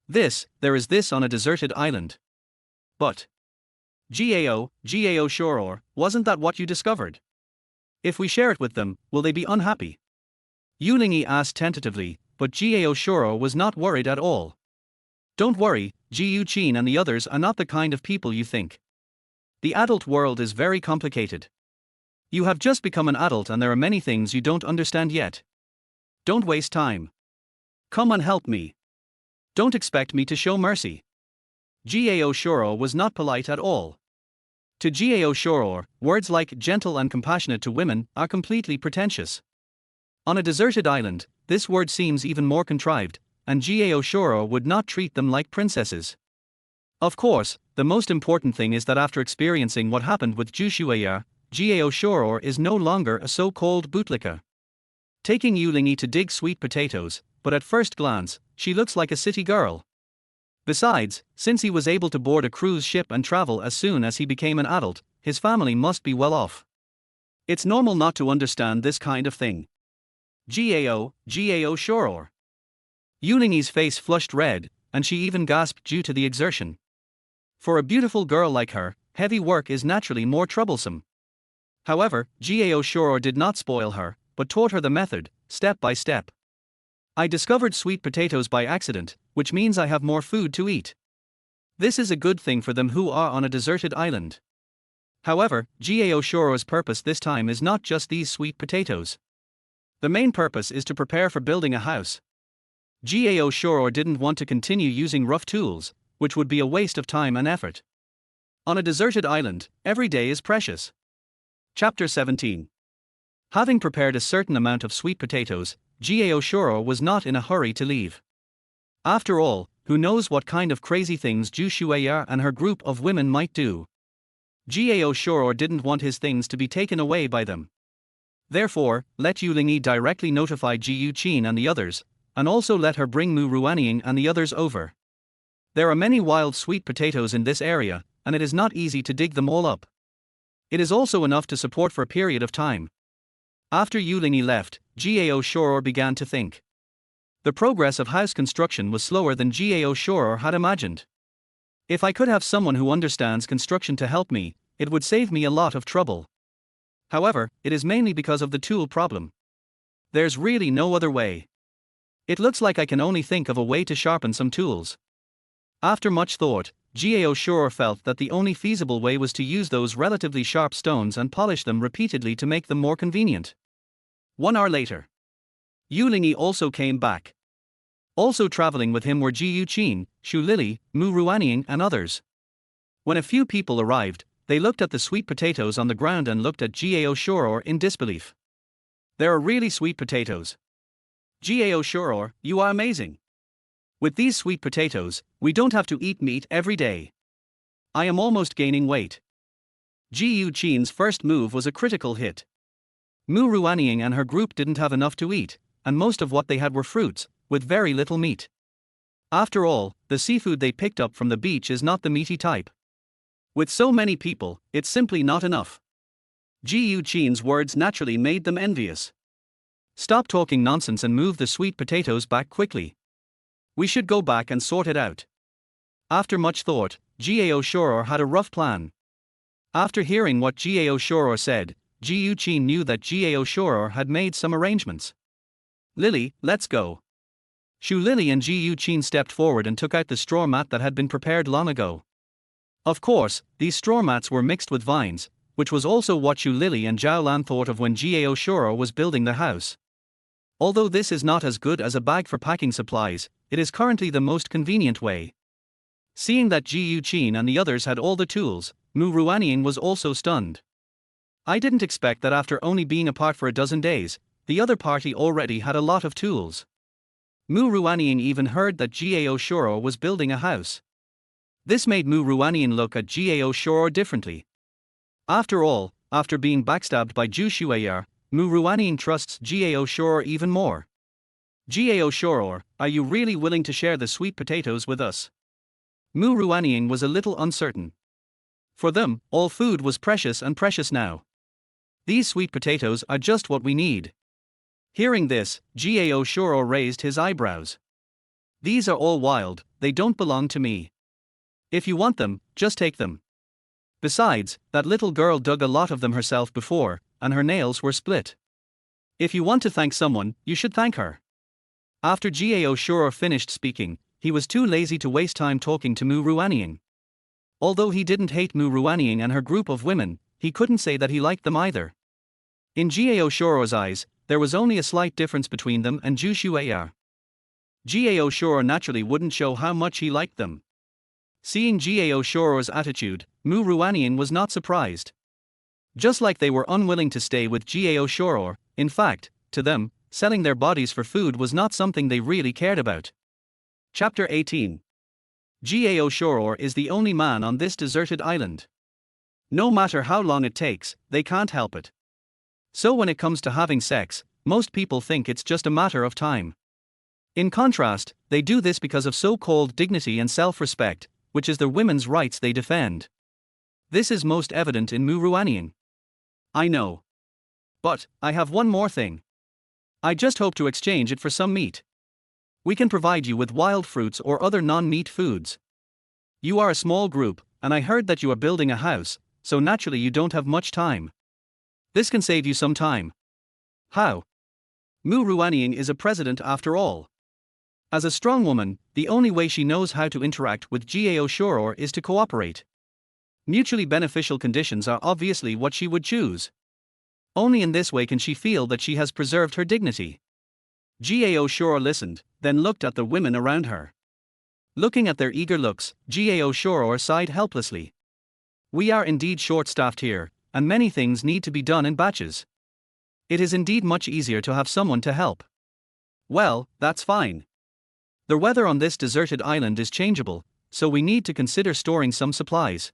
There is this on a deserted island. But Gao Shuo, wasn't that what you discovered? If we share it with them, will they be unhappy? Yulingi asked tentatively, but Gao Shuo was not worried at all. Don't worry, Ji Yuqin and the others are not the kind of people you think. The adult world is very complicated. You have just become an adult and there are many things you don't understand yet. Don't waste time. Come and help me. Don't expect me to show mercy. Gao Shuo was not polite at all. To Gao Shuo, words like gentle and compassionate to women are completely pretentious. On a deserted island, this word seems even more contrived, and Gao Shuo would not treat them like princesses. Of course, the most important thing is that after experiencing what happened with Zhu Shueya, Gao Shuo is no longer a so-called bootlicker. Taking Yulingi to dig sweet potatoes, but at first glance, she looks like a city girl. Besides, since he was able to board a cruise ship and travel as soon as he became an adult, his family must be well off. It's normal not to understand this kind of thing. Gao Shuo. Yulingi's face flushed red, and she even gasped due to the exertion. For a beautiful girl like her, heavy work is naturally more troublesome. However, Gao Shuo did not spoil her, but taught her the method, step by step. I discovered sweet potatoes by accident, which means I have more food to eat. This is a good thing for them who are on a deserted island. However, Gao Shuo's purpose this time is not just these sweet potatoes. The main purpose is to prepare for building a house. Gao Shuo didn't want to continue using rough tools, which would be a waste of time and effort. On a deserted island, every day is precious. Chapter 17. Having prepared a certain amount of sweet potatoes, Gao Shuo was not in a hurry to leave. After all, who knows what kind of crazy things Zhu Shueya and her group of women might do. Gao Shuo didn't want his things to be taken away by them. Therefore, let Yulingi directly notify Ji Yuqin and the others, and also let her bring Mu Ruanying and the others over. There are many wild sweet potatoes in this area, and it is not easy to dig them all up. It is also enough to support for a period of time. After Yulingi left, Gao Shuo began to think. The progress of house construction was slower than Gao Shuo had imagined. If I could have someone who understands construction to help me, it would save me a lot of trouble. However, it is mainly because of the tool problem. There's really no other way. It looks like I can only think of a way to sharpen some tools. After much thought, Gao Shuo felt that the only feasible way was to use those relatively sharp stones and polish them repeatedly to make them more convenient. 1 hour later, Yulingi also came back. Also traveling with him were Ji Yuqin, Shu Lili, Mu Ruanying and others. When a few people arrived, they looked at the sweet potatoes on the ground and looked at Gao Shuo in disbelief. There are really sweet potatoes. Gao Shuo, you are amazing. With these sweet potatoes, we don't have to eat meat every day. I am almost gaining weight. Ji Yuqin's first move was a critical hit. Mu Ruanying and her group didn't have enough to eat, and most of what they had were fruits, with very little meat. After all, the seafood they picked up from the beach is not the meaty type. With so many people, it's simply not enough. Ji Yuqin's words naturally made them envious. Stop talking nonsense and move the sweet potatoes back quickly. We should go back and sort it out. After much thought, Gao Shuo had a rough plan. After hearing what Gao Shuo said, Ji Yuqin knew that Gao Shuo had made some arrangements. Lily, let's go. Shu Lili and Ji Yuqin stepped forward and took out the straw mat that had been prepared long ago. Of course, these straw mats were mixed with vines, which was also what Shu Lili and Zhao Lan thought of when Gao Shuo was building the house. Although this is not as good as a bag for packing supplies, it is currently the most convenient way. Seeing that Ji Yuqin and the others had all the tools, Mu Ruanying was also stunned. I didn't expect that after only being apart for a dozen days, the other party already had a lot of tools. Mu Ruanying even heard that Gao Shuo was building a house. This made Mu Ruanying look at Gao Shuo differently. After all, after being backstabbed by Zhu Shue'er, Mu Ruanying trusts Gao Shuo even more. Gao Shuo, are you really willing to share the sweet potatoes with us? Mu Ruanying was a little uncertain. For them, all food was precious and precious now. These sweet potatoes are just what we need. Hearing this, Gao Shuo raised his eyebrows. These are all wild, they don't belong to me. If you want them, just take them. Besides, that little girl dug a lot of them herself before, and her nails were split. If you want to thank someone, you should thank her. After Gao Shuo finished speaking, he was too lazy to waste time talking to Mu Ruanying. Although he didn't hate Mu Ruanying and her group of women, he couldn't say that he liked them either. In Gao Shuo's eyes, there was only a slight difference between them and Zhu Shue'er. Gao Shuo naturally wouldn't show how much he liked them. Seeing Gao Shuo's attitude, Mu Ruanying was not surprised. Just like they were unwilling to stay with Gao Shuo, in fact, to them, selling their bodies for food was not something they really cared about. Chapter 18. Gao Shuo is the only man on this deserted island. No matter how long it takes, they can't help it. So when it comes to having sex, most people think it's just a matter of time. In contrast, they do this because of so-called dignity and self-respect, which is the women's rights they defend. This is most evident in Mu Ruanying. I know. But, I have one more thing. I just hope to exchange it for some meat. We can provide you with wild fruits or other non-meat foods. You are a small group, and I heard that you are building a house, so naturally you don't have much time. This can save you some time. How? Mu Ruanying is a president after all. As a strong woman, the only way she knows how to interact with Gao Shuo is to cooperate. Mutually beneficial conditions are obviously what she would choose. Only in this way can she feel that she has preserved her dignity. Gao Shuo listened, then looked at the women around her. Looking at their eager looks, Gao Shuo sighed helplessly. We are indeed short-staffed here, and many things need to be done in batches. It is indeed much easier to have someone to help. Well, that's fine. The weather on this deserted island is changeable, so we need to consider storing some supplies.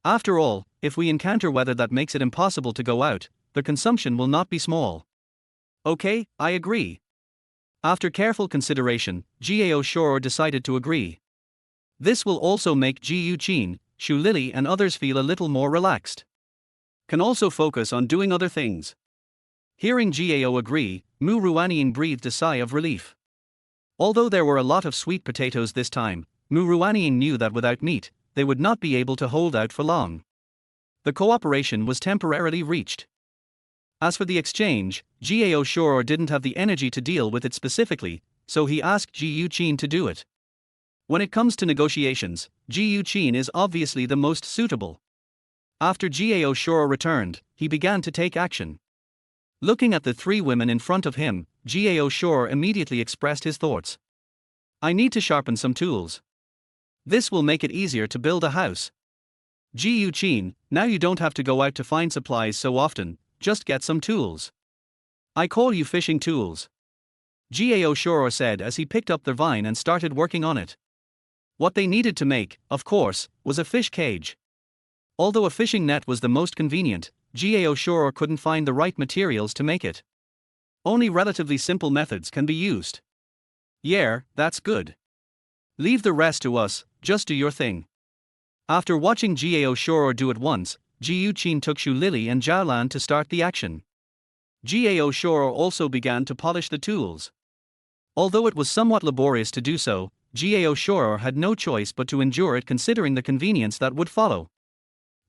After all, if we encounter weather that makes it impossible to go out, the consumption will not be small. Okay, I agree. After careful consideration, Gao Shuo decided to agree. This will also make Ji Yuqin, Shu Lili and others feel a little more relaxed. Can also focus on doing other things. Hearing Gao agree, Mu Ruanying breathed a sigh of relief. Although there were a lot of sweet potatoes this time, Mu Ruanying knew that without meat, they would not be able to hold out for long. The cooperation was temporarily reached. As for the exchange, Gao Shuo didn't have the energy to deal with it specifically, so he asked Ji Yuqin to do it. When it comes to negotiations, Ji Yuqin is obviously the most suitable. After Gao Shuo returned, he began to take action. Looking at the three women in front of him, Gao Shuo immediately expressed his thoughts. I need to sharpen some tools. This will make it easier to build a house. Ji Yuqin, now you don't have to go out to find supplies so often, just get some tools. I call you fishing tools. Gao Shuo said as he picked up the vine and started working on it. What they needed to make, of course, was a fish cage. Although a fishing net was the most convenient, Gao Shuo couldn't find the right materials to make it. Only relatively simple methods can be used. Yeah, that's good. Leave the rest to us, just do your thing. After watching Gao Shuo do it once, Ji Yuqin took Shu Lili and Zhao Lan to start the action. Gao Shuo also began to polish the tools. Although it was somewhat laborious to do so, Gao Shuo had no choice but to endure it considering the convenience that would follow.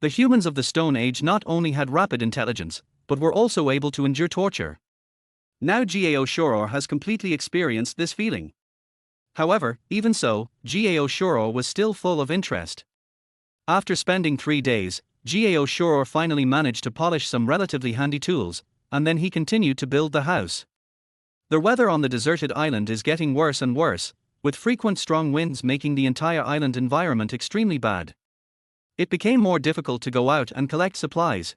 The humans of the Stone Age not only had rapid intelligence, but were also able to endure torture. Now Gao Shuo has completely experienced this feeling. However, even so, Gao Shuo was still full of interest. After spending 3 days, Gao Shuo finally managed to polish some relatively handy tools, and then he continued to build the house. The weather on the deserted island is getting worse and worse, with frequent strong winds making the entire island environment extremely bad. It became more difficult to go out and collect supplies.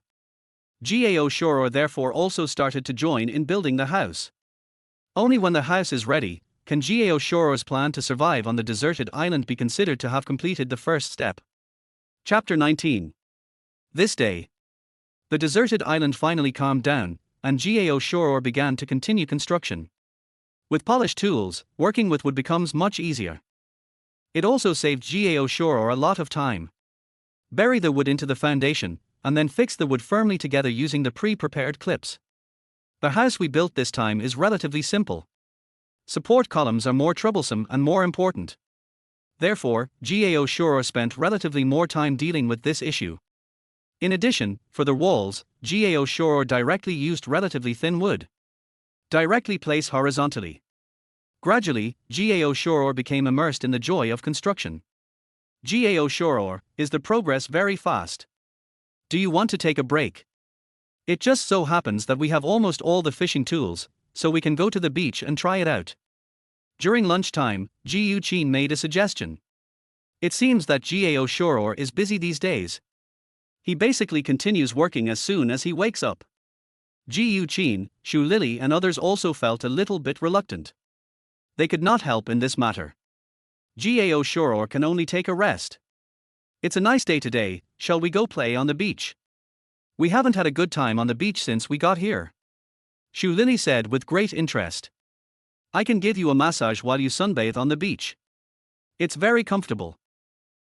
Gao Shuo therefore also started to join in building the house. Only when the house is ready, can Gao Shuo's plan to survive on the deserted island be considered to have completed the first step. Chapter 19. This day, the deserted island finally calmed down, and Gao Shuo began to continue construction. With polished tools, working with wood becomes much easier. It also saved Gao Shuo a lot of time. Bury the wood into the foundation, and then fix the wood firmly together using the pre-prepared clips. The house we built this time is relatively simple. Support columns are more troublesome and more important. Therefore, Gao Shuo spent relatively more time dealing with this issue. In addition, for the walls, Gao Shuo directly used relatively thin wood. Directly placed horizontally. Gradually, Gao Shuo became immersed in the joy of construction. Gao Shuo, is the progress very fast? Do you want to take a break? It just so happens that we have almost all the fishing tools, so we can go to the beach and try it out. During lunchtime, Ji Yuqin made a suggestion. It seems that Gao Shuo is busy these days. He basically continues working as soon as he wakes up. Ji Yuqin, Shu Lili and others also felt a little bit reluctant. They could not help in this matter. Gao Shuo can only take a rest. It's a nice day today, shall we go play on the beach? We haven't had a good time on the beach since we got here. Shu Lili said with great interest. I can give you a massage while you sunbathe on the beach. It's very comfortable.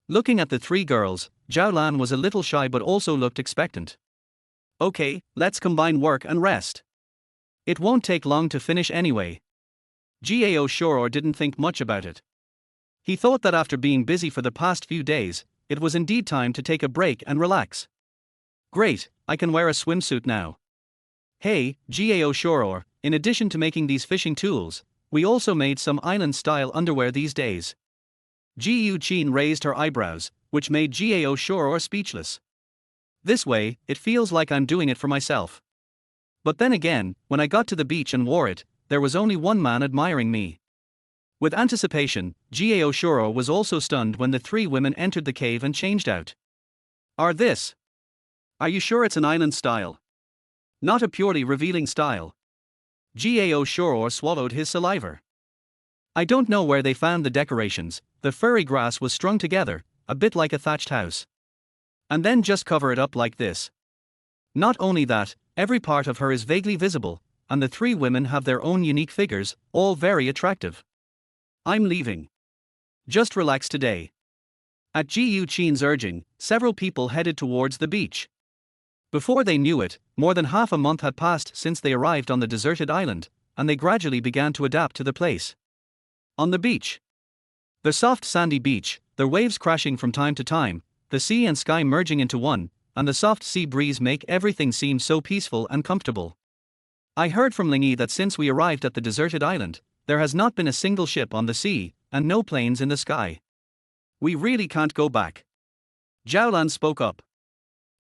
Looking at the three girls, Zhao Lan was a little shy but also looked expectant. Okay, let's combine work and rest. It won't take long to finish anyway. Gao Shuo didn't think much about it. He thought that after being busy for the past few days, it was indeed time to take a break and relax. Great, I can wear a swimsuit now. Hey, Gao Shuo, in addition to making these fishing tools, we also made some island-style underwear these days. Ji Yuqin raised her eyebrows, which made Gao Shuo speechless. This way, it feels like I'm doing it for myself. But then again, when I got to the beach and wore it, there was only one man admiring me. With anticipation, Gao Shuo was also stunned when the three women entered the cave and changed out. Are you sure it's an island style? Not a purely revealing style. Gao Shuo swallowed his saliva. I don't know where they found the decorations. The furry grass was strung together, a bit like a thatched house. And then just cover it up like this. Not only that, every part of her is vaguely visible, and the three women have their own unique figures, all very attractive. I'm leaving. Just relax today. At Gao Shuo's urging, several people headed towards the beach. Before they knew it, more than half a month had passed since they arrived on the deserted island, and they gradually began to adapt to the place. On the beach. The soft sandy beach, the waves crashing from time to time, the sea and sky merging into one, and the soft sea breeze make everything seem so peaceful and comfortable. I heard from Lingyi that since we arrived at the deserted island, there has not been a single ship on the sea, and no planes in the sky. We really can't go back. Zhaolan spoke up.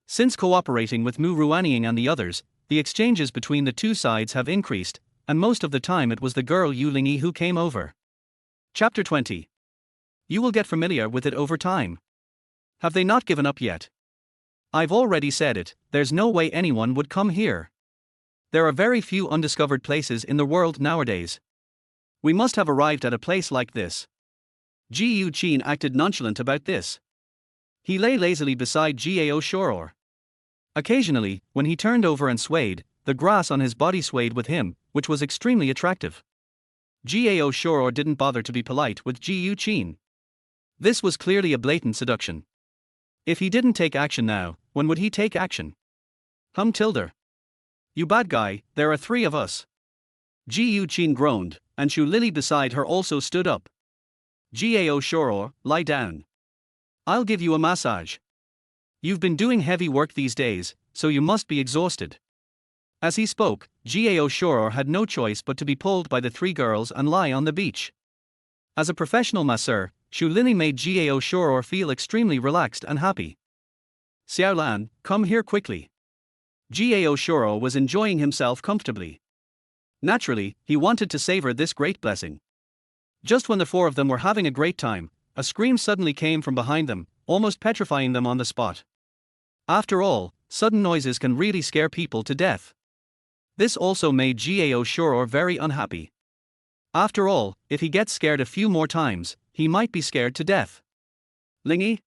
Since cooperating with Mu Ruanying and the others, the exchanges between the two sides have increased, and most of the time it was the girl Yu Lingyi who came over. Chapter 20. You will get familiar with it over time. Have they not given up yet? I've already said it, there's no way anyone would come here. There are very few undiscovered places in the world nowadays. We must have arrived at a place like this. Gao Shuo acted nonchalant about this. He lay lazily beside Gao Shuo. Occasionally, when he turned over and swayed, the grass on his body swayed with him, which was extremely attractive. Gao Shuo didn't bother to be polite with Gao Shuo. This was clearly a blatant seduction. If he didn't take action now, when would he take action? Tilde. You bad guy, there are three of us. Gao Shuo groaned, and Shu Lily beside her also stood up. Gao Shuo, lie down. I'll give you a massage. You've been doing heavy work these days, so you must be exhausted. As he spoke, Gao Shuo had no choice but to be pulled by the three girls and lie on the beach. As a professional masseur, Shu Lili made Gao Shuo feel extremely relaxed and happy. Xiaolan, come here quickly. Gao Shuo was enjoying himself comfortably. Naturally, he wanted to savor this great blessing. Just when the four of them were having a great time, a scream suddenly came from behind them, almost petrifying them on the spot. After all, sudden noises can really scare people to death. This also made Gao Shuo very unhappy. After all, if he gets scared a few more times, he might be scared to death. Lingyi?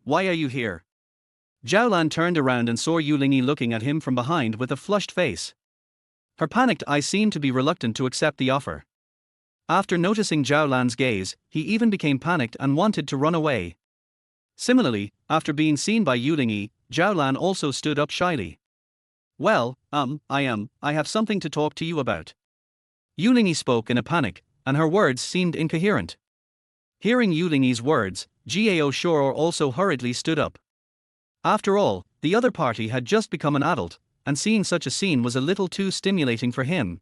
Why are you here? Zhaolan turned around and saw Yu Lingyi looking at him from behind with a flushed face. Her panicked eyes seemed to be reluctant to accept the offer. After noticing Zhaolan's gaze, he even became panicked and wanted to run away. Similarly, after being seen by Yu Lingyi, Zhaolan also stood up shyly. Well, I have something to talk to you about. Yu Lingyi spoke in a panic, and her words seemed incoherent. Hearing Yu Lingyi's words, Gao Shuo also hurriedly stood up. After all, the other party had just become an adult, and seeing such a scene was a little too stimulating for him.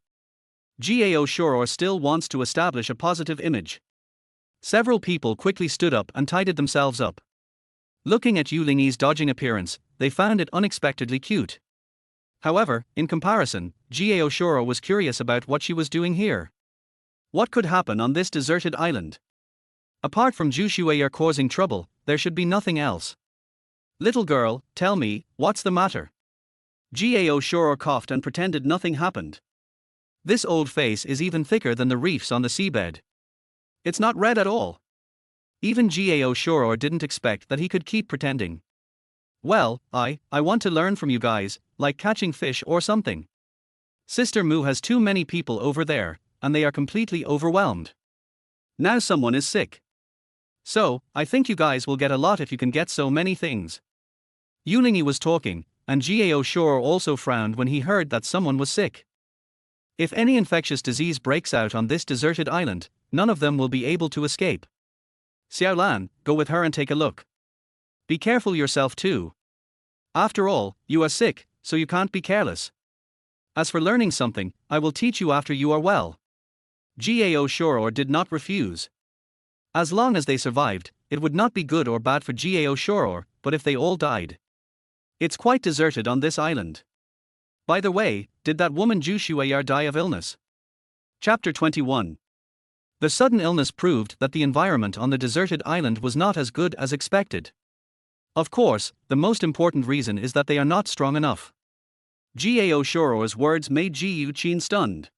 Gao Shuo still wants to establish a positive image. Several people quickly stood up and tidied themselves up. Looking at Yu Lingyi's dodging appearance, they found it unexpectedly cute. However, in comparison, Gao Shuo was curious about what she was doing here. What could happen on this deserted island? Apart from Zhu Shuier causing trouble, there should be nothing else. Little girl, tell me, what's the matter? Gao Shuo coughed and pretended nothing happened. This old face is even thicker than the reefs on the seabed. It's not red at all. Even Gao Shuo didn't expect that he could keep pretending. Well, I want to learn from you guys, like catching fish or something. Sister Mu has too many people over there, and they are completely overwhelmed. Now someone is sick. So, I think you guys will get a lot if you can get so many things. Yu Lingyi was talking, and Gao Shuo also frowned when he heard that someone was sick. If any infectious disease breaks out on this deserted island, none of them will be able to escape. Xiaolan, go with her and take a look. Be careful yourself too. After all, you are sick, so you can't be careless. As for learning something, I will teach you after you are well. Gao Shuo did not refuse. As long as they survived, it would not be good or bad for Gao Shuo, but if they all died. It's quite deserted on this island. By the way, did that woman Zhu Shuier die of illness? Chapter 21. The sudden illness proved that the environment on the deserted island was not as good as expected. Of course, the most important reason is that they are not strong enough. Gao Shuo's words made Gao Shuo stunned.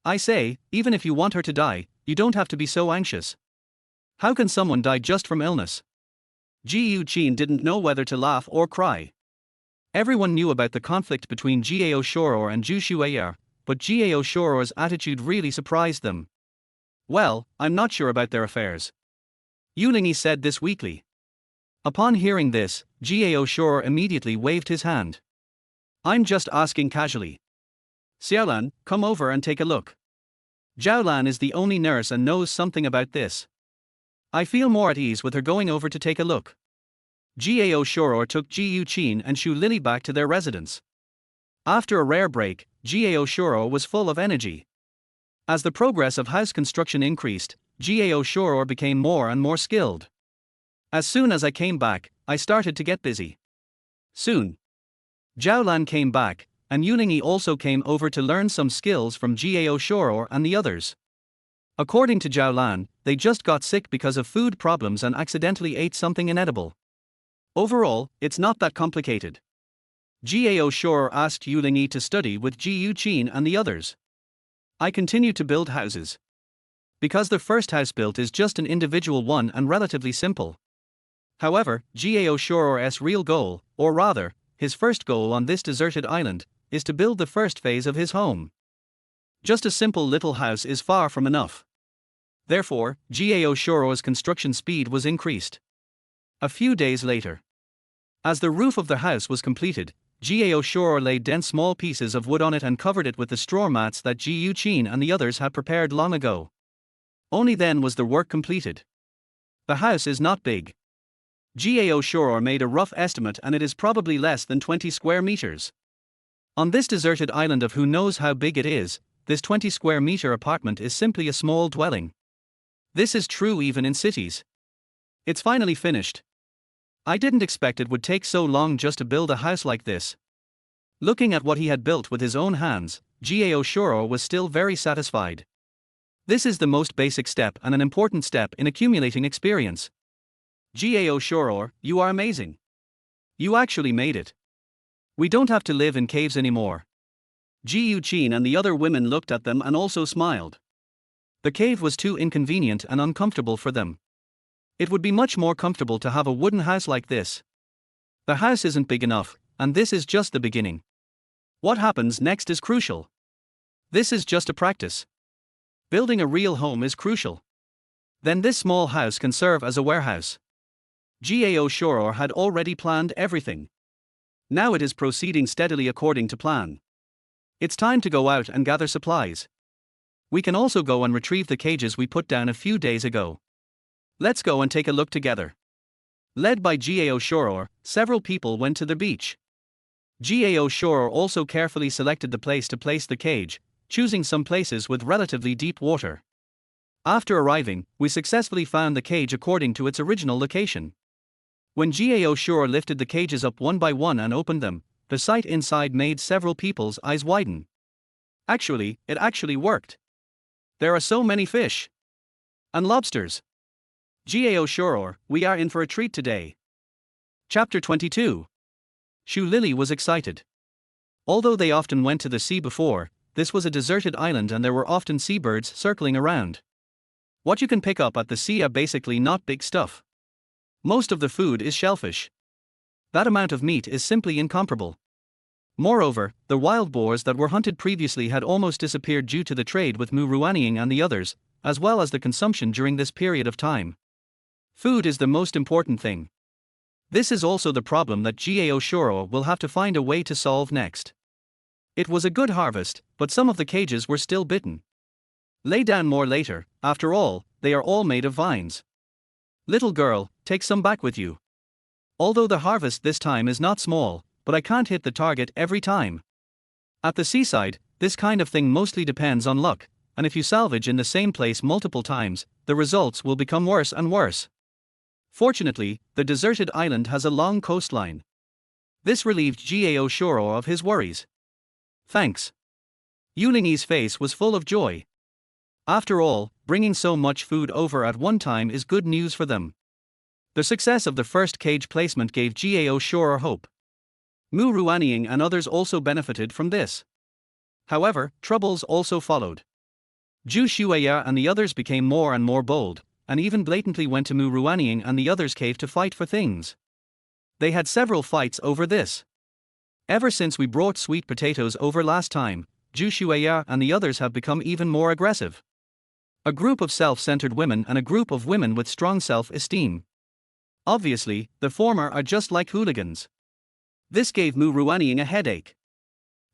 I say, even if you want her to die, you don't have to be so anxious. How can someone die just from illness? Gao Shuo didn't know whether to laugh or cry. Everyone knew about the conflict between Gao Shuo and Zhu Shuo, but Gao Shuo's attitude really surprised them. "Well, I'm not sure about their affairs," Yulingi said this weekly. Upon hearing this, Gao Shuo immediately waved his hand. "I'm just asking casually. Xiaolan, come over and take a look. Zhaolan is the only nurse and knows something about this. I feel more at ease with her going over to take a look." Gao Shuo took Ji Yuqin and Shu Lili back to their residence. After a rare break, Gao Shuo was full of energy. As the progress of house construction increased, Gao Shuo became more and more skilled. "As soon as I came back, I started to get busy. Soon, Zhaolan came back, and Yulingi also came over to learn some skills from Gao Shuo and the others. According to Zhaolan, they just got sick because of food problems and accidentally ate something inedible. Overall, it's not that complicated. Gao Shuo asked Yulingi to study with Ji Yuqin and the others. "I continue to build houses. Because the first house built is just an individual one and relatively simple. However, Gao Shuo's real goal, or rather, his first goal on this deserted island, is to build the first phase of his home. Just a simple little house is far from enough. Therefore, Gao Shuo's construction speed was increased. A few days later, as the roof of the house was completed, Gao Shuo laid dense small pieces of wood on it and covered it with the straw mats that Ji Yuqin and the others had prepared long ago. Only then was the work completed. The house is not big. Gao Shuo made a rough estimate and it is probably less than 20 square meters. On this deserted island of who knows how big it is, this 20 square meter apartment is simply a small dwelling. This is true even in cities. It's finally finished. I didn't expect it would take so long just to build a house like this." Looking at what he had built with his own hands, Gao Shuo was still very satisfied. This is the most basic step and an important step in accumulating experience. "Gao Shuo, you are amazing. You actually made it. We don't have to live in caves anymore." Ji Yuqin and the other women looked at them and also smiled. The cave was too inconvenient and uncomfortable for them. It would be much more comfortable to have a wooden house like this. The house isn't big enough, and this is just the beginning. What happens next is crucial. This is just a practice. Building a real home is crucial. Then this small house can serve as a warehouse. Gao Shuo had already planned everything. Now it is proceeding steadily according to plan. It's time to go out and gather supplies. We can also go and retrieve the cages we put down a few days ago. Let's go and take a look together. Led by Gao Shuo, several people went to the beach. Gao Shuo also carefully selected the place to place the cage, choosing some places with relatively deep water. After arriving, we successfully found the cage according to its original location. When Gao Shuo lifted the cages up one by one and opened them, the sight inside made several people's eyes widen. Actually, it actually worked. There are so many fish. And lobsters. Gao Shuo, we are in for a treat today. Chapter 22. Shu Lili was excited. Although they often went to the sea before, this was a deserted island and there were often seabirds circling around. What you can pick up at the sea are basically not big stuff. Most of the food is shellfish. That amount of meat is simply incomparable. Moreover, the wild boars that were hunted previously had almost disappeared due to the trade with Mu Ruanying and the others, as well as the consumption during this period of time. Food is the most important thing. This is also the problem that Gao Shuo will have to find a way to solve next. It was a good harvest, but some of the cages were still bitten. Lay down more later, after all, they are all made of vines. Little girl, take some back with you. Although the harvest this time is not small, but I can't hit the target every time. At the seaside, this kind of thing mostly depends on luck, and if you salvage in the same place multiple times, the results will become worse and worse. Fortunately, the deserted island has a long coastline. This relieved Gao Shuo of his worries. Thanks. Yulingi's face was full of joy. After all, bringing so much food over at one time is good news for them. The success of the first cage placement gave Gao Shuo hope. Mu Ruanying and others also benefited from this. However, troubles also followed. Zhu Shuo and the others became more and more bold, and even blatantly went to Mu Ruanying and the others' cave to fight for things. They had several fights over this. Ever since we brought sweet potatoes over last time, Zhu Shueya and the others have become even more aggressive. A group of self-centered women and a group of women with strong self-esteem. Obviously, the former are just like hooligans. This gave Mu Ruanying a headache.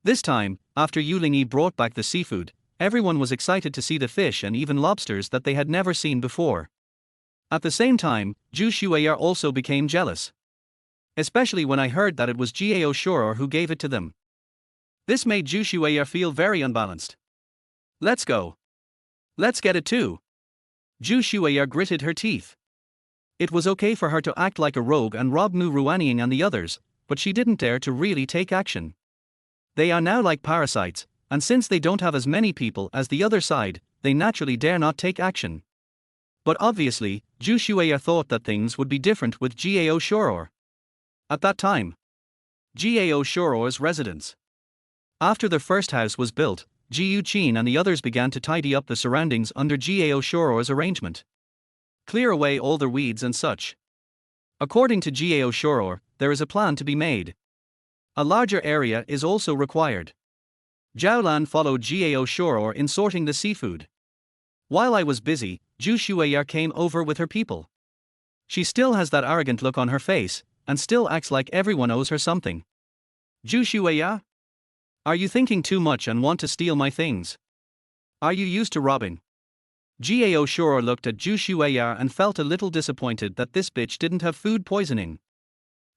This time, after Yu Lingyi brought back the seafood, everyone was excited to see the fish and even lobsters that they had never seen before. At the same time, Zhu Shueya also became jealous. Especially when I heard that it was Gao Shuo who gave it to them. This made Zhu Shueya feel very unbalanced. Let's go. Let's get it too. Zhu Shueya gritted her teeth. It was okay for her to act like a rogue and rob Mu Ruanying and the others, but she didn't dare to really take action. They are now like parasites, and since they don't have as many people as the other side, they naturally dare not take action. But obviously, Zhu Shueya thought that things would be different with Gao Shuo. At that time, Gao Shuo's residence. After the first house was built, Ji Yuqin and the others began to tidy up the surroundings under Gao Shuo's arrangement. Clear away all the weeds and such. According to Gao Shuo, there is a plan to be made. A larger area is also required. Zhao Lan followed Gao Shuo in sorting the seafood. While I was busy, Zhu Shueya came over with her people. She still has that arrogant look on her face, and still acts like everyone owes her something. Zhu Shueya? Are you thinking too much and want to steal my things? Are you used to robbing? Gao Shuo looked at Zhu Shueya and felt a little disappointed that this bitch didn't have food poisoning.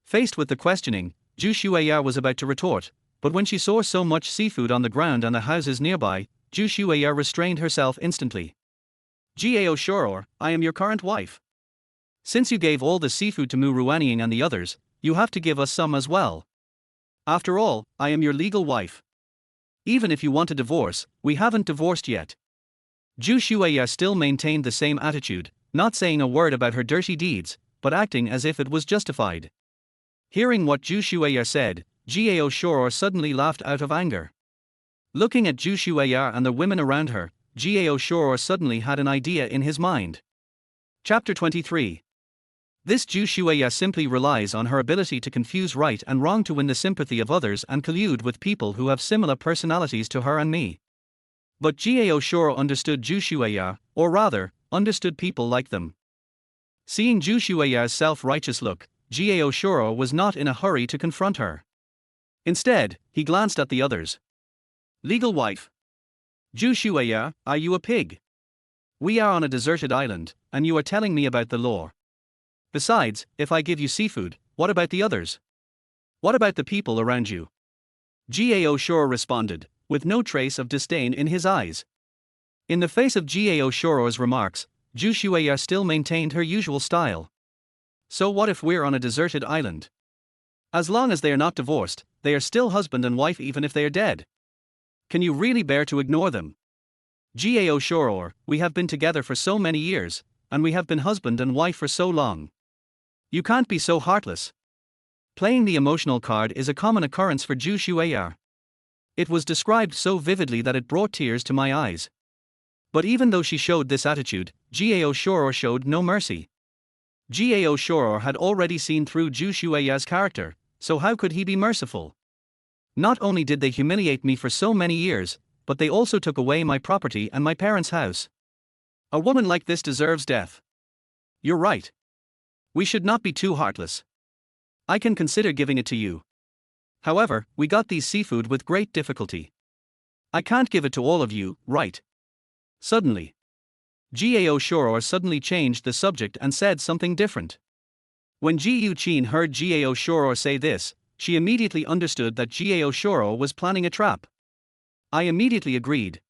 Faced with the questioning, Zhu Shueya was about to retort, but when she saw so much seafood on the ground and the houses nearby, Zhu Shueya restrained herself instantly. Gao Shuo, I am your current wife. Since you gave all the seafood to Mu Ruanying and the others, you have to give us some as well. After all, I am your legal wife. Even if you want a divorce, we haven't divorced yet. Zhu Shueya still maintained the same attitude, not saying a word about her dirty deeds, but acting as if it was justified. Hearing what Zhu Shueya said, Gao Shuo suddenly laughed out of anger. Looking at Zhu Shueya and the women around her, Gao Shuo suddenly had an idea in his mind. Chapter 23. This Zhu Shueya simply relies on her ability to confuse right and wrong to win the sympathy of others and collude with people who have similar personalities to her and me. But Gao Shuo understood Zhu Shueya, or rather, understood people like them. Seeing Zhu Shueya's self-righteous look, Gao Shuo was not in a hurry to confront her. Instead, he glanced at the others. Legal wife. Zhu Shueya, are you a pig? We are on a deserted island, and you are telling me about the law. Besides, if I give you seafood, what about the others? What about the people around you? Gao Shuo responded, with no trace of disdain in his eyes. In the face of Gao Shuo's remarks, Zhu Shueya still maintained her usual style. So what if we're on a deserted island? As long as they are not divorced, they are still husband and wife even if they are dead. Can you really bear to ignore them? Gao Shuo, we have been together for so many years, and we have been husband and wife for so long. You can't be so heartless. Playing the emotional card is a common occurrence for Zhu Shueya. It was described so vividly that it brought tears to my eyes. But even though she showed this attitude, Gao Shuo showed no mercy. Gao Shuo had already seen through Zhu Shueya's character, so how could he be merciful? Not only did they humiliate me for so many years, but they also took away my property and my parents' house. A woman like this deserves death. You're right. We should not be too heartless. I can consider giving it to you. However, we got these seafood with great difficulty. I can't give it to all of you, right? Suddenly, Gao Shuo suddenly changed the subject and said something different. When Ji Yuqin heard Gao Shuo say this, she immediately understood that Gao Shuo was planning a trap. I immediately agreed.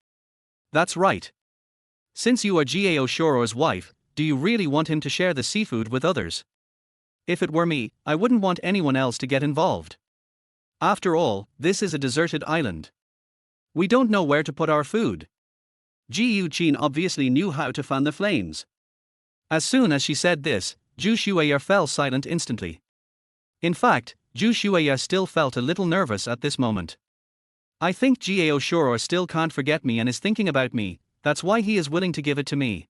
That's right. Since you are Gao Shuo's wife, do you really want him to share the seafood with others? If it were me, I wouldn't want anyone else to get involved. After all, this is a deserted island. We don't know where to put our food. Ji Yuqin obviously knew how to fan the flames. As soon as she said this, Zhu Shueya fell silent instantly. In fact, Zhu Shueya still felt a little nervous at this moment. I think Gao Shuo still can't forget me and is thinking about me, that's why he is willing to give it to me.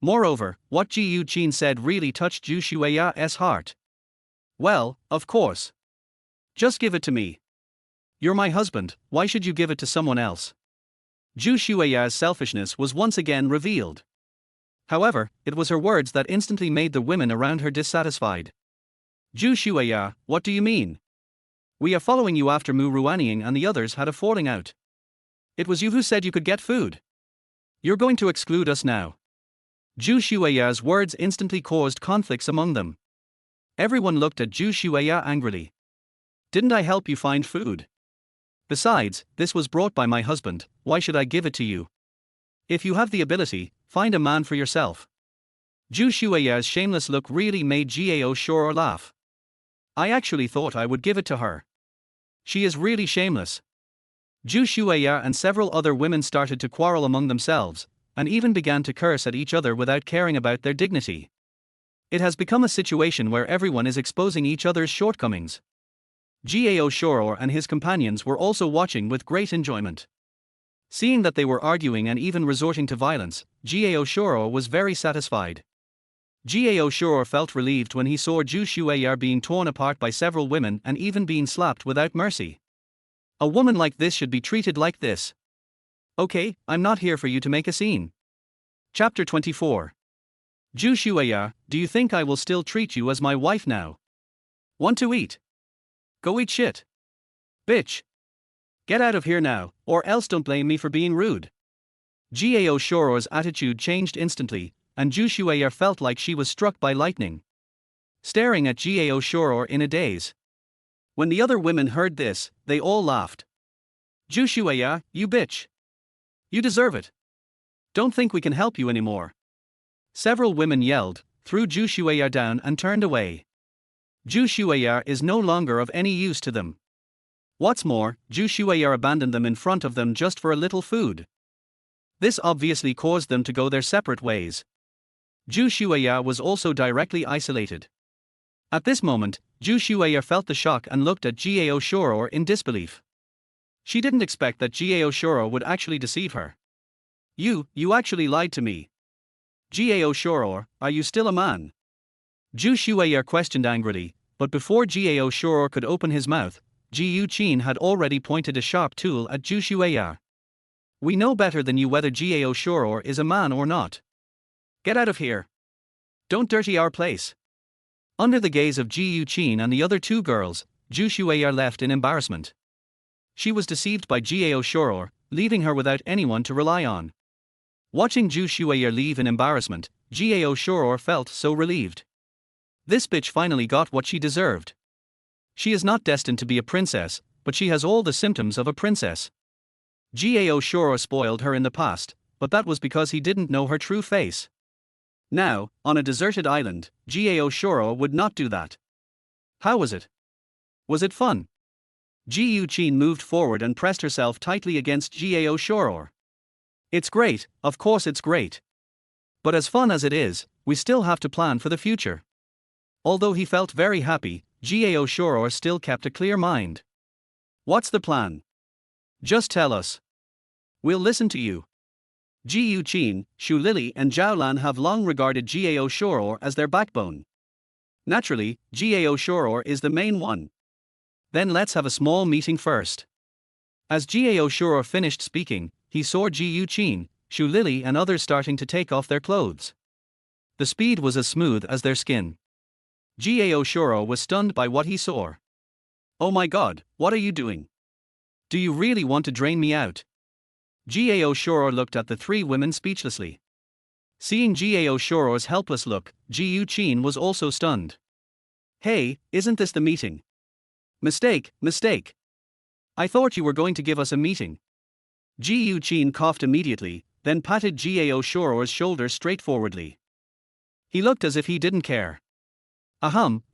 Moreover, what Ji Yuqin said really touched Zhu Shueya's heart. Well, of course. Just give it to me. You're my husband, why should you give it to someone else? Zhu Shuiya's selfishness was once again revealed. However, it was her words that instantly made the women around her dissatisfied. Zhu Shuiya, what do you mean? We are following you after Mu Ruanying and the others had a falling out. It was you who said you could get food. You're going to exclude us now. Zhu Shuiya's words instantly caused conflicts among them. Everyone looked at Zhu Shuiya angrily. Didn't I help you find food? Besides, this was brought by my husband, why should I give it to you? If you have the ability, find a man for yourself. Zhu Shuiya's shameless look really made Gao Shuo laugh. I actually thought I would give it to her. She is really shameless. Zhu Shuiya and several other women started to quarrel among themselves, and even began to curse at each other without caring about their dignity. It has become a situation where everyone is exposing each other's shortcomings. Gao Shuo and his companions were also watching with great enjoyment. Seeing that they were arguing and even resorting to violence, Gao Shuo was very satisfied. Gao Shuo felt relieved when he saw Zhu Shuiya being torn apart by several women and even being slapped without mercy. A woman like this should be treated like this. Okay, I'm not here for you to make a scene. Chapter 24. Zhu Shuiya, do you think I will still treat you as my wife now? Want to eat? Go eat shit. Bitch. Get out of here now, or else don't blame me for being rude. Gao Shuo's attitude changed instantly, and Zhu Shuiya felt like she was struck by lightning. Staring at Gao Shuo in a daze. When the other women heard this, they all laughed. Zhu Shuiya, you bitch. You deserve it. Don't think we can help you anymore. Several women yelled, threw Zhu Shuiya down and turned away. Zhu Shuiya is no longer of any use to them. What's more, Zhu Shuiya abandoned them in front of them just for a little food. This obviously caused them to go their separate ways. Zhu Shuiya was also directly isolated. At this moment, Zhu Shuiya felt the shock and looked at Gao Shuo in disbelief. She didn't expect that Gao Shuo would actually deceive her. You actually lied to me. Gao Shuo, are you still a man? Zhu Shuiya questioned angrily, but before Gao Shuo could open his mouth, Ji Yuqin had already pointed a sharp tool at Zhu Shuiya. We know better than you whether Gao Shuo is a man or not. Get out of here. Don't dirty our place. Under the gaze of Ji Yuqin and the other two girls, Zhu Shuiya left in embarrassment. She was deceived by Gao Shuo, leaving her without anyone to rely on. Watching Zhu Shuiya leave in embarrassment, Gao Shuo felt so relieved. This bitch finally got what she deserved. She is not destined to be a princess, but she has all the symptoms of a princess. Gao Shuo spoiled her in the past, but that was because he didn't know her true face. Now, on a deserted island, Gao Shuo would not do that. How was it? Was it fun? Ji Yuqin moved forward and pressed herself tightly against Gao Shuo. It's great, of course it's great. But as fun as it is, we still have to plan for the future. Although he felt very happy, Gao Shuo still kept a clear mind. What's the plan? Just tell us. We'll listen to you. Ji Yuqin, Shu Lili and Zhao Lan have long regarded Gao Shuo as their backbone. Naturally, Gao Shuo is the main one. Then let's have a small meeting first. As Gao Shuo finished speaking, he saw Ji Yuqin, Shu Lili and others starting to take off their clothes. The speed was as smooth as their skin. Gao Shuo was stunned by what he saw. Oh my god, what are you doing? Do you really want to drain me out? Gao Shuo looked at the three women speechlessly. Seeing Gao Shuo's helpless look, Ji Yuqin was also stunned. Hey, isn't this the meeting? Mistake. I thought you were going to give us a meeting. Ji Yuqin coughed immediately, then patted Gao Shuo's shoulder straightforwardly. He looked as if he didn't care.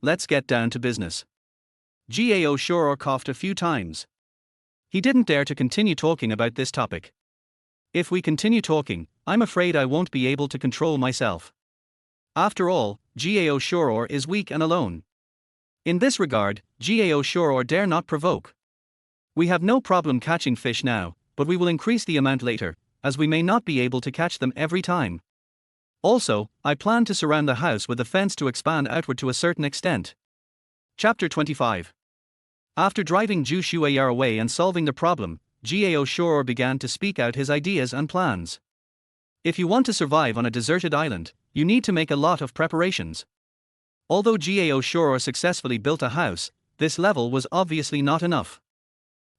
Let's get down to business. Gao Shuo coughed a few times. He didn't dare to continue talking about this topic. If we continue talking, I'm afraid I won't be able to control myself. After all, Gao Shuo is weak and alone. In this regard, Gao Shuo dare not provoke. We have no problem catching fish now, but we will increase the amount later, as we may not be able to catch them every time. Also, I plan to surround the house with a fence to expand outward to a certain extent. Chapter 25. After driving Gao Shuo away and solving the problem, Gao Shuo began to speak out his ideas and plans. If you want to survive on a deserted island, you need to make a lot of preparations. Although Gao Shuo successfully built a house, this level was obviously not enough.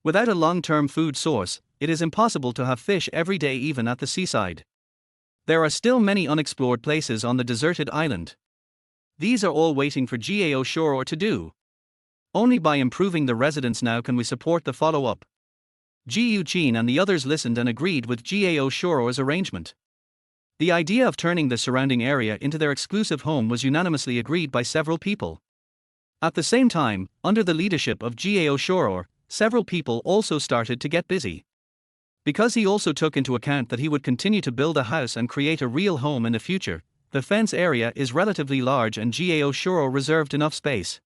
Without a long-term food source, it is impossible to have fish every day even at the seaside. There are still many unexplored places on the deserted island. These are all waiting for Gao Shuo to do. Only by improving the residents now can we support the follow-up. Ji Yuqin and the others listened and agreed with Gao Shuo's arrangement. The idea of turning the surrounding area into their exclusive home was unanimously agreed by several people. At the same time, under the leadership of Gao Shuo, several people also started to get busy. Because he also took into account that he would continue to build a house and create a real home in the future, the fence area is relatively large and Gao Shuo reserved enough space.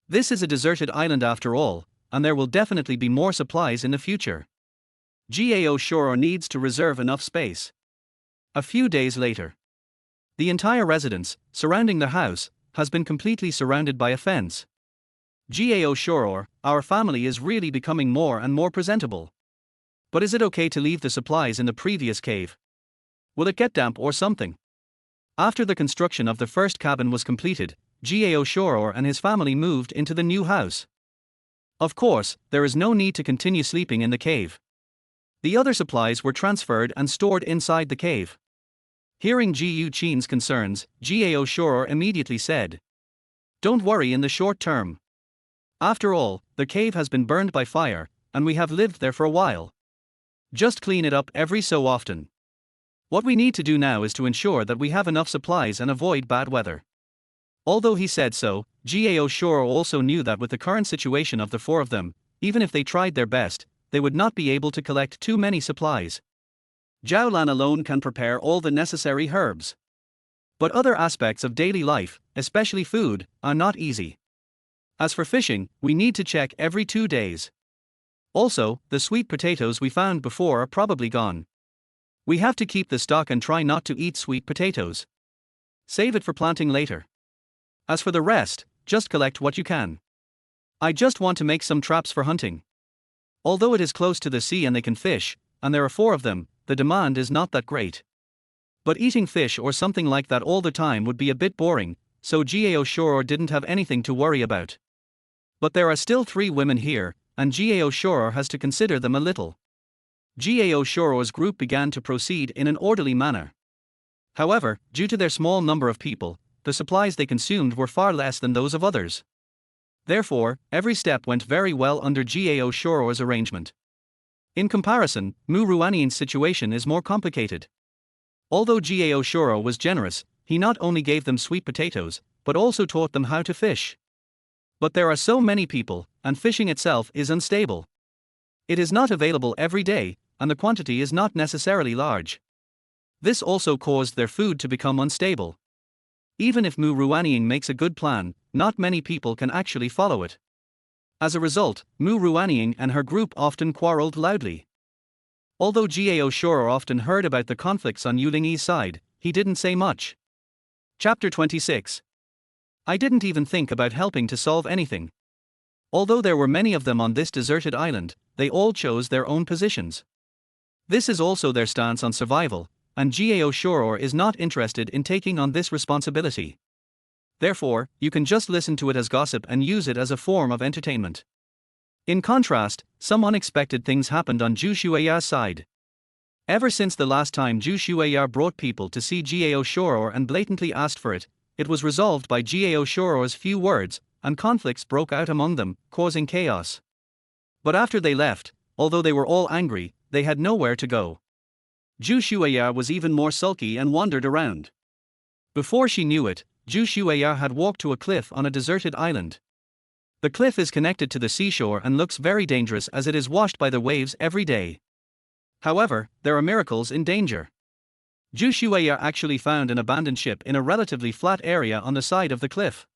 This is a deserted island after all, and there will definitely be more supplies in the future. Gao Shuo needs to reserve enough space. A few days later, the entire residence, surrounding the house, has been completely surrounded by a fence. Gao Shuo, our family is really becoming more and more presentable. But is it okay to leave the supplies in the previous cave? Will it get damp or something? After the construction of the first cabin was completed, Gao Shuo and his family moved into the new house. Of course, there is no need to continue sleeping in the cave. The other supplies were transferred and stored inside the cave. Hearing Ji Yuqin's concerns, Gao Shuo immediately said, "Don't worry in the short term. After all, the cave has been burned by fire, and we have lived there for a while. Just clean it up every so often. What we need to do now is to ensure that we have enough supplies and avoid bad weather." Although he said so, Gao Shuo also knew that with the current situation of the four of them, even if they tried their best, they would not be able to collect too many supplies. Zhao Lan alone can prepare all the necessary herbs. But other aspects of daily life, especially food, are not easy. As for fishing, we need to check every 2 days. Also, the sweet potatoes we found before are probably gone. We have to keep the stock and try not to eat sweet potatoes. Save it for planting later. As for the rest, just collect what you can. I just want to make some traps for hunting. Although it is close to the sea and they can fish, and there are 4 of them, the demand is not that great. But eating fish or something like that all the time would be a bit boring, so Gao Shuo didn't have anything to worry about. But there are still 3 women here, and Gao Shuo has to consider them a little. Gao Shuo's group began to proceed in an orderly manner. However, due to their small number of people, the supplies they consumed were far less than those of others. Therefore, every step went very well under Gao Shuo's arrangement. In comparison, Mu Ruanian's situation is more complicated. Although Gao Shuo was generous, he not only gave them sweet potatoes, but also taught them how to fish. But there are so many people, and fishing itself is unstable. It is not available every day, and the quantity is not necessarily large. This also caused their food to become unstable. Even if Mu Ruanian makes a good plan, not many people can actually follow it. As a result, Mu Ruanian and her group often quarreled loudly. Although Gao Shuo often heard about the conflicts on Yulingyi's side, he didn't say much. Chapter 26. I didn't even think about helping to solve anything. Although there were many of them on this deserted island, they all chose their own positions. This is also their stance on survival, and Gao Shuo is not interested in taking on this responsibility. Therefore, you can just listen to it as gossip and use it as a form of entertainment. In contrast, some unexpected things happened on Zhu Shuoya's side. Ever since the last time Zhu Shuoya brought people to see Gao Shuo and blatantly asked for it, it was resolved by Gao Shuo's few words, and conflicts broke out among them, causing chaos. But after they left, although they were all angry, they had nowhere to go. Zhu Shuoya was even more sulky and wandered around. Before she knew it, Zhu Shuoya had walked to a cliff on a deserted island. The cliff is connected to the seashore and looks very dangerous as it is washed by the waves every day. However, there are miracles in danger. Zhu Shuoya actually found an abandoned ship in a relatively flat area on the side of the cliff.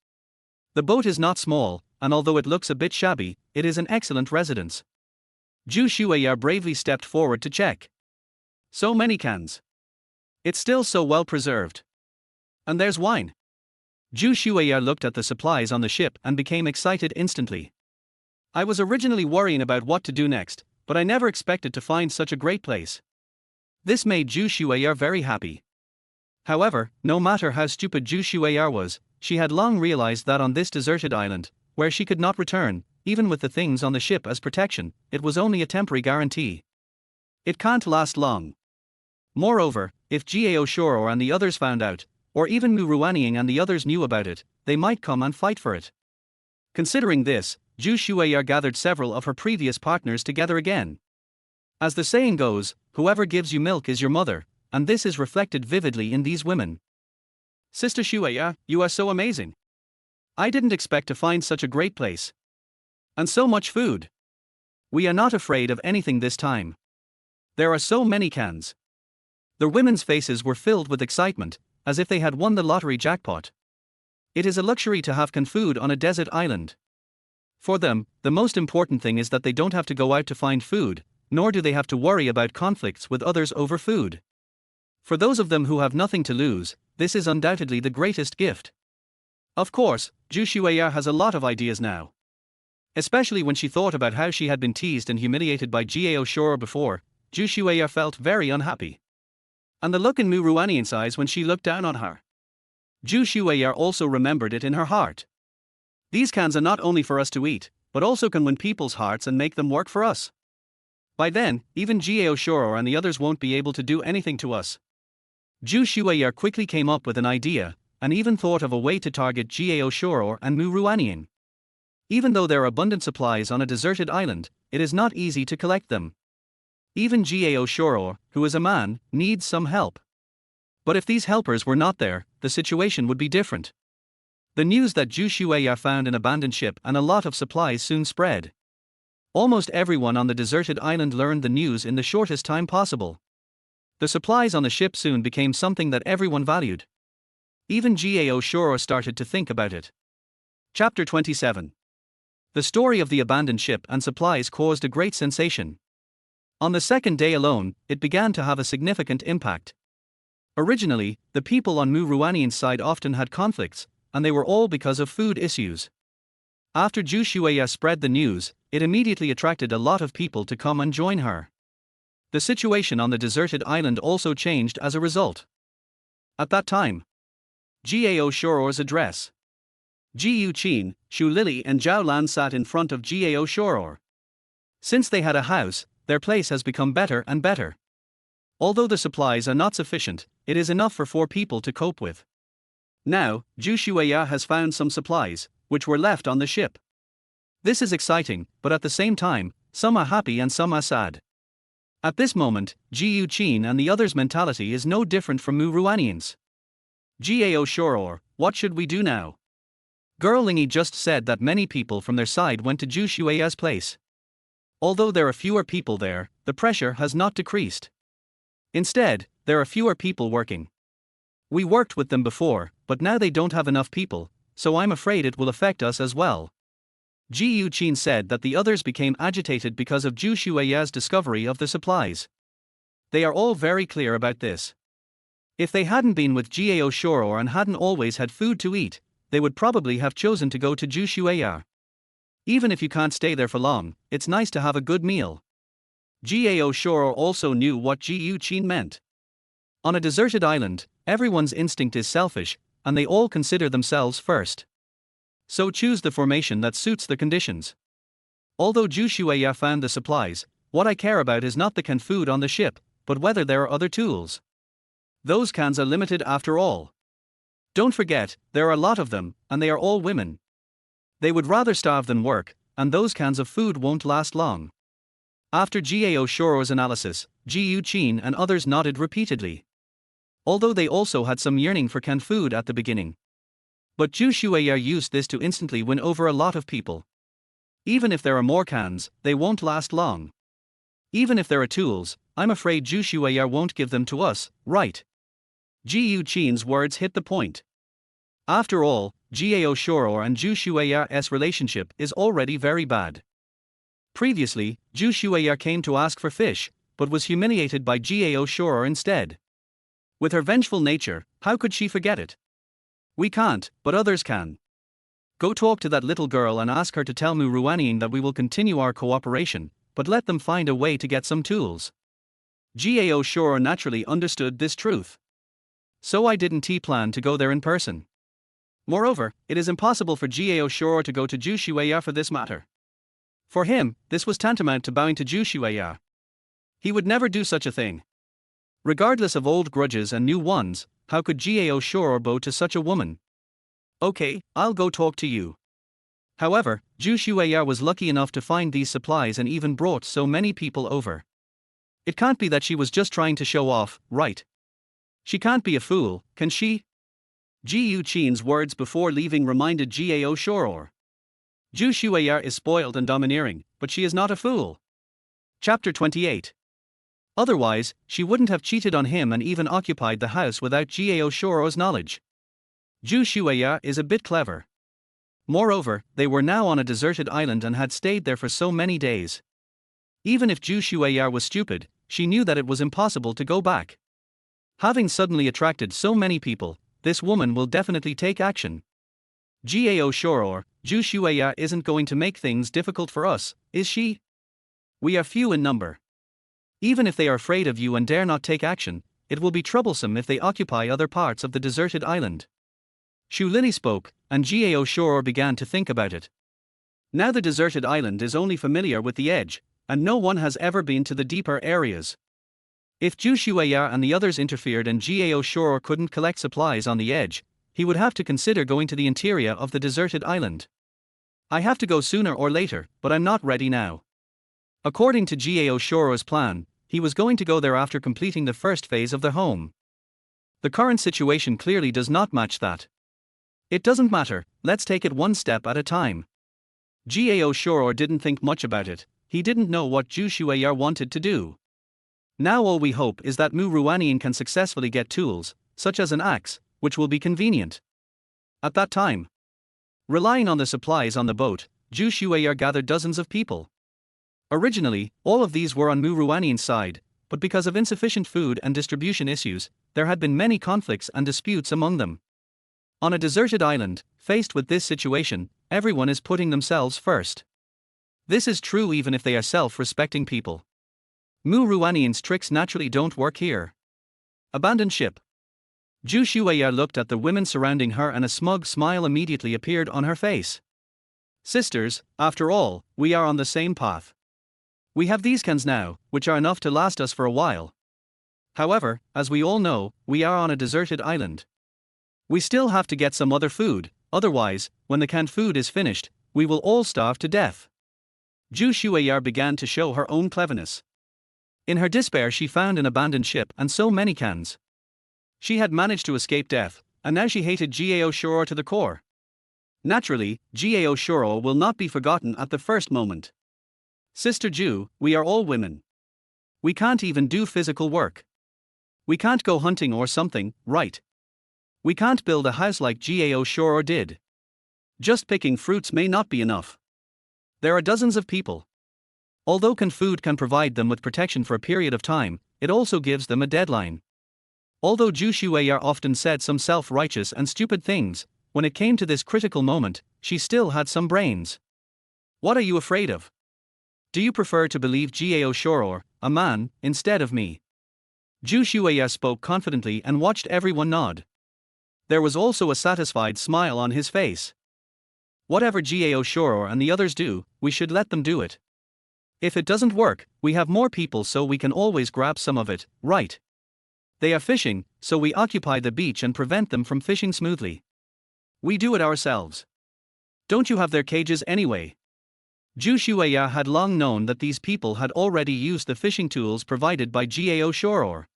The boat is not small, and although it looks a bit shabby, it is an excellent residence. Zhu Shuoya bravely stepped forward to check. So many cans. It's still so well preserved. And there's wine. Zhu Shuoya looked at the supplies on the ship and became excited instantly. I was originally worrying about what to do next, but I never expected to find such a great place. This made Zhu Shui'er very happy. However, no matter how stupid Zhu Shui'er was, she had long realized that on this deserted island, where she could not return, even with the things on the ship as protection, it was only a temporary guarantee. It can't last long. Moreover, if Gao Shuo and the others found out, or even Mu Ruanying and the others knew about it, they might come and fight for it. Considering this, Zhu Shui'er gathered several of her previous partners together again. As the saying goes, whoever gives you milk is your mother, and this is reflected vividly in these women. Sister Shui'er, you are so amazing. I didn't expect to find such a great place. And so much food. We are not afraid of anything this time. There are so many cans. The women's faces were filled with excitement, as if they had won the lottery jackpot. It is a luxury to have canned food on a desert island. For them, the most important thing is that they don't have to go out to find food, nor do they have to worry about conflicts with others over food. For those of them who have nothing to lose, this is undoubtedly the greatest gift. Of course, Zhu Shui'er has a lot of ideas now. Especially when she thought about how she had been teased and humiliated by Gao Shuo before, Zhu Shui'er felt very unhappy. And the look in Mu Ruanying's eyes when she looked down on her. Zhu Shui'er also remembered it in her heart. These cans are not only for us to eat, but also can win people's hearts and make them work for us. By then, even Gao Shuo and the others won't be able to do anything to us. Zhu Shui'er quickly came up with an idea, and even thought of a way to target Gao Shuo and Mu Ruanying. Even though there are abundant supplies on a deserted island, it is not easy to collect them. Even Gao Shuo, who is a man, needs some help. But if these helpers were not there, the situation would be different. The news that Zhu Shui'er found an abandoned ship and a lot of supplies soon spread. Almost everyone on the deserted island learned the news in the shortest time possible. The supplies on the ship soon became something that everyone valued. Even Gao Shuo started to think about it. Chapter 27. The story of the abandoned ship and supplies caused a great sensation. On the second day alone, it began to have a significant impact. Originally, the people on Mu Ruanying's side often had conflicts, and they were all because of food issues. After Zhu Shui'er spread the news, it immediately attracted a lot of people to come and join her. The situation on the deserted island also changed as a result. At that time, Gao Shuo's address. Ji Yuqin, Shu Lili and Zhao Lan sat in front of Gao Shuo. Since they had a house, their place has become better and better. Although the supplies are not sufficient, it is enough for 4 people to cope with. Now, Zhu Shui'er has found some supplies, which were left on the ship. This is exciting, but at the same time, some are happy and some are sad. At this moment, Ji Yuqin and the others' mentality is no different from Mu Ruanying's. Gao Shuo, what should we do now? Girl Lingy just said that many people from their side went to Zhu Shui'er's place. Although there are fewer people there, the pressure has not decreased. Instead, there are fewer people working. We worked with them before, but now they don't have enough people, so I'm afraid it will affect us as well. Ji Yuqin said that the others became agitated because of Zhu Shui'er's discovery of the supplies. They are all very clear about this. If they hadn't been with Gao Shuo and hadn't always had food to eat, they would probably have chosen to go to Zhu Shui'er. Even if you can't stay there for long, it's nice to have a good meal. Gao Shuo also knew what Ji Yuqin meant. On a deserted island, everyone's instinct is selfish, and they all consider themselves first. So choose the formation that suits the conditions. Although Zhu Shui'er found the supplies, what I care about is not the canned food on the ship, but whether there are other tools. Those cans are limited after all. Don't forget, there are a lot of them, and they are all women. They would rather starve than work, and those cans of food won't last long. After Gao Shuo's analysis, Ji Yuqin and others nodded repeatedly. Although they also had some yearning for canned food at the beginning. But Zhu Shui'er used this to instantly win over a lot of people. Even if there are more cans, they won't last long. Even if there are tools, I'm afraid Zhu Shui'er won't give them to us, right? Ji Yuqin's words hit the point. After all, Gao Shuo and Zhu Shui'er's relationship is already very bad. Previously, Zhu Shui'er came to ask for fish, but was humiliated by Gao Shuo instead. With her vengeful nature, how could she forget it? We can't, but others can. Go talk to that little girl and ask her to tell Mu Ruanying that we will continue our cooperation, but let them find a way to get some tools. Gao Shuo naturally understood this truth. So I didn't plan to go there in person. Moreover, it is impossible for Gao Shuo to go to Zhu Xueya for this matter. For him, this was tantamount to bowing to Zhu Xueya. He would never do such a thing. Regardless of old grudges and new ones, how could Gao Shuo bow to such a woman? Okay, I'll go talk to you. However, Zhu Xueya was lucky enough to find these supplies and even brought so many people over. It can't be that she was just trying to show off, right? She can't be a fool, can she? Ji Yuqin's words before leaving reminded Gao Shuo. Zhu Xueya is spoiled and domineering, but she is not a fool. Chapter 28. Otherwise, she wouldn't have cheated on him and even occupied the house without Gao Shuo's knowledge. Zhu Xueya is a bit clever. Moreover, they were now on a deserted island and had stayed there for so many days. Even if Zhu Xueya was stupid, she knew that it was impossible to go back. Having suddenly attracted so many people, this woman will definitely take action. Gao Shuo, Zhu Xueya isn't going to make things difficult for us, is she? We are few in number. Even if they are afraid of you and dare not take action, it will be troublesome if they occupy other parts of the deserted island. Xu Lili spoke, and Gao Shuo began to think about it. Now the deserted island is only familiar with the edge, and no one has ever been to the deeper areas. If Zhu Xueya and the others interfered and Gao Shuo couldn't collect supplies on the edge, he would have to consider going to the interior of the deserted island. I have to go sooner or later, but I'm not ready now. According to Gao Shuo's plan, he was going to go there after completing the first phase of the home. The current situation clearly does not match that. It doesn't matter, let's take it one step at a time. Gao Shuo didn't think much about it, he didn't know what Zhu Xueya wanted to do. Now all we hope is that Mu Ruanying can successfully get tools, such as an axe, which will be convenient. At that time, relying on the supplies on the boat, Zhu Xueya gathered dozens of people. Originally, all of these were on Mu Ruanying's side, but because of insufficient food and distribution issues, there had been many conflicts and disputes among them. On a deserted island, faced with this situation, everyone is putting themselves first. This is true even if they are self-respecting people. Mu Ruanying's tricks naturally don't work here. Abandon ship. Zhu Xueya looked at the women surrounding her and a smug smile immediately appeared on her face. Sisters, after all, we are on the same path. We have these cans now, which are enough to last us for a while. However, as we all know, we are on a deserted island. We still have to get some other food, otherwise, when the canned food is finished, we will all starve to death. Zhu Xueya began to show her own cleverness. In her despair she found an abandoned ship and so many cans. She had managed to escape death, and now she hated Gao Shuo to the core. Naturally, Gao Shuo will not be forgotten at the first moment. Sister Zhu, we are all women. We can't even do physical work. We can't go hunting or something, right? We can't build a house like Gao Shuo did. Just picking fruits may not be enough. There are dozens of people. Although food can provide them with protection for a period of time, it also gives them a deadline. Although Zhu Xueya often said some self-righteous and stupid things, when it came to this critical moment, she still had some brains. What are you afraid of? Do you prefer to believe Gao Shuo, a man, instead of me? Zhu Xueya spoke confidently and watched everyone nod. There was also a satisfied smile on his face. Whatever Gao Shuo and the others do, we should let them do it. If it doesn't work, we have more people so we can always grab some of it, right? They are fishing, so we occupy the beach and prevent them from fishing smoothly. We do it ourselves. Don't you have their cages anyway? Zhu Xueya had long known that these people had already used the fishing tools provided by Gao Shuo.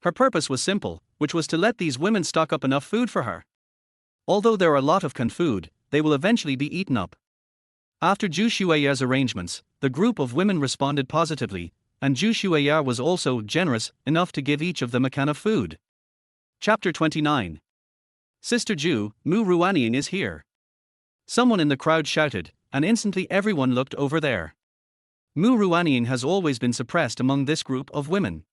Her purpose was simple, which was to let these women stock up enough food for her. Although there are a lot of canned food, they will eventually be eaten up. After Zhu Xueya's arrangements, the group of women responded positively, and Zhu Xueya was also generous enough to give each of them a can of food. Chapter 29. Sister Zhu, Mu Ruanying is here. Someone in the crowd shouted, and instantly everyone looked over there. Mu Ruanying has always been suppressed among this group of women.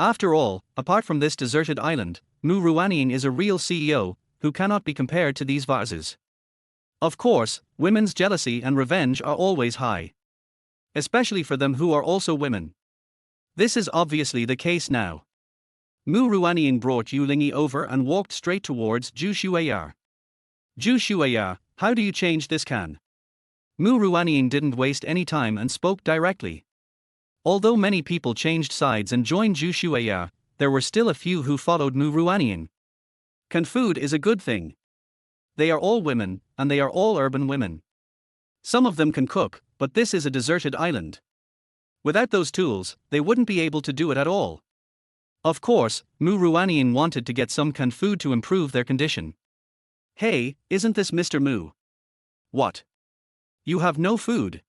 After all, apart from this deserted island, Mu Ruanying is a real CEO, who cannot be compared to these vases. Of course, women's jealousy and revenge are always high. Especially for them who are also women. This is obviously the case now. Mu Ruanying brought Yu Lingyi over and walked straight towards Zhu Shueya. Zhu Shueya, how do you change this can? Mu Ruanying didn't waste any time and spoke directly. Although many people changed sides and joined Zhu Shueya, there were still a few who followed Mu Ruanying. Can food is a good thing. They are all women, and they are all urban women. Some of them can cook, but this is a deserted island. Without those tools, they wouldn't be able to do it at all. Of course, Mu Ruanying wanted to get some canned food to improve their condition. Hey, isn't this Mr. Mu? What? You have no food?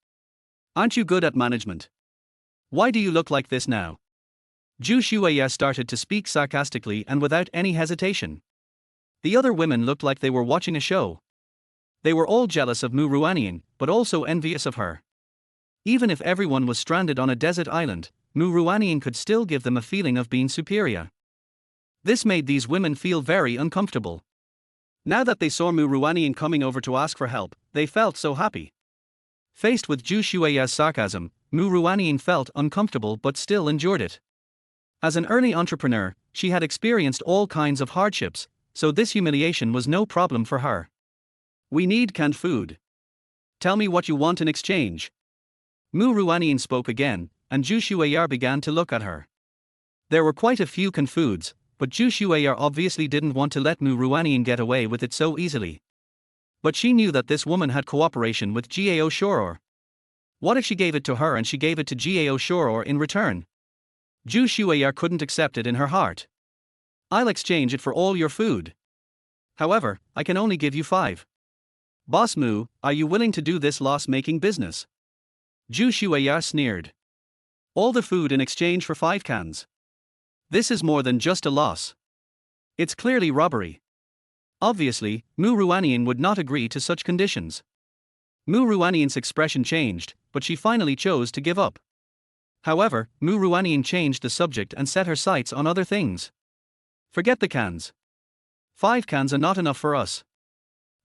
Aren't you good at management? Why do you look like this now? Zhu Shueya started to speak sarcastically and without any hesitation. The other women looked like they were watching a show. They were all jealous of Mu Ruanying, but also envious of her. Even if everyone was stranded on a desert island, Mu Ruanying could still give them a feeling of being superior. This made these women feel very uncomfortable. Now that they saw Mu Ruanying coming over to ask for help, they felt so happy. Faced with Zhu Shueya's sarcasm, Mu Ruanying felt uncomfortable but still endured it. As an early entrepreneur, she had experienced all kinds of hardships, so this humiliation was no problem for her. We need canned food. Tell me what you want in exchange. Mu Ruanying spoke again, and Zhu Shueya began to look at her. There were quite a few canned foods, but Zhu Shueya obviously didn't want to let Mu Ruanying get away with it so easily. But she knew that this woman had cooperation with Gao Shuo. What if she gave it to her and she gave it to Gao Shuo in return? Zhu Shueya couldn't accept it in her heart. I'll exchange it for all your food. However, I can only give you 5. Boss Mu, are you willing to do this loss-making business? Zhu Shueya sneered. All the food in exchange for 5 cans. This is more than just a loss. It's clearly robbery. Obviously, Mu Ruanying would not agree to such conditions. Mu Ruanying's expression changed, but she finally chose to give up. However, Mu Ruanying changed the subject and set her sights on other things. Forget the cans. 5 cans are not enough for us.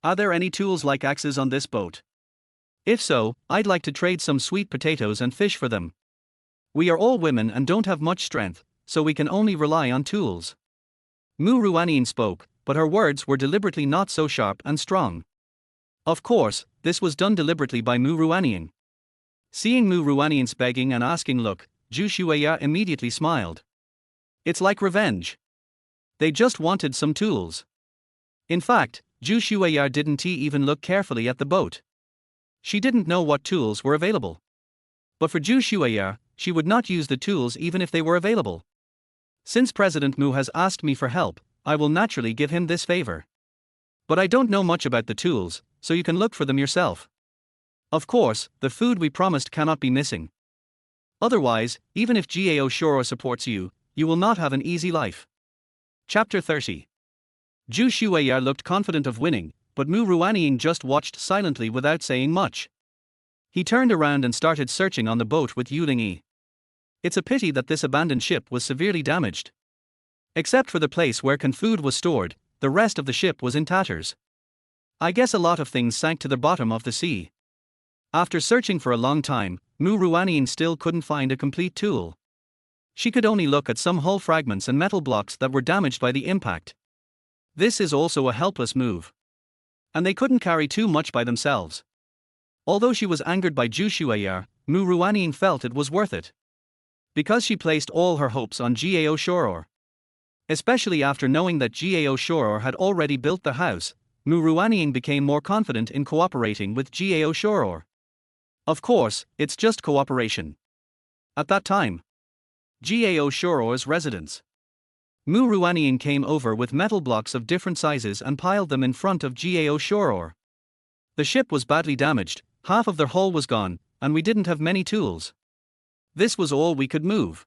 Are there any tools like axes on this boat? If so, I'd like to trade some sweet potatoes and fish for them. We are all women and don't have much strength, so we can only rely on tools. Mu Ruanying spoke, but her words were deliberately not so sharp and strong. Of course, this was done deliberately by Mu Ruanying. Seeing Mu Ruanying's begging and asking look, Zhu Shueya immediately smiled. It's like revenge. They just wanted some tools. In fact, Zhu Shueya didn't even look carefully at the boat. She didn't know what tools were available. But for Zhu Shueya, she would not use the tools even if they were available. Since President Mu has asked me for help, I will naturally give him this favor. But I don't know much about the tools, so you can look for them yourself. Of course, the food we promised cannot be missing. Otherwise, even if Gao Shuo supports you, you will not have an easy life. Chapter 30. Zhu Shueya looked confident of winning, but Mu Ruanying just watched silently without saying much. He turned around and started searching on the boat with Yu Lingyi. It's a pity that this abandoned ship was severely damaged. Except for the place where canned food was stored, the rest of the ship was in tatters. I guess a lot of things sank to the bottom of the sea. After searching for a long time, Mu Ruanying still couldn't find a complete tool. She could only look at some hull fragments and metal blocks that were damaged by the impact. This is also a helpless move. And they couldn't carry too much by themselves. Although she was angered by Zhu Shueya, Mu Ruanying felt it was worth it. Because she placed all her hopes on Gao Shuo. Especially after knowing that Gao Shuo had already built the house, Mu Ruanying became more confident in cooperating with Gao Shuo. Of course, it's just cooperation. At that time, Gao Shuo's residence. Mu Ruanying came over with metal blocks of different sizes and piled them in front of Gao Shuo. The ship was badly damaged, half of their hull was gone, and we didn't have many tools. This was all we could move.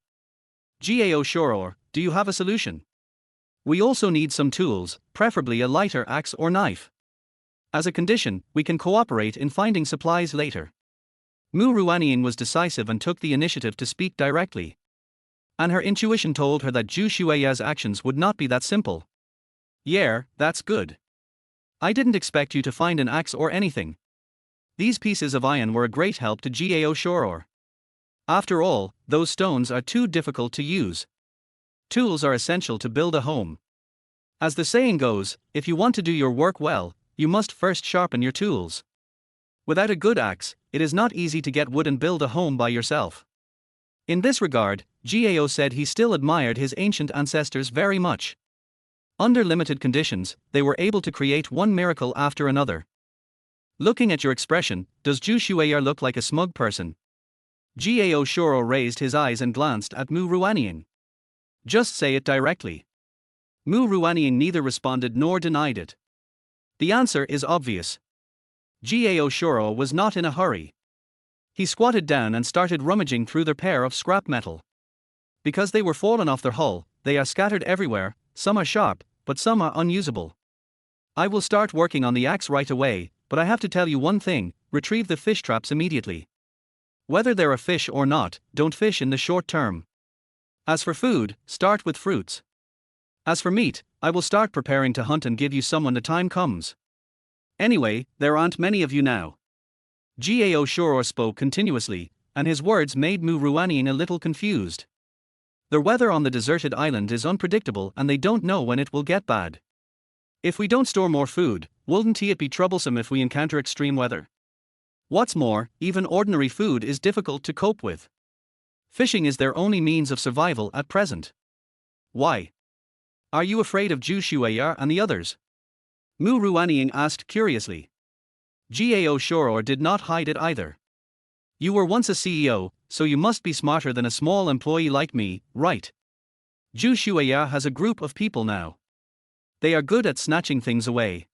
Gao Shuo, do you have a solution? We also need some tools, preferably a lighter axe or knife. As a condition, we can cooperate in finding supplies later. Mu Ruanying was decisive and took the initiative to speak directly. And her intuition told her that Zhu Shueya's actions would not be that simple. Yeah, that's good. I didn't expect you to find an axe or anything. These pieces of iron were a great help to Gao Shuo. After all, those stones are too difficult to use. Tools are essential to build a home. As the saying goes, if you want to do your work well, you must first sharpen your tools. Without a good axe, it is not easy to get wood and build a home by yourself. In this regard, Gao said he still admired his ancient ancestors very much. Under limited conditions, they were able to create one miracle after another. Looking at your expression, does Zhu Shuai look like a smug person? Gao Shuo raised his eyes and glanced at Mu Ruanying. Just say it directly. Mu Ruanying neither responded nor denied it. The answer is obvious. Gao Shuo was not in a hurry. He squatted down and started rummaging through their pair of scrap metal. Because they were fallen off their hull, they are scattered everywhere, some are sharp, but some are unusable. I will start working on the axe right away, but I have to tell you one thing, retrieve the fish traps immediately. Whether there are fish or not, don't fish in the short term. As for food, start with fruits. As for meat, I will start preparing to hunt and give you some when the time comes. Anyway, there aren't many of you now. Gao Shuo spoke continuously, and his words made Mu Ruanying a little confused. The weather on the deserted island is unpredictable and they don't know when it will get bad. If we don't store more food, wouldn't it be troublesome if we encounter extreme weather? What's more, even ordinary food is difficult to cope with. Fishing is their only means of survival at present. Why? Are you afraid of Zhu Shuai and the others? Mu Ruanying asked curiously. Gao Shuo did not hide it either. You were once a CEO, so you must be smarter than a small employee like me, right? Zhu Shuai has a group of people now. They are good at snatching things away.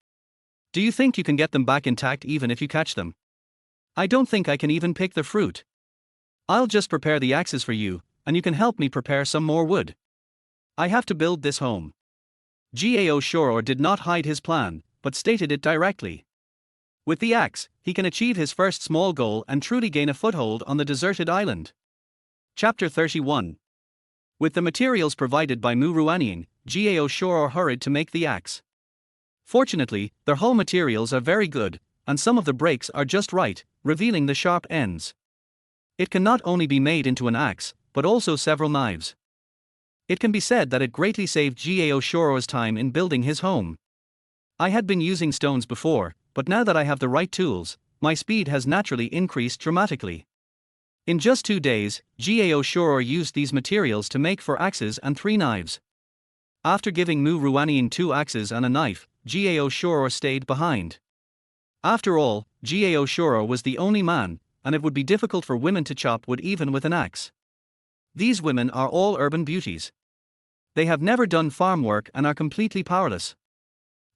Do you think you can get them back intact even if you catch them? I don't think I can even pick the fruit. I'll just prepare the axes for you, and you can help me prepare some more wood. I have to build this home. Gao Shuo did not hide his plan, but stated it directly. With the axe, he can achieve his first small goal and truly gain a foothold on the deserted island. Chapter 31. With the materials provided by Mu Ruanying, Gao Shuo hurried to make the axe. Fortunately, their hull materials are very good, and some of the breaks are just right, revealing the sharp ends. It can not only be made into an axe, but also several knives. It can be said that it greatly saved Gao Shuo's time in building his home. I had been using stones before, but now that I have the right tools, my speed has naturally increased dramatically. In just 2 days, Gao Shuo used these materials to make 4 axes and 3 knives. After giving Mu Ruanying 2 axes and a knife, Gao Shuo stayed behind. After all, Gao Shuo was the only man, and it would be difficult for women to chop wood even with an axe. These women are all urban beauties. They have never done farm work and are completely powerless.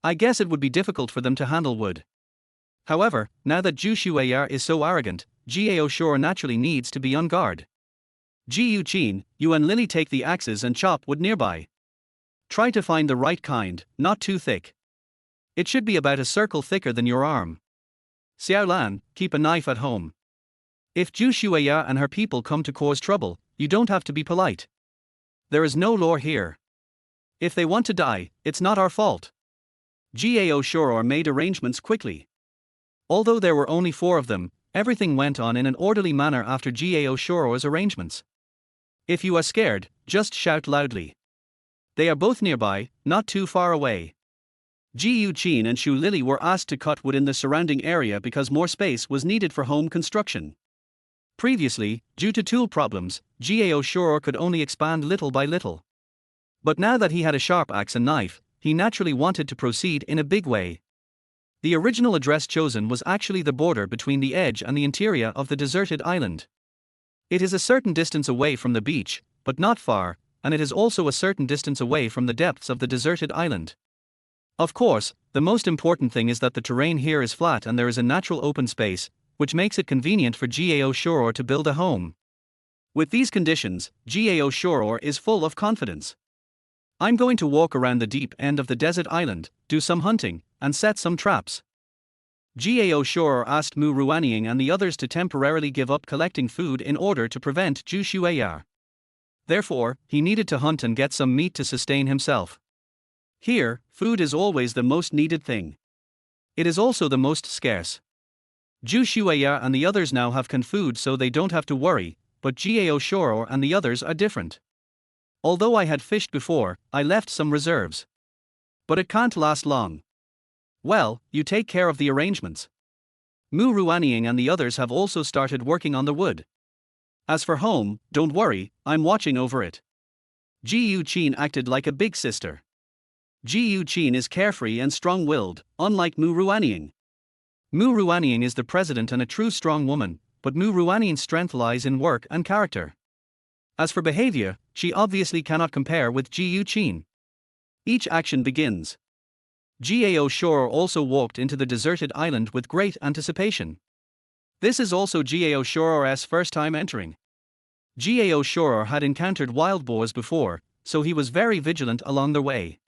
I guess it would be difficult for them to handle wood. However, now that Zhu Shuai is so arrogant, Gao Shuo naturally needs to be on guard. Ji Yuqin, you and Lily take the axes and chop wood nearby. Try to find the right kind, not too thick. It should be about a circle thicker than your arm. Xiaolan, keep a knife at home. If Zhu Shuai and her people come to cause trouble, you don't have to be polite. There is no law here. If they want to die, it's not our fault. Gao Shuo made arrangements quickly. Although there were only 4 of them, everything went on in an orderly manner after Gao Shuo's arrangements. If you are scared, just shout loudly. They are both nearby, not too far away. Ji Yuqin and Shu Lily were asked to cut wood in the surrounding area because more space was needed for home construction. Previously, due to tool problems, Gao Shuo could only expand little by little. But now that he had a sharp axe and knife, he naturally wanted to proceed in a big way. The original address chosen was actually the border between the edge and the interior of the deserted island. It is a certain distance away from the beach, but not far, and it is also a certain distance away from the depths of the deserted island. Of course, the most important thing is that the terrain here is flat and there is a natural open space, which makes it convenient for Gao Shuo to build a home. With these conditions, Gao Shuo is full of confidence. I'm going to walk around the deep end of the desert island, do some hunting, and set some traps. Gao Shuo asked Mu Ruanying and the others to temporarily give up collecting food in order to prevent Zhu Shuai. Therefore, he needed to hunt and get some meat to sustain himself. Here, food is always the most needed thing. It is also the most scarce. Gao Shuo and the others now have canned food, so they don't have to worry, but Gao Shuo and the others are different. Although I had fished before, I left some reserves. But it can't last long. Well, you take care of the arrangements. Mu Ruanying and the others have also started working on the wood. As for home, don't worry, I'm watching over it. Ji Yuqin acted like a big sister. Ji Yuqin is carefree and strong-willed, unlike Mu Ruanying. Mu Ruanying is the president and a true strong woman, but Mu Ruanying's strength lies in work and character. As for behavior, she obviously cannot compare with Ji Yuqin. Each action begins. Gao Shuo also walked into the deserted island with great anticipation. This is also Gao Shuo's first time entering. Gao Shuo had encountered wild boars before, so he was very vigilant along the way.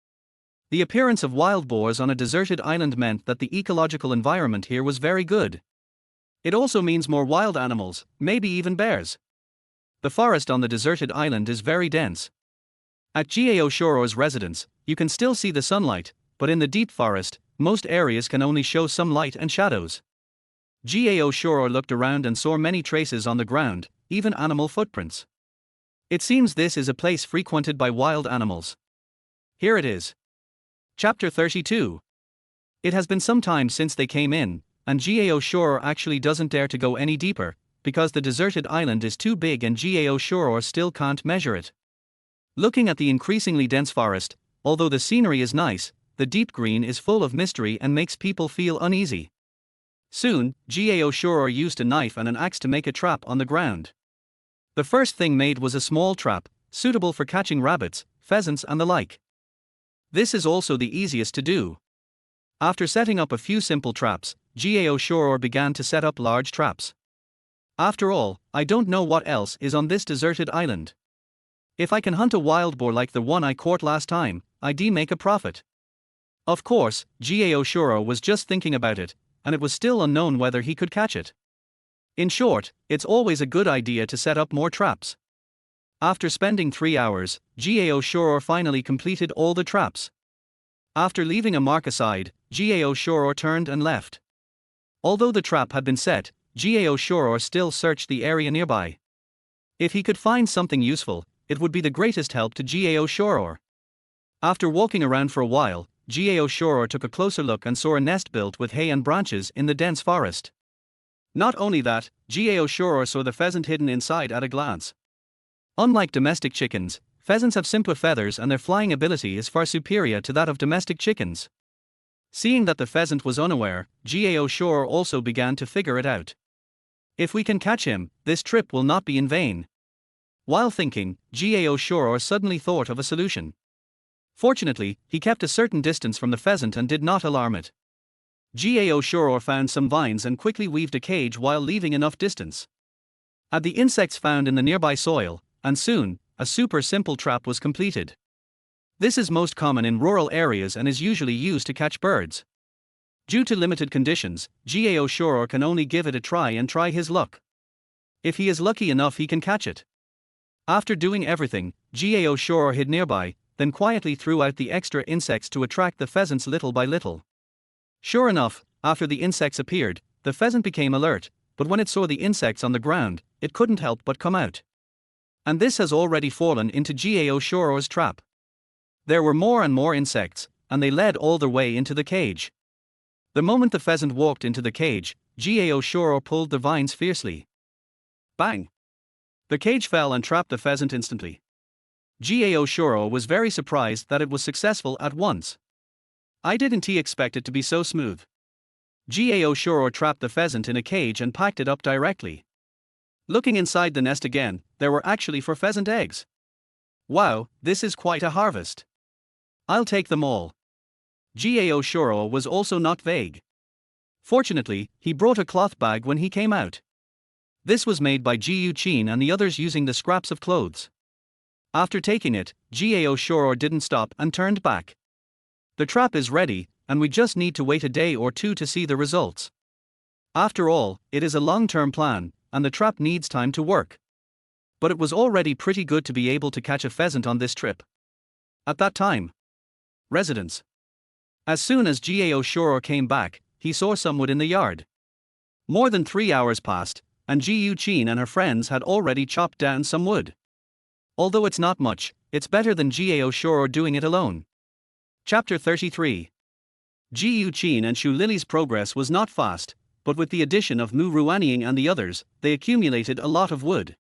The appearance of wild boars on a deserted island meant that the ecological environment here was very good. It also means more wild animals, maybe even bears. The forest on the deserted island is very dense. At Gao Shuo's residence, you can still see the sunlight, but in the deep forest, most areas can only show some light and shadows. Gao Shuo looked around and saw many traces on the ground, even animal footprints. It seems this is a place frequented by wild animals. Here it is. Chapter 32. It has been some time since they came in, and Gao Shuo actually doesn't dare to go any deeper, because the deserted island is too big and Gao Shuo still can't measure it. Looking at the increasingly dense forest, although the scenery is nice, the deep green is full of mystery and makes people feel uneasy. Soon, Gao Shuo used a knife and an axe to make a trap on the ground. The first thing made was a small trap, suitable for catching rabbits, pheasants and the like. This is also the easiest to do. After setting up a few simple traps, Gao Shuo began to set up large traps. After all, I don't know what else is on this deserted island. If I can hunt a wild boar like the one I caught last time, I'd make a profit. Of course, Gao Shuo was just thinking about it, and it was still unknown whether he could catch it. In short, it's always a good idea to set up more traps. After spending 3 hours, Gao Shuo finally completed all the traps. After leaving a mark aside, Gao Shuo turned and left. Although the trap had been set, Gao Shuo still searched the area nearby. If he could find something useful, it would be the greatest help to Gao Shuo. After walking around for a while, Gao Shuo took a closer look and saw a nest built with hay and branches in the dense forest. Not only that, Gao Shuo saw the pheasant hidden inside at a glance. Unlike domestic chickens, pheasants have simpler feathers and their flying ability is far superior to that of domestic chickens. Seeing that the pheasant was unaware, Gao Shuo also began to figure it out. If we can catch him, this trip will not be in vain. While thinking, Gao Shuo suddenly thought of a solution. Fortunately, he kept a certain distance from the pheasant and did not alarm it. Gao Shuo found some vines and quickly weaved a cage while leaving enough distance. Add the insects found in the nearby soil, and soon, a super simple trap was completed. This is most common in rural areas and is usually used to catch birds. Due to limited conditions, Gao Shuo can only give it a try and try his luck. If he is lucky enough, he can catch it. After doing everything, Gao Shuo hid nearby, then quietly threw out the extra insects to attract the pheasants little by little. Sure enough, after the insects appeared, the pheasant became alert, but when it saw the insects on the ground, it couldn't help but come out. And this has already fallen into Gao Shuo's trap. There were more and more insects, and they led all the way into the cage. The moment the pheasant walked into the cage, Gao Shuo pulled the vines fiercely. Bang! The cage fell and trapped the pheasant instantly. Gao Shuo was very surprised that it was successful at once. I didn't expect it to be so smooth. Gao Shuo trapped the pheasant in a cage and packed it up directly. Looking inside the nest again, there were actually 4 pheasant eggs. Wow, this is quite a harvest. I'll take them all. Gao Shuo was also not vague. Fortunately, he brought a cloth bag when he came out. This was made by Ji Yuqin and the others using the scraps of clothes. After taking it, Gao Shuo didn't stop and turned back. The trap is ready, and we just need to wait a day or 2 to see the results. After all, it is a long-term plan, and the trap needs time to work. But it was already pretty good to be able to catch a pheasant on this trip. At that time, residence. As soon as Gao Shuo came back, he saw some wood in the yard. More than 3 hours passed, and Ji Yuqin and her friends had already chopped down some wood. Although it's not much, it's better than Gao Shuo doing it alone. Chapter 33. Ji Yuqin and Shu Lily's progress was not fast, but with the addition of Mu Ruanying and the others, they accumulated a lot of wood.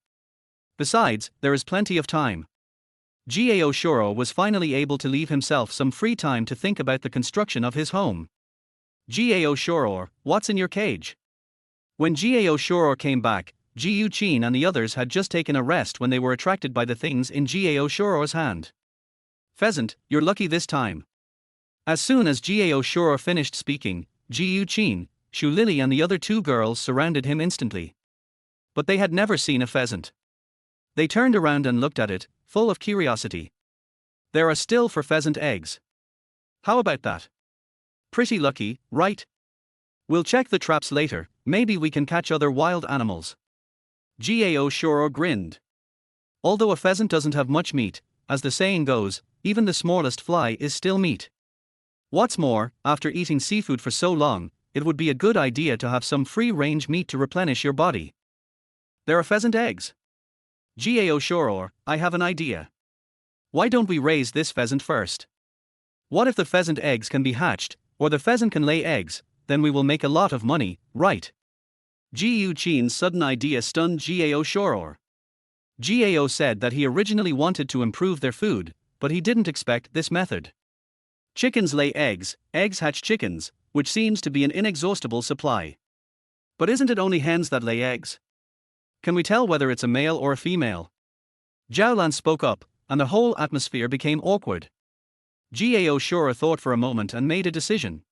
Besides, there is plenty of time. Gao Shuo was finally able to leave himself some free time to think about the construction of his home. Gao Shuo, what's in your cage? When Gao Shuo came back, Ji Yuqin and the others had just taken a rest when they were attracted by the things in Gao Shuo's hand. Pheasant, you're lucky this time. As soon as Gao Shuo finished speaking, Ji Yuqin, Shu Lily and the other 2 girls surrounded him instantly. But they had never seen a pheasant. They turned around and looked at it, full of curiosity. There are still 4 pheasant eggs. How about that? Pretty lucky, right? We'll check the traps later, maybe we can catch other wild animals. Gao Shuo grinned. Although a pheasant doesn't have much meat, as the saying goes, even the smallest fly is still meat. What's more, after eating seafood for so long, it would be a good idea to have some free-range meat to replenish your body. There are pheasant eggs. Gao Shuo, I have an idea. Why don't we raise this pheasant first? What if the pheasant eggs can be hatched, or the pheasant can lay eggs, then we will make a lot of money, right? Ji Yuqin's sudden idea stunned Gao Shuo. Gao said that he originally wanted to improve their food, but he didn't expect this method. Chickens lay eggs, eggs hatch chickens, which seems to be an inexhaustible supply. But isn't it only hens that lay eggs? Can we tell whether it's a male or a female? Zhaolan spoke up, and the whole atmosphere became awkward. Gao Shuo thought for a moment and made a decision.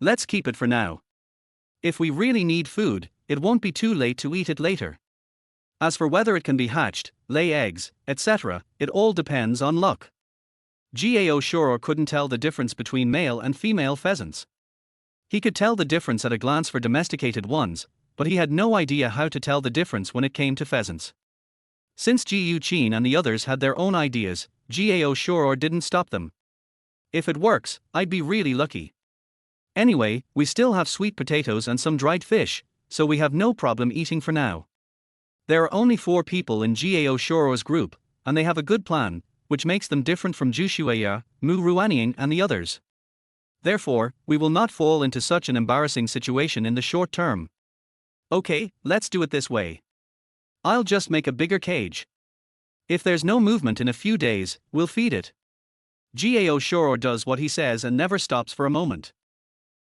Let's keep it for now. If we really need food, it won't be too late to eat it later. As for whether it can be hatched, lay eggs, etc., it all depends on luck. Gao Shuo couldn't tell the difference between male and female pheasants. He could tell the difference at a glance for domesticated ones, but he had no idea how to tell the difference when it came to pheasants. Since Ji Yuqin and the others had their own ideas, Gao Shuo didn't stop them. If it works, I'd be really lucky. Anyway, we still have sweet potatoes and some dried fish, so we have no problem eating for now. There are only 4 people in Gao Shuo's group, and they have a good plan, which makes them different from Zhu Shueya, Mu Ruanying and the others. Therefore, we will not fall into such an embarrassing situation in the short term. Okay, let's do it this way. I'll just make a bigger cage. If there's no movement in a few days, we'll feed it. Gao Shuo does what he says and never stops for a moment.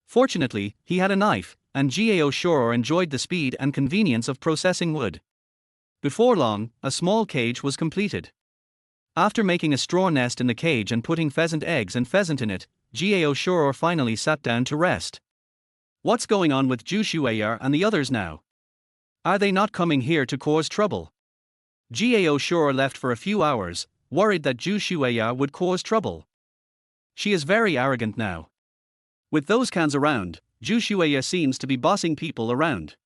Fortunately, he had a knife, and Gao Shuo enjoyed the speed and convenience of processing wood. Before long, a small cage was completed. After making a straw nest in the cage and putting pheasant eggs and pheasant in it, Gao Shuo finally sat down to rest. What's going on with Zhu Shueya and the others now? Are they not coming here to cause trouble? Gao Shuo left for a few hours, worried that Zhu Shueya would cause trouble. She is very arrogant now. With those cans around, Zhu Shueya seems to be bossing people around.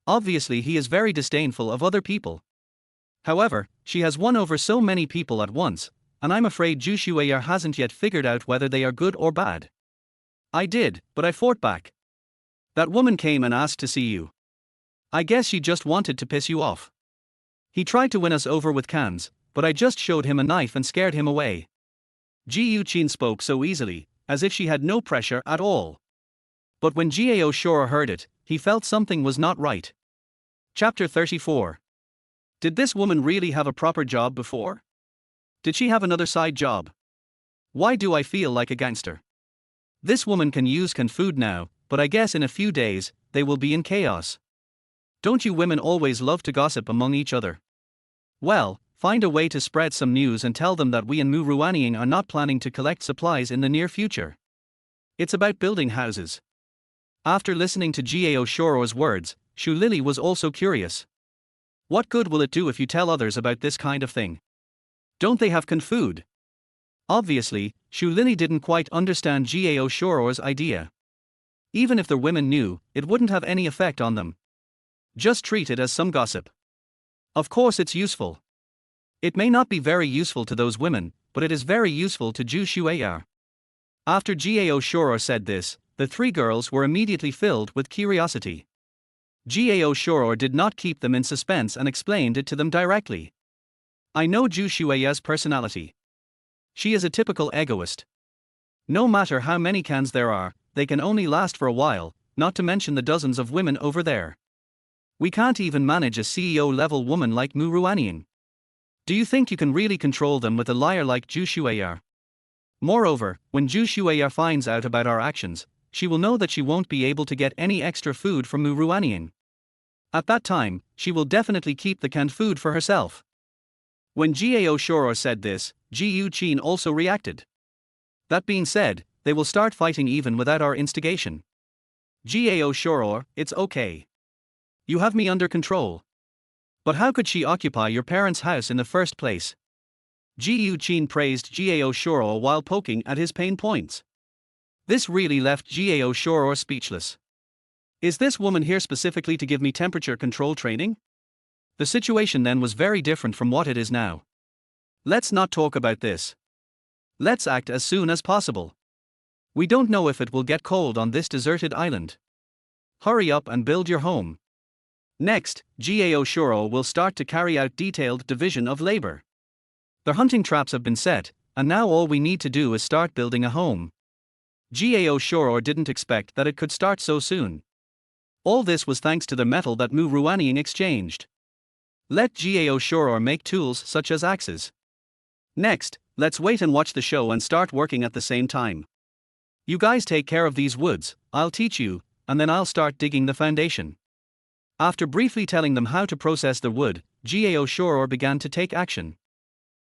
Obviously he is very disdainful of other people. However, she has won over so many people at once, and I'm afraid Zhu Shueya hasn't yet figured out whether they are good or bad. I did, but I fought back. That woman came and asked to see you. I guess she just wanted to piss you off. He tried to win us over with cans, but I just showed him a knife and scared him away. Ji Yuqin spoke so easily, as if she had no pressure at all. But when Gao Shuo heard it, he felt something was not right. Chapter 34. Did this woman really have a proper job before? Did she have another side job? Why do I feel like a gangster? This woman can use canned food now, but I guess in a few days, they will be in chaos. Don't you women always love to gossip among each other? Well, find a way to spread some news and tell them that we in Mu Ruanying are not planning to collect supplies in the near future. It's about building houses. After listening to Gao Shuo's words, Shu Lily was also curious. What good will it do if you tell others about this kind of thing? Don't they have canned food? Obviously, Shu Lily didn't quite understand Gao Shuo's idea. Even if the women knew, it wouldn't have any effect on them. Just treat it as some gossip. Of course it's useful. It may not be very useful to those women, but it is very useful to Zhu Shueya. After Gao Shuo said this, the three girls were immediately filled with curiosity. Gao Shuo did not keep them in suspense and explained it to them directly. I know Zhu Shui's personality. She is a typical egoist. No matter how many cans there are, they can only last for a while, not to mention the dozens of women over there. We can't even manage a CEO-level woman like Mu Ruanying. Do you think you can really control them with a liar like Zhu Shui'er? Moreover, when Zhu Shui'er finds out about our actions, she will know that she won't be able to get any extra food from Mu Ruanying. At that time, she will definitely keep the canned food for herself. When Gao Shuo said this, Ji Yuqin also reacted. That being said, they will start fighting even without our instigation. Gao Shuo, it's okay. You have me under control. But how could she occupy your parents' house in the first place? Ji Yuqin praised Gao Shuo while poking at his pain points. This really left Gao Shuo speechless. Is this woman here specifically to give me temperature control training? The situation then was very different from what it is now. Let's not talk about this. Let's act as soon as possible. We don't know if it will get cold on this deserted island. Hurry up and build your home. Next, Gao Shuo will start to carry out detailed division of labor. The hunting traps have been set, and now all we need to do is start building a home. Gao Shuo didn't expect that it could start so soon. All this was thanks to the metal that Mu Ruanying exchanged. Let Gao Shuo make tools such as axes. Next, let's wait and watch the show and start working at the same time. You guys take care of these woods, I'll teach you, and then I'll start digging the foundation. After briefly telling them how to process the wood, Gao Shuo began to take action.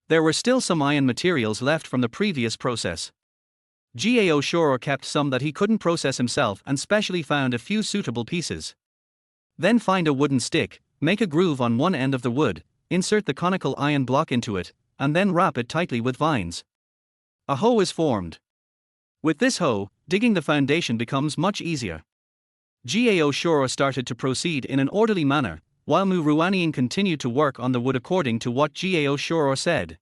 There were still some iron materials left from the previous process. Gao Shuo kept some that he couldn't process himself and specially found a few suitable pieces. Then find a wooden stick, make a groove on one end of the wood, insert the conical iron block into it, and then wrap it tightly with vines. A hoe is formed. With this hoe, digging the foundation becomes much easier. Gao Shuo started to proceed in an orderly manner, while Mu Ruanying continued to work on the wood according to what Gao Shuo said.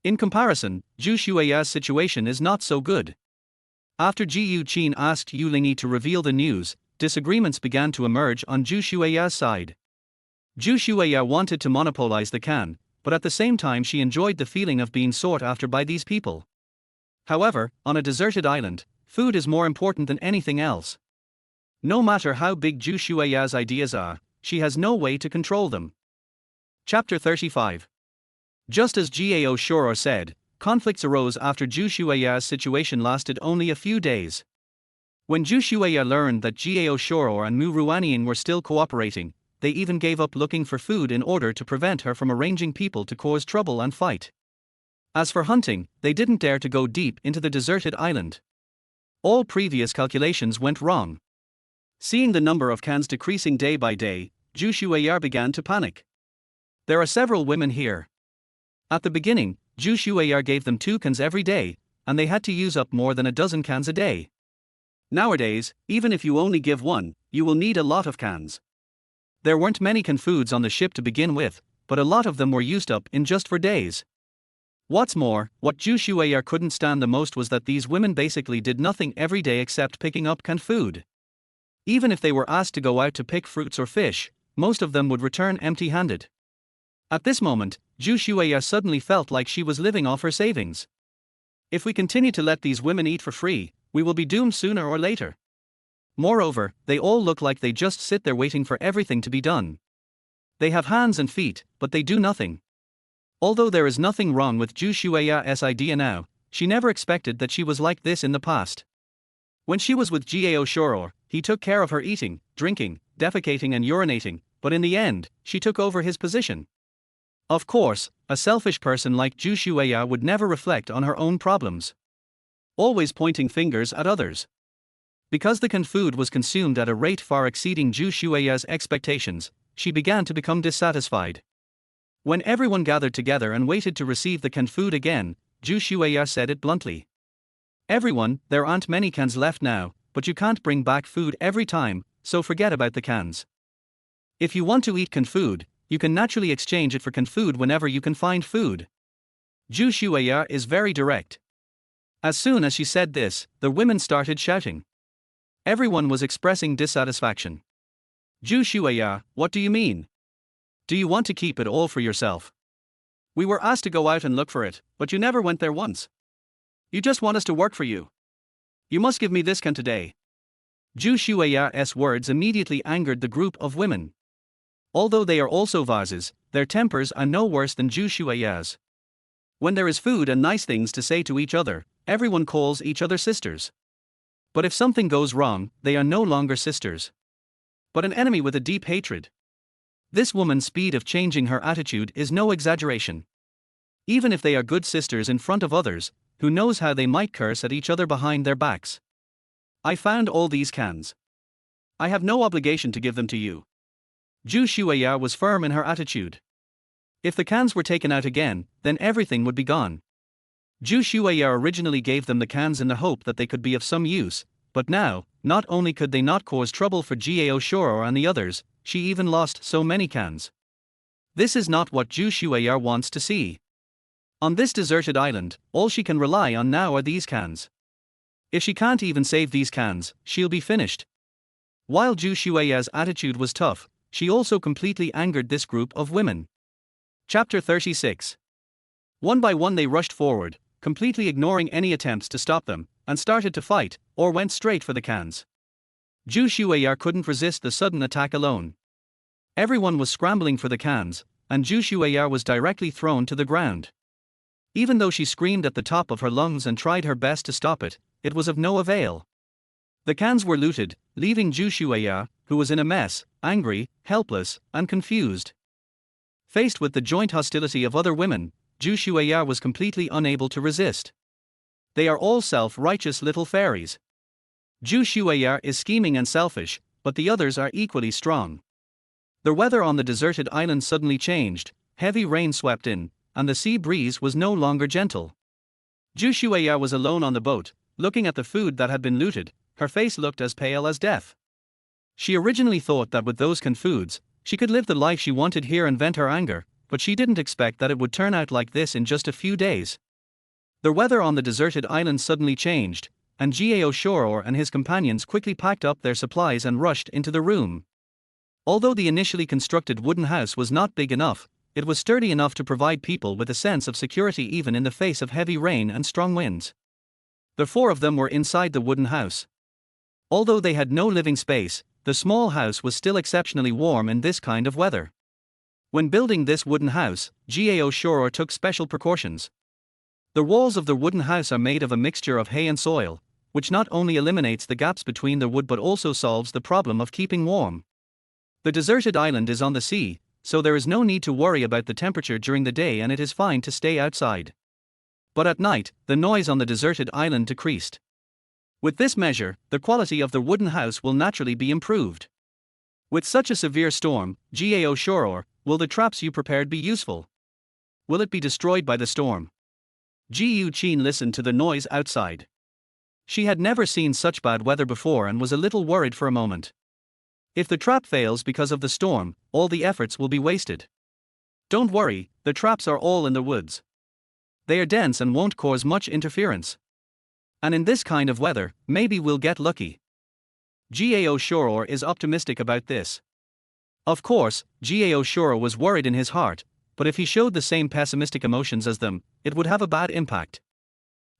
In comparison, Zhu Shui's situation is not so good. After Ji Yuqin asked Yu Lingyi to reveal the news, disagreements began to emerge on Zhu Shui's side. Zhu Shui wanted to monopolize the can, but at the same time she enjoyed the feeling of being sought after by these people. However, on a deserted island, food is more important than anything else. No matter how big Zhu Shui's ideas are, she has no way to control them. Chapter 35. Just as Gao Shuo said, conflicts arose after Zhu Shui's situation lasted only a few days. When Zhu Shui learned that Gao Shuo and Mu Ruanying were still cooperating, they even gave up looking for food in order to prevent her from arranging people to cause trouble and fight. As for hunting, they didn't dare to go deep into the deserted island. All previous calculations went wrong. Seeing the number of cans decreasing day by day, Zhu Shui began to panic. There are several women here. At the beginning, Zhu Shui gave them 2 cans every day, and they had to use up more than a dozen cans a day. Nowadays, even if you only give 1, you will need a lot of cans. There weren't many canned foods on the ship to begin with, but a lot of them were used up in just 4 days. What's more, what Zhu Shui couldn't stand the most was that these women basically did nothing every day except picking up canned food. Even if they were asked to go out to pick fruits or fish, most of them would return empty-handed. At this moment, Zhu Shui suddenly felt like she was living off her savings. If we continue to let these women eat for free, we will be doomed sooner or later. Moreover, they all look like they just sit there waiting for everything to be done. They have hands and feet, but they do nothing. Although there is nothing wrong with Zhu Shui's idea now, she never expected that she was like this in the past. When she was with Gao Shuo, he took care of her eating, drinking, defecating and urinating, but in the end, she took over his position. Of course, a selfish person like Zhu Shui would never reflect on her own problems. Always pointing fingers at others. Because the canned food was consumed at a rate far exceeding Zhu Shui's expectations, she began to become dissatisfied. When everyone gathered together and waited to receive the canned food again, Zhu Shui said it bluntly. Everyone, there aren't many cans left now, but you can't bring back food every time, so forget about the cans. If you want to eat canned food, you can naturally exchange it for canned food whenever you can find food. Zhu Shui is very direct. As soon as she said this, the women started shouting. Everyone was expressing dissatisfaction. Zhu Shueya, what do you mean? Do you want to keep it all for yourself? We were asked to go out and look for it, but you never went there once. You just want us to work for you. You must give me this can today. Zhu Shueya's words immediately angered the group of women. Although they are also vases, their tempers are no worse than Zhu Shueya's. When there is food and nice things to say to each other, everyone calls each other sisters. But if something goes wrong, they are no longer sisters, but an enemy with a deep hatred. This woman's speed of changing her attitude is no exaggeration. Even if they are good sisters in front of others, who knows how they might curse at each other behind their backs. I found all these cans. I have no obligation to give them to you. Zhu Shueya was firm in her attitude. If the cans were taken out again, then everything would be gone. Zhu Shueya originally gave them the cans in the hope that they could be of some use, but now, not only could they not cause trouble for Gao Shuo and the others, she even lost so many cans. This is not what Zhu Shueya wants to see. On this deserted island, all she can rely on now are these cans. If she can't even save these cans, she'll be finished. While Zhu Shueya's attitude was tough, she also completely angered this group of women. Chapter 36. One by one they rushed forward, completely ignoring any attempts to stop them, and started to fight, or went straight for the cans. Zhu Shueya couldn't resist the sudden attack alone. Everyone was scrambling for the cans, and Zhu Shueya was directly thrown to the ground. Even though she screamed at the top of her lungs and tried her best to stop it, it was of no avail. The cans were looted, leaving Zhu Shueya, who was in a mess, angry, helpless, and confused. Faced with the joint hostility of other women, Zhu Shueya was completely unable to resist. They are all self-righteous little fairies. Zhu Shueya is scheming and selfish, but the others are equally strong. The weather on the deserted island suddenly changed, heavy rain swept in, and the sea breeze was no longer gentle. Zhu Shueya was alone on the boat, looking at the food that had been looted. Her face looked as pale as death. She originally thought that with those canned foods, she could live the life she wanted here and vent her anger, but she didn't expect that it would turn out like this in just a few days. The weather on the deserted island suddenly changed, and Gao Shuo and his companions quickly packed up their supplies and rushed into the room. Although the initially constructed wooden house was not big enough, it was sturdy enough to provide people with a sense of security even in the face of heavy rain and strong winds. The four of them were inside the wooden house. Although they had no living space, the small house was still exceptionally warm in this kind of weather. When building this wooden house, Gao Shuo took special precautions. The walls of the wooden house are made of a mixture of hay and soil, which not only eliminates the gaps between the wood but also solves the problem of keeping warm. The deserted island is on the sea, so there is no need to worry about the temperature during the day and it is fine to stay outside. But at night, the noise on the deserted island decreased. With this measure, the quality of the wooden house will naturally be improved. With such a severe storm, Gao Shuo, will the traps you prepared be useful? Will it be destroyed by the storm? Ji Yuqin listened to the noise outside. She had never seen such bad weather before and was a little worried for a moment. If the trap fails because of the storm, all the efforts will be wasted. Don't worry, the traps are all in the woods. They are dense and won't cause much interference. And in this kind of weather, maybe we'll get lucky. Gao Shuo is optimistic about this. Of course, Gao Shuo was worried in his heart, but if he showed the same pessimistic emotions as them, it would have a bad impact.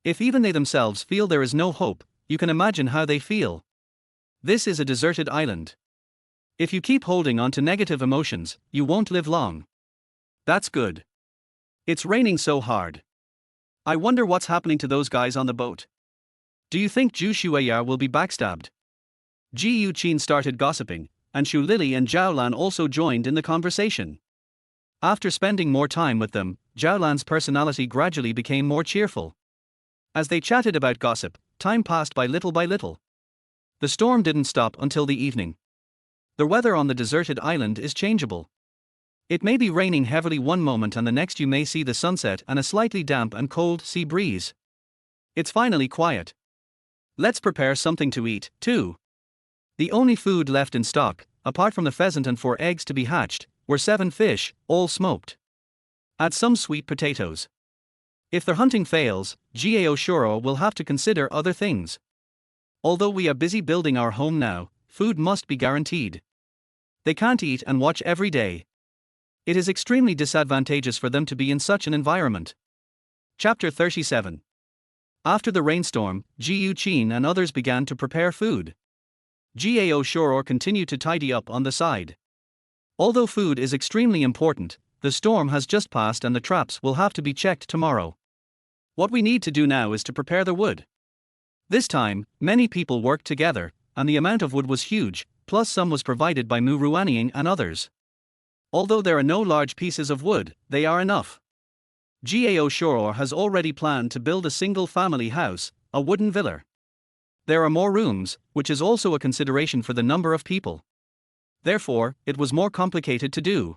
If even they themselves feel there is no hope, you can imagine how they feel. This is a deserted island. If you keep holding on to negative emotions, you won't live long. That's good. It's raining so hard. I wonder what's happening to those guys on the boat. Do you think Zhu Shueya will be backstabbed? Ji Yuqin started gossiping, and Shu Lili and Zhao Lan also joined in the conversation. After spending more time with them, Zhao Lan's personality gradually became more cheerful. As they chatted about gossip, time passed by little by little. The storm didn't stop until the evening. The weather on the deserted island is changeable. It may be raining heavily one moment and the next you may see the sunset and a slightly damp and cold sea breeze. It's finally quiet. Let's prepare something to eat, too. The only food left in stock, apart from the pheasant and 4 eggs to be hatched, were 7 fish, all smoked. Add some sweet potatoes. If their hunting fails, Gao Shuo will have to consider other things. Although we are busy building our home now, food must be guaranteed. They can't eat and watch every day. It is extremely disadvantageous for them to be in such an environment. Chapter 37. After the rainstorm, Gao Shuo and others began to prepare food. Gao Shuo continued to tidy up on the side. Although food is extremely important, the storm has just passed and the traps will have to be checked tomorrow. What we need to do now is to prepare the wood. This time, many people worked together, and the amount of wood was huge, plus some was provided by Mu Ruanying and others. Although there are no large pieces of wood, they are enough. Gao Shuo has already planned to build a single-family house, a wooden villa. There are more rooms, which is also a consideration for the number of people. Therefore, it was more complicated to do.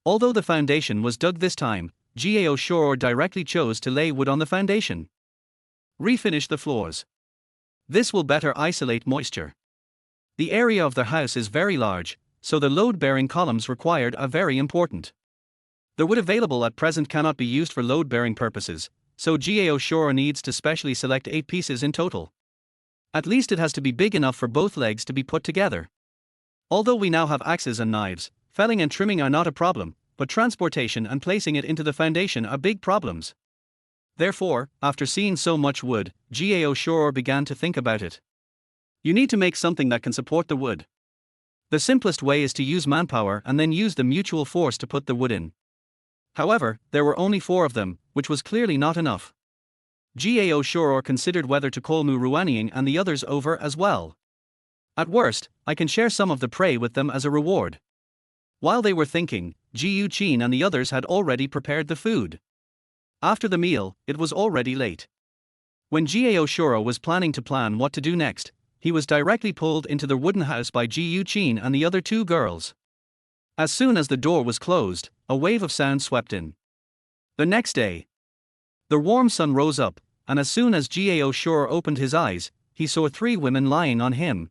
Although the foundation was dug this time, Gao Shuo directly chose to lay wood on the foundation. Refinish the floors. This will better isolate moisture. The area of the house is very large, so the load-bearing columns required are very important. The wood available at present cannot be used for load-bearing purposes, so Gao Shuo needs to specially select 8 pieces in total. At least it has to be big enough for both legs to be put together. Although we now have axes and knives, felling and trimming are not a problem, but transportation and placing it into the foundation are big problems. Therefore, after seeing so much wood, Gao Shuo began to think about it. You need to make something that can support the wood. The simplest way is to use manpower and then use the mutual force to put the wood in. However, there were only 4 of them, which was clearly not enough. Gao Shuo considered whether to call Mu Ruanying and the others over as well. At worst, I can share some of the prey with them as a reward. While they were thinking, Gao Shuo and the others had already prepared the food. After the meal, it was already late. When Gao Shuo was planning to plan what to do next, he was directly pulled into the wooden house by Gao Shuo and the other 2 girls. As soon as the door was closed, a wave of sound swept in. The next day, the warm sun rose up, and as soon as Gao Shuo opened his eyes, he saw 3 women lying on him.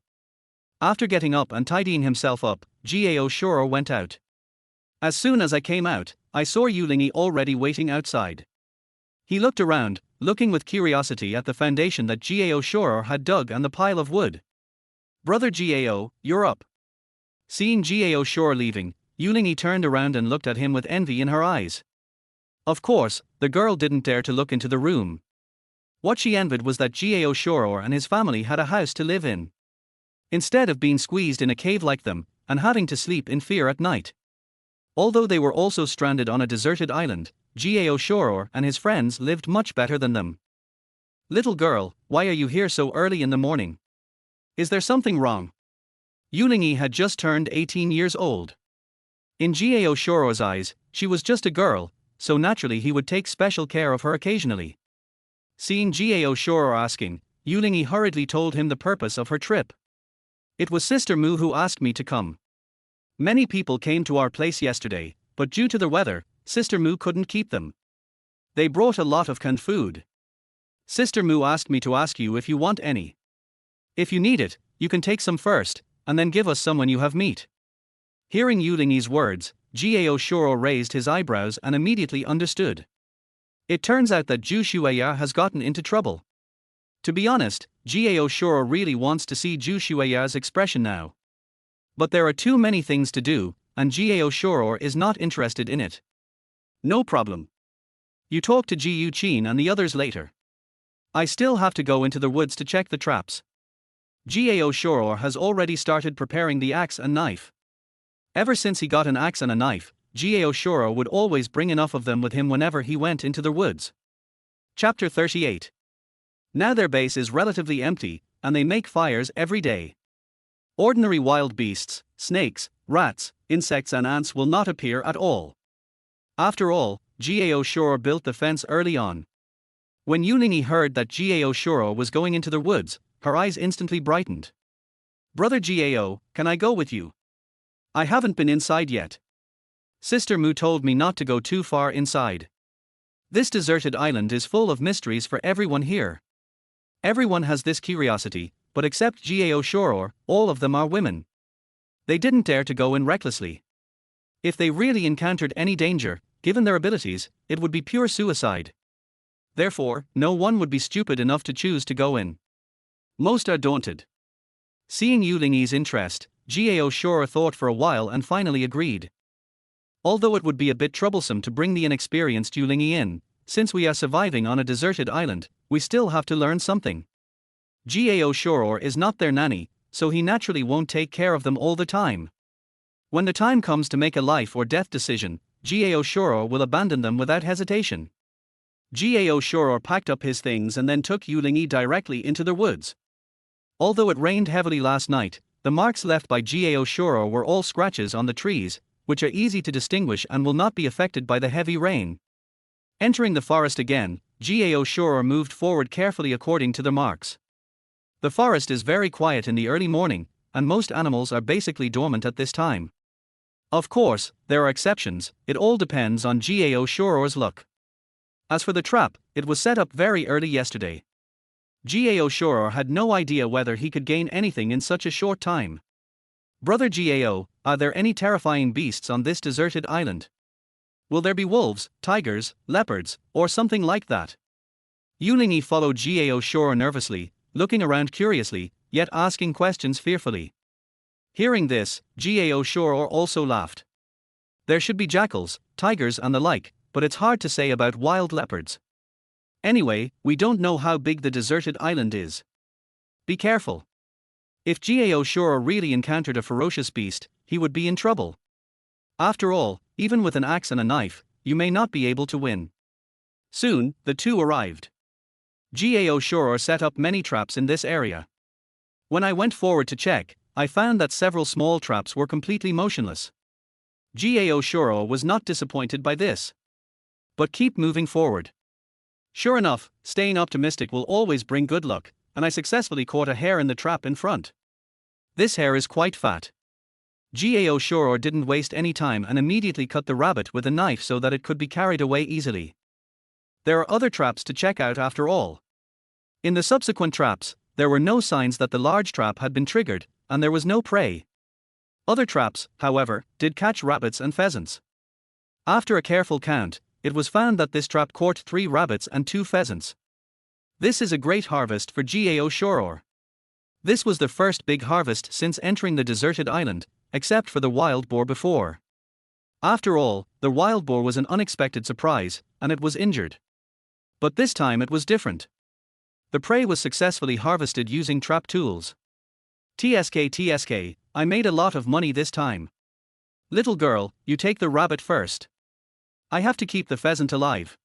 After getting up and tidying himself up, Gao Shuo went out. As soon as I came out, I saw Yulingi already waiting outside. He looked around, looking with curiosity at the foundation that Gao Shuo had dug and the pile of wood. "Brother Gao, you're up." Seeing Gao Shuo leaving, Yulingi turned around and looked at him with envy in her eyes. Of course, the girl didn't dare to look into the room. What she envied was that Gao Shuo and his family had a house to live in, instead of being squeezed in a cave like them, and having to sleep in fear at night. Although they were also stranded on a deserted island, Gao Shuo and his friends lived much better than them. "Little girl, why are you here so early in the morning? Is there something wrong?" Yulingi had just turned 18 years old. In Gao Shuo's eyes, she was just a girl, so naturally he would take special care of her occasionally. Seeing Gao Shuo asking, Yulingi hurriedly told him the purpose of her trip. "It was Sister Mu who asked me to come. Many people came to our place yesterday, but due to the weather, Sister Mu couldn't keep them. They brought a lot of canned food. Sister Mu asked me to ask you if you want any. If you need it, you can take some first, and then give us some when you have meat." Hearing Yulingi's words, Gao Shuo raised his eyebrows and immediately understood. It turns out that Zhu Shueya has gotten into trouble. To be honest, Gao Shuo really wants to see Zhu Shueya's expression now. But there are too many things to do, and Gao Shuo is not interested in it. "No problem. You talk to Gao Shuo and the others later. I still have to go into the woods to check the traps." Gao Shuo has already started preparing the axe and knife. Ever since he got an axe and a knife, Gao Shuo would always bring enough of them with him whenever he went into the woods. Chapter 38. Now their base is relatively empty, and they make fires every day. Ordinary wild beasts, snakes, rats, insects and ants will not appear at all. After all, Gao Shuo built the fence early on. When Yulingi heard that Gao Shuo was going into the woods, her eyes instantly brightened. "Brother Gao, can I go with you? I haven't been inside yet. Sister Mu told me not to go too far inside. This deserted island is full of mysteries for everyone here. Everyone has this curiosity, but except Gao Shuo, all of them are women. They didn't dare to go in recklessly. If they really encountered any danger, given their abilities, it would be pure suicide. Therefore, no one would be stupid enough to choose to go in. Most are daunted. Seeing Yulingi's interest, Gao Shuo thought for a while and finally agreed. Although it would be a bit troublesome to bring the inexperienced Yulingi in, since we are surviving on a deserted island, we still have to learn something. Gao Shuo is not their nanny, so he naturally won't take care of them all the time. When the time comes to make a life or death decision, Gao Shuo will abandon them without hesitation. Gao Shuo packed up his things and then took Yulingi directly into the woods. Although it rained heavily last night, the marks left by Gao Shuo were all scratches on the trees, which are easy to distinguish and will not be affected by the heavy rain. Entering the forest again, Gao Shuo moved forward carefully according to the marks. The forest is very quiet in the early morning, and most animals are basically dormant at this time. Of course, there are exceptions, it all depends on Gao Shuo's luck. As for the trap, it was set up very early yesterday. Gao Shuo had no idea whether he could gain anything in such a short time. Brother Gao, are there any terrifying beasts on this deserted island? Will there be wolves, tigers, leopards, or something like that? Yulingi followed Gao Shuo nervously, looking around curiously, yet asking questions fearfully. Hearing this, Gao Shuo also laughed. There should be jackals, tigers and the like, but it's hard to say about wild leopards. Anyway, we don't know how big the deserted island is. Be careful. If Gao Shuo really encountered a ferocious beast, he would be in trouble. After all, even with an axe and a knife, you may not be able to win. Soon, the two arrived. Gao Shuo set up many traps in this area. When I went forward to check, I found that several small traps were completely motionless. Gao Shuo was not disappointed by this. But keep moving forward. Sure enough, staying optimistic will always bring good luck, and I successfully caught a hare in the trap in front. This hare is quite fat. Gao Shuo didn't waste any time and immediately cut the rabbit with a knife so that it could be carried away easily. There are other traps to check out after all. In the subsequent traps, there were no signs that the large trap had been triggered, and there was no prey. Other traps, however, did catch rabbits and pheasants. After a careful count, it was found that this trap caught 3 rabbits and 2 pheasants. This is a great harvest for Gao Shuo. This was the first big harvest since entering the deserted island, except for the wild boar before. After all, the wild boar was an unexpected surprise, and it was injured. But this time it was different. The prey was successfully harvested using trap tools. TSK, I made a lot of money this time. Little girl, you take the rabbit first. I have to keep the pheasant alive.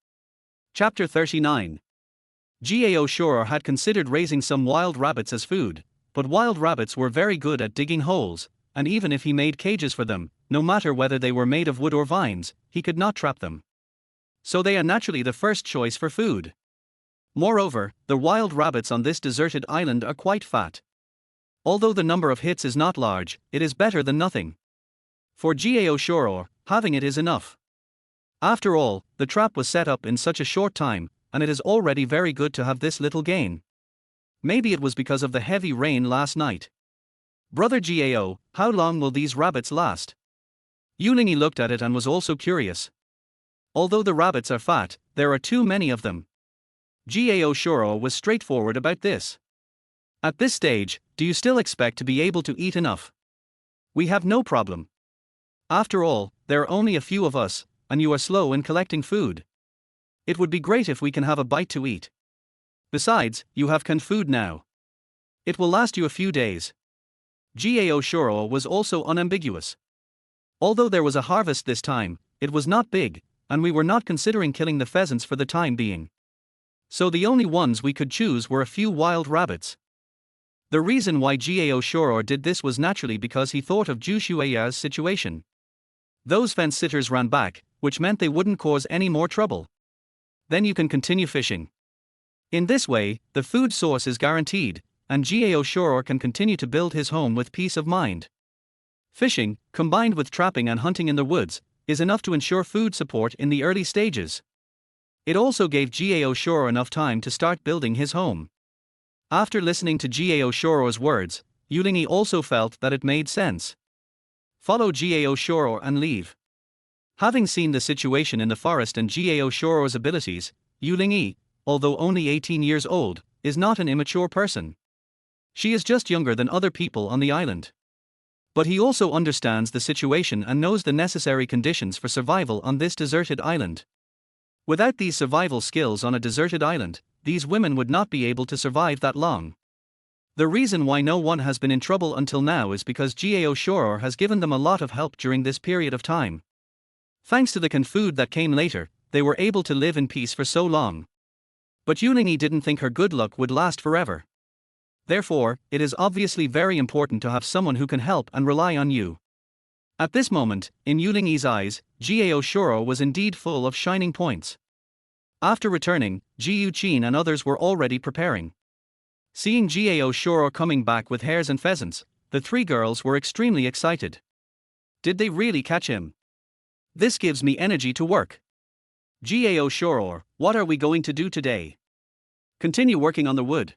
Chapter 39. Gao Shuo had considered raising some wild rabbits as food, but wild rabbits were very good at digging holes, and even if he made cages for them, no matter whether they were made of wood or vines, he could not trap them. So they are naturally the first choice for food. Moreover, the wild rabbits on this deserted island are quite fat. Although the number of hits is not large, it is better than nothing. For Gao Shuo, having it is enough. After all, the trap was set up in such a short time, and it is already very good to have this little gain. Maybe it was because of the heavy rain last night. Brother Gao, how long will these rabbits last? Yulingi looked at it and was also curious. Although the rabbits are fat, there are too many of them. Gao Shuo was straightforward about this. At this stage, do you still expect to be able to eat enough? We have no problem. After all, there are only a few of us, and you are slow in collecting food. It would be great if we can have a bite to eat. Besides, you have canned food now. It will last you a few days. Gao Shuo was also unambiguous. Although there was a harvest this time, it was not big, and we were not considering killing the pheasants for the time being. So the only ones we could choose were a few wild rabbits. The reason why Gao Shuo did this was naturally because he thought of Zhu Shuiya's situation. Those fence-sitters ran back, which meant they wouldn't cause any more trouble. Then you can continue fishing. In this way, the food source is guaranteed, and Gao Shuo can continue to build his home with peace of mind. Fishing, combined with trapping and hunting in the woods, is enough to ensure food support in the early stages. It also gave Gao Shuo enough time to start building his home. After listening to Gao Shuo's words, Yulingi also felt that it made sense. Follow Gao Shuo and leave. Having seen the situation in the forest and Gao Shuo's abilities, Yulingi, although only 18 years old, is not an immature person. She is just younger than other people on the island. But he also understands the situation and knows the necessary conditions for survival on this deserted island. Without these survival skills on a deserted island, these women would not be able to survive that long. The reason why no one has been in trouble until now is because Gao Shuo has given them a lot of help during this period of time. Thanks to the canned food that came later, they were able to live in peace for so long. But Yulingi didn't think her good luck would last forever. Therefore, it is obviously very important to have someone who can help and rely on you. At this moment, in Yulingi's eyes, Gao Shuo was indeed full of shining points. After returning, Ji Yuqin and others were already preparing. Seeing Gao Shuo coming back with hares and pheasants, the three girls were extremely excited. Did they really catch him? This gives me energy to work. Gao Shuo, what are we going to do today? Continue working on the wood.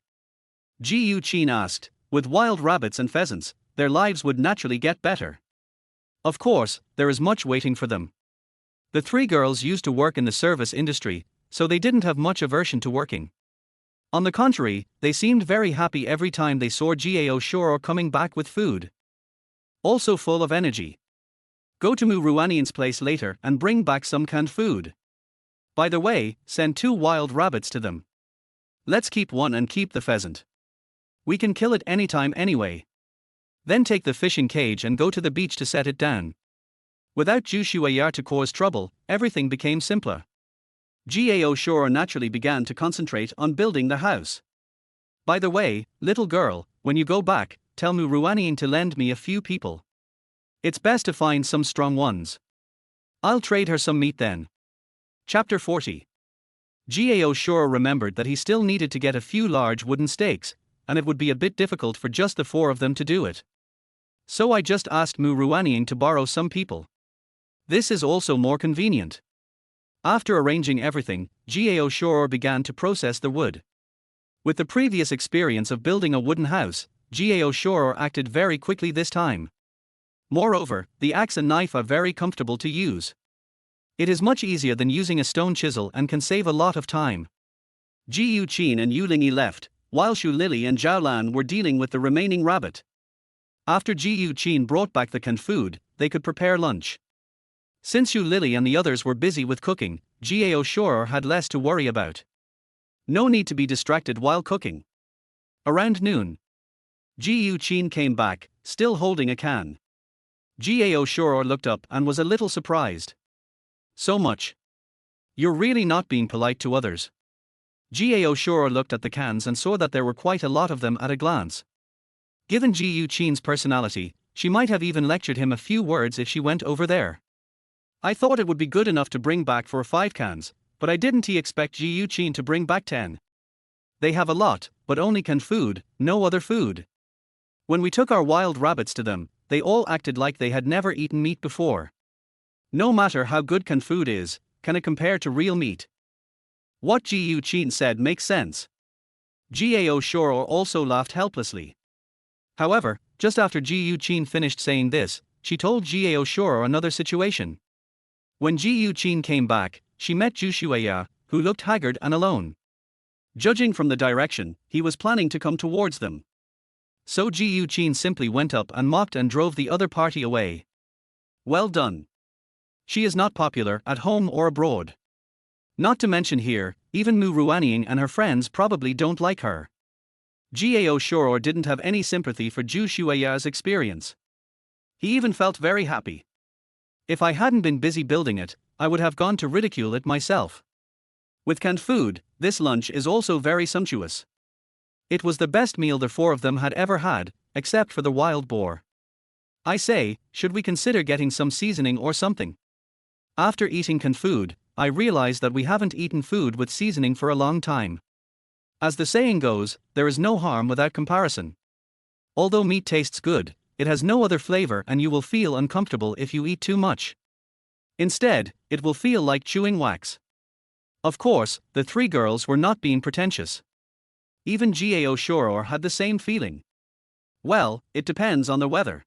Ji Yuqin asked. With wild rabbits and pheasants, their lives would naturally get better. Of course, there is much waiting for them. The three girls used to work in the service industry, so they didn't have much aversion to working. On the contrary, they seemed very happy every time they saw Gao Shuo coming back with food. Also full of energy. Go to Mu Ruanian's place later and bring back some canned food. By the way, send 2 wild rabbits to them. Let's keep one and keep the pheasant. We can kill it anytime anyway. Then take the fishing cage and go to the beach to set it down. Without Zhu Shuai to cause trouble, everything became simpler. Gao Shuo naturally began to concentrate on building the house. By the way, little girl, when you go back, tell Mu Ruanian to lend me a few people. It's best to find some strong ones. I'll trade her some meat then. Chapter 40. Gao Shuo remembered that he still needed to get a few large wooden stakes, and it would be a bit difficult for just the 4 of them to do it. So I just asked Mu Ruanian to borrow some people. This is also more convenient. After arranging everything, Gao Shuo began to process the wood. With the previous experience of building a wooden house, Gao Shuo acted very quickly this time. Moreover, the axe and knife are very comfortable to use. It is much easier than using a stone chisel and can save a lot of time. Ji Yuqin and Yulingi left, while Shu Lili and Zhao Lan were dealing with the remaining rabbit. After Ji Yuqin brought back the canned food, they could prepare lunch. Since Shu Lili and the others were busy with cooking, Gao Shuo had less to worry about. No need to be distracted while cooking. Around noon, Ji Yuqin came back, still holding a can. Gao Shuo looked up and was a little surprised. So much. You're really not being polite to others. Gao Shuo looked at the cans and saw that there were quite a lot of them at a glance. Given Ji Yuqin's personality, she might have even lectured him a few words if she went over there. I thought it would be good enough to bring back 4 or 5 cans, but I didn't expect Ji Yuqin to bring back 10. They have a lot, but only canned food, no other food. When we took our wild rabbits to them, they all acted like they had never eaten meat before. No matter how good canned food is, can it compare to real meat? What Ji Yuqin said makes sense. Gao Shuo also laughed helplessly. However, just after Ji Yuqin finished saying this, she told Gao Shuo another situation. When Ji Yuqin came back, she met Zhu Shuai, who looked haggard and alone. Judging from the direction, he was planning to come towards them. So Ji Yuqin simply went up and mocked and drove the other party away. Well done. She is not popular at home or abroad. Not to mention here, even Mu Ruanian and her friends probably don't like her. Gao Shuo didn't have any sympathy for Zhu Shuai's experience. He even felt very happy. If I hadn't been busy building it, I would have gone to ridicule it myself. With canned food, this lunch is also very sumptuous. It was the best meal the 4 of them had ever had, except for the wild boar. I say, should we consider getting some seasoning or something? After eating canned food, I realized that we haven't eaten food with seasoning for a long time. As the saying goes, there is no harm without comparison. Although meat tastes good, it has no other flavor and you will feel uncomfortable if you eat too much. Instead, it will feel like chewing wax. Of course, the 3 girls were not being pretentious. Even Gao Shuo had the same feeling. Well, it depends on the weather.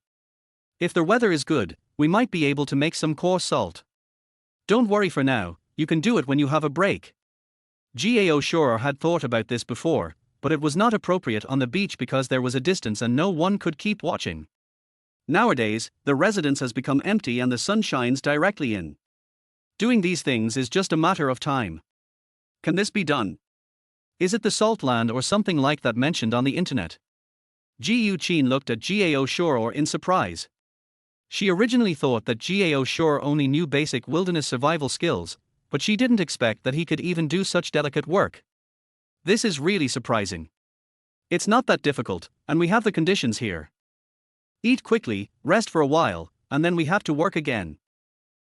If the weather is good, we might be able to make some coarse salt. Don't worry for now, you can do it when you have a break. Gao Shuo had thought about this before, but it was not appropriate on the beach because there was a distance and no one could keep watching. Nowadays, the residence has become empty and the sun shines directly in. Doing these things is just a matter of time. Can this be done? Is it the salt land or something like that mentioned on the internet? Gao Shuo looked at Gao Shuo in surprise. She originally thought that Gao Shuo only knew basic wilderness survival skills, but she didn't expect that he could even do such delicate work. This is really surprising. It's not that difficult, and we have the conditions here. Eat quickly, rest for a while, and then we have to work again.